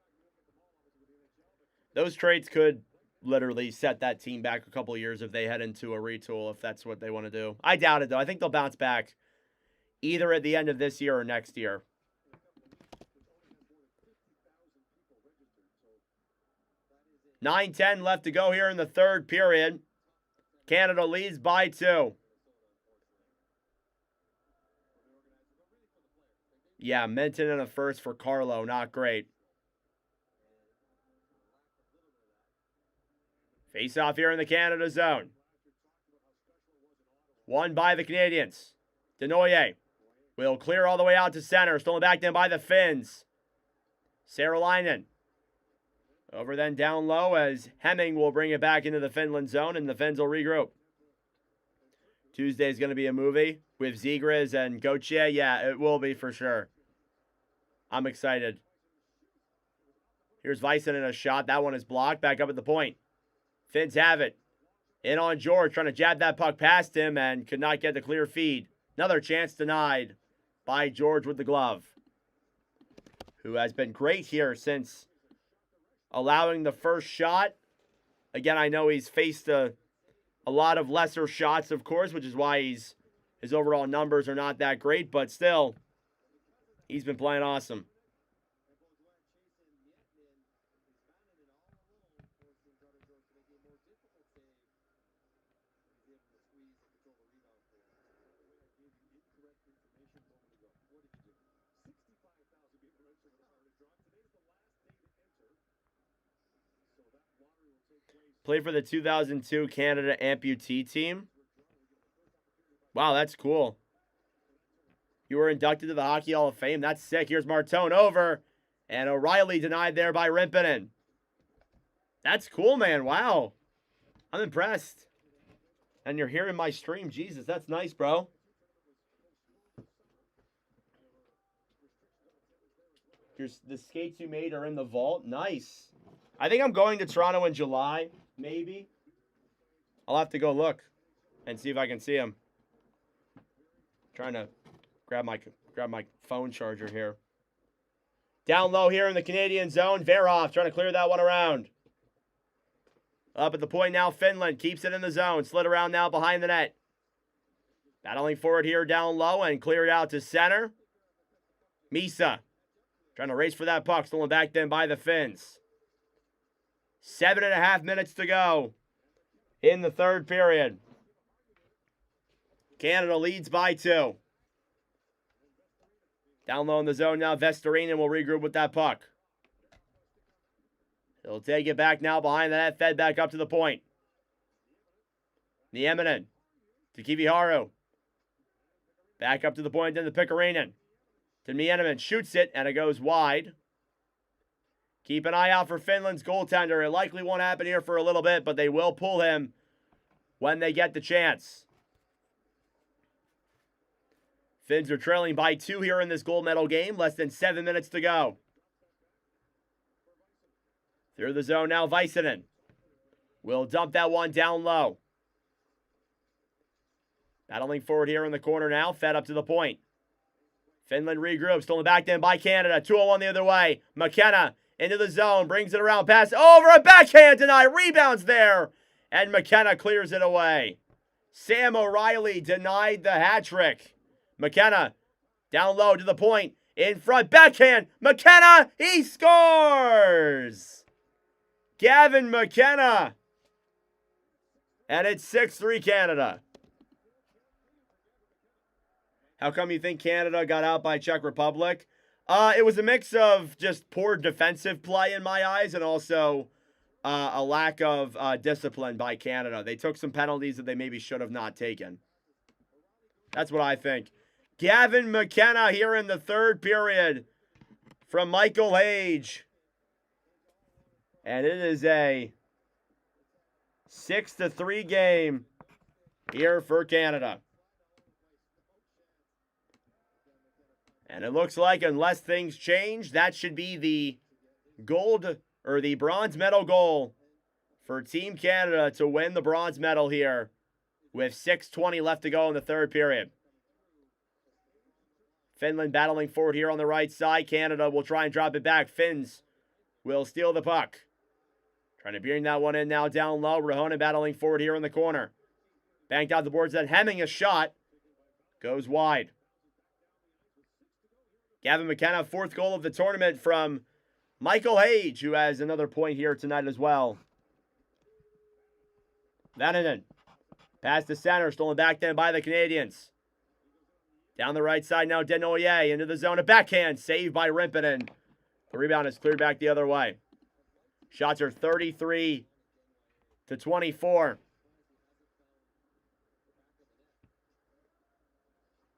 Those trades could literally set that team back a couple of years if they head into a retool, if that's what they want to do. I doubt it, though. I think they'll bounce back either at the end of this year or next year. 9:10 left to go here in the third period. Canada leads by 2. Yeah, Minton and a first for Carlo. Not great. Face off here in the Canada zone. Won by the Canadians. Denoye will clear all the way out to center. Stolen back then by the Finns. Saralainen. Over then down low as Hemming will bring it back into the Finland zone and the Finns will regroup. Tuesday is going to be a movie with Zegras and Gauthier. Yeah, it will be for sure. I'm excited. Here's Weisen in a shot. That one is blocked. Back up at the point. Finns have it. In on George, trying to jab that puck past him and could not get the clear feed. Another chance denied by George with the glove, who has been great here since allowing the first shot. Again, I know he's faced a lot of lesser shots, of course, which is why his overall numbers are not that great, but still, he's been playing awesome. Played for the 2002 Canada amputee team. Wow, that's cool. You were inducted to the Hockey Hall of Fame. That's sick. Here's Martone over. And O'Reilly denied there by Rimpinen. That's cool, man. Wow. I'm impressed. And you're here in my stream. Jesus, that's nice, bro. The skates you made are in the vault. Nice. I think I'm going to Toronto in July, maybe. I'll have to go look and see if I can see him. Trying to grab my phone charger here. Down low here in the Canadian zone. Verhoff trying to clear that one around. Up at the point now, Finland keeps it in the zone. Slid around now behind the net. Battling forward here down low and cleared out to center. Misa trying to race for that puck. Stolen back then by the Finns. 7.5 minutes to go in the third period. Canada leads by 2. Down low in the zone now, Vestorinen will regroup with that puck. He'll take it back now behind the net, fed back up to the point. Nieminen to Kiviharu. Back up to the point, then to Pickarainen. To Nieminen, shoots it, and it goes wide. Keep an eye out for Finland's goaltender. It likely won't happen here for a little bit, but they will pull him when they get the chance. Finns are trailing by 2 here in this gold medal game. Less than 7 minutes to go. Through the zone now, Väisänen will dump that one down low. Battling forward here in the corner now, fed up to the point. Finland regroups, stolen back then by Canada. 2-on-1 the other way. McKenna into the zone, brings it around, pass over, a backhand denied, rebounds there, and McKenna clears it away. Sam O'Reilly denied the hat trick. McKenna down low to the point, in front, backhand, McKenna, he scores! Gavin McKenna. And it's 6-3 Canada. How come you think Canada got out by Czech Republic? It was a mix of just poor defensive play in my eyes and also a lack of discipline by Canada. They took some penalties that they maybe should have not taken. That's what I think. Gavin McKenna here in the third period from Michael Hage. And it is a 6-3 game here for Canada. And it looks like unless things change, that should be the gold or the bronze medal goal for Team Canada to win the bronze medal here with 6:20 left to go in the third period. Finland battling forward here on the right side. Canada will try and drop it back. Finns will steal the puck. Trying to bring that one in now down low. Rahonen battling forward here in the corner. Banked out the boards, then Hemming a shot. Goes wide. Gavin McKenna, 4th goal of the tournament from Michael Hage, who has another point here tonight as well. Väänänen, pass to center, stolen back then by the Canadians. Down the right side now, Denoyer into the zone, a backhand, saved by Rimpinen. The rebound is cleared back the other way. Shots are 33-24.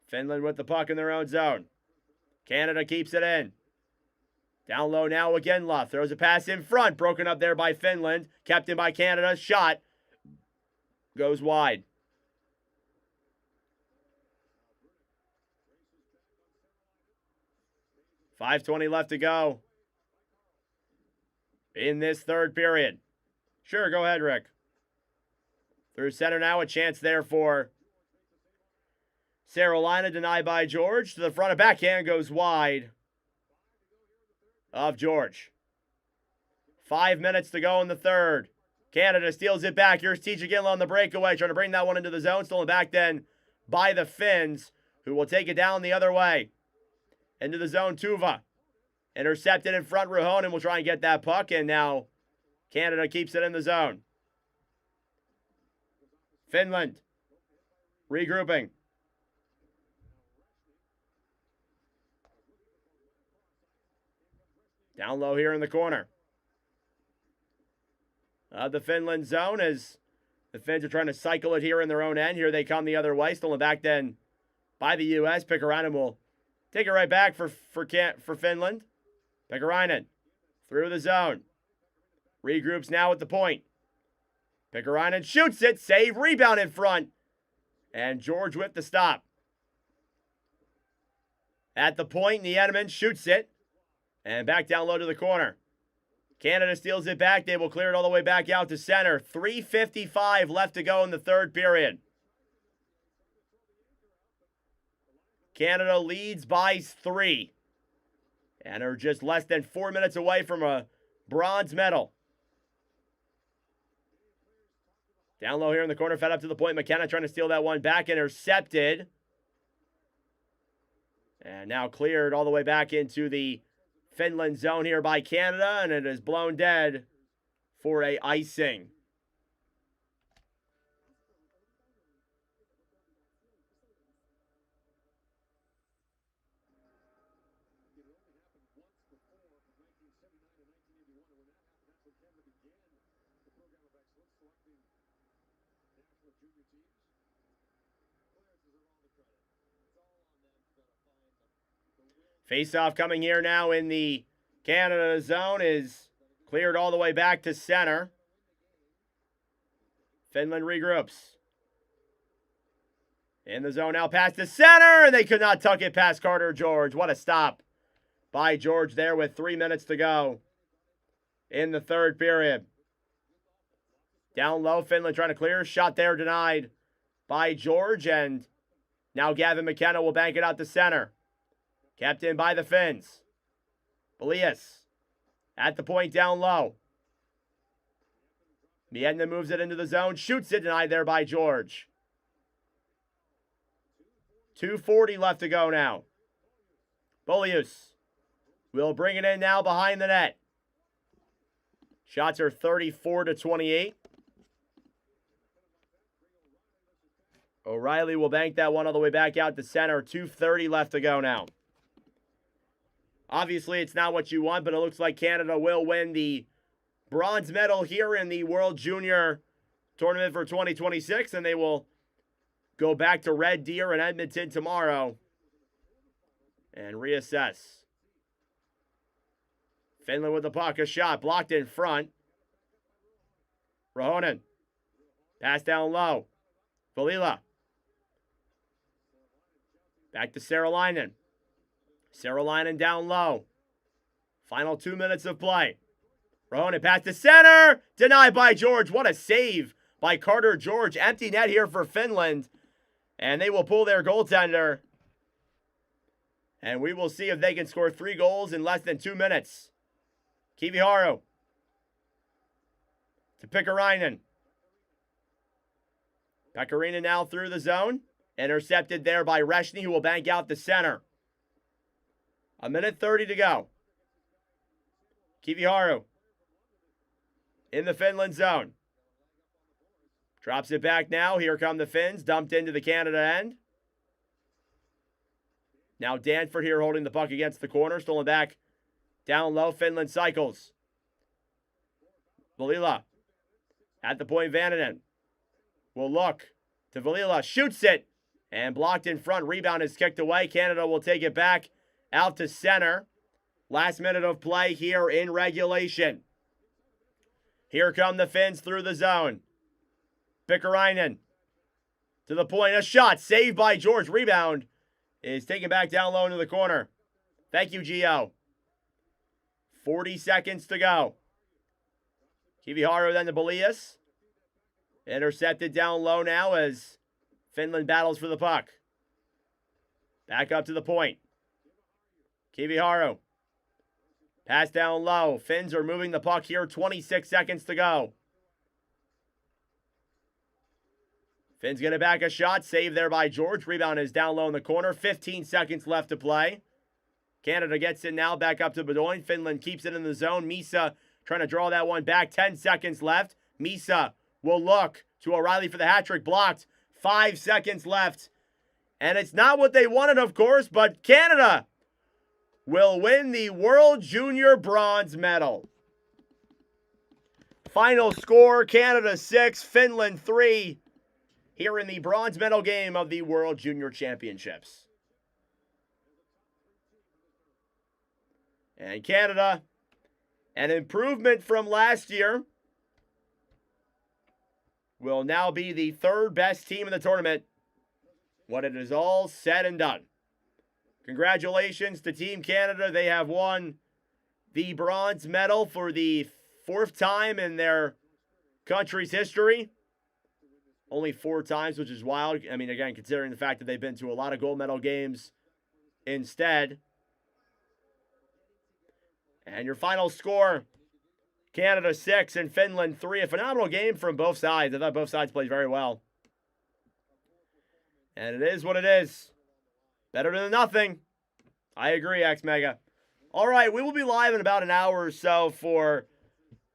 Finland with the puck in their own zone. Canada keeps it in. Down low now again, Luff. Throws a pass in front. Broken up there by Finland. Kept in by Canada. Shot. Goes wide. .5:20 left to go in this third period. Sure, go ahead, Rick. Through center now, a chance there for Carolina, denied by George. To the front, a backhand goes wide of George. 5 minutes to go in the third. Canada steals it back. Here's TJ Ginla on the breakaway, trying to bring that one into the zone. Stolen back then by the Finns, who will take it down the other way. Into the zone, Tuva. Intercepted in front, Rahonen will try and get that puck, and now Canada keeps it in the zone. Finland regrouping. Down low here in the corner. The Finland zone as the Finns are trying to cycle it here in their own end. Here they come the other way. Stolen back then by the U.S. Pikkarainen will take it right back for Finland. Pikkarainen through the zone. Regroups now at the point. Pikkarainen shoots it. Save. Rebound in front. And George with the stop. At the point, Niemennen shoots it. And back down low to the corner. Canada steals it back. They will clear it all the way back out to center. 3:55 left to go in the third period. Canada leads by 3. And are just less than 4 minutes away from a bronze medal. Down low here in the corner, fed up to the point. McKenna trying to steal that one back. Intercepted. And now cleared all the way back into the Finland zone here by Canada, and it is blown dead for a icing. Face-off coming here now in the Canada zone is cleared all the way back to center. Finland regroups. In the zone now, past the center, and they could not tuck it past Carter George. What a stop by George there with 3 minutes to go in the third period. Down low, Finland trying to clear. Shot there denied by George, and now Gavin McKenna will bank it out to center. Kept in by the Finns. Elias at the point down low. Miedna moves it into the zone. Shoots it, denied there by George. 2:40 left to go now. Bolius will bring it in now behind the net. Shots are 34-28. O'Reilly will bank that one all the way back out to center. 2:30 left to go now. Obviously, it's not what you want, but it looks like Canada will win the bronze medal here in the World Junior Tournament for 2026, and they will go back to Red Deer in Edmonton tomorrow and reassess. Finland with the puck, a shot blocked in front. Rahonen. Pass down low. Valila. Back to Saralainen. Saralainen down low. Final 2 minutes of play. Rahonen pass to center. Denied by George. What a save by Carter George. Empty net here for Finland. And they will pull their goaltender. And we will see if they can score 3 goals in less than 2 minutes. Kiviharu. To Pikkarainen. Pikkarainen now through the zone. Intercepted there by Reshny, who will bank out the center. 1:30 to go. Kiviharu. In the Finland zone. Drops it back now. Here come the Finns. Dumped into the Canada end. Now Danford here holding the puck against the corner. Stolen back. Down low. Finland cycles. Valila. At the point, Vananen. Will look to Valila. Shoots it. And blocked in front. Rebound is kicked away. Canada will take it back out to center. Last minute of play here in regulation. Here come the Finns through the zone. Pikkarainen to the point. A shot saved by George. Rebound is taken back down low into the corner. Thank you, Gio. 40 seconds to go. Kiviharu then to Bolias. Intercepted down low now as Finland battles for the puck. Back up to the point. Kiviharu. Pass down low. Finns are moving the puck here. 26 seconds to go. Finns going to back a shot. Save there by George. Rebound is down low in the corner. 15 seconds left to play. Canada gets it now. Back up to Bedoin. Finland keeps it in the zone. Misa trying to draw that one back. 10 seconds left. Misa will look to O'Reilly for the hat trick. Blocked. 5 seconds left. And it's not what they wanted, of course, but Canada will win the World Junior Bronze Medal. Final score, Canada 6, Finland 3, here in the bronze medal game of the World Junior Championships. And Canada, an improvement from last year, will now be the 3rd best team in the tournament when it is all said and done. Congratulations to Team Canada. They have won the bronze medal for the 4th time in their country's history. Only 4 times, which is wild. I mean, again, considering the fact that they've been to a lot of gold medal games instead. And your final score, Canada 6 and Finland 3. A phenomenal game from both sides. I thought both sides played very well. And it is what it is. Better than nothing. I agree, X-Mega. All right, we will be live in about an hour or so for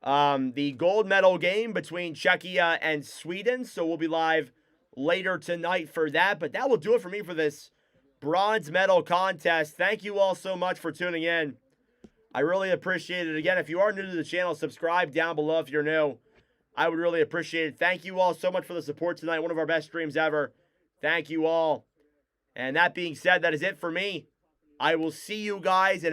the gold medal game between Czechia and Sweden. So we'll be live later tonight for that. But that will do it for me for this bronze medal contest. Thank you all so much for tuning in. I really appreciate it. Again, if you are new to the channel, subscribe down below if you're new. I would really appreciate it. Thank you all so much for the support tonight. One of our best streams ever. Thank you all. And that being said, that is it for me. I will see you guys in an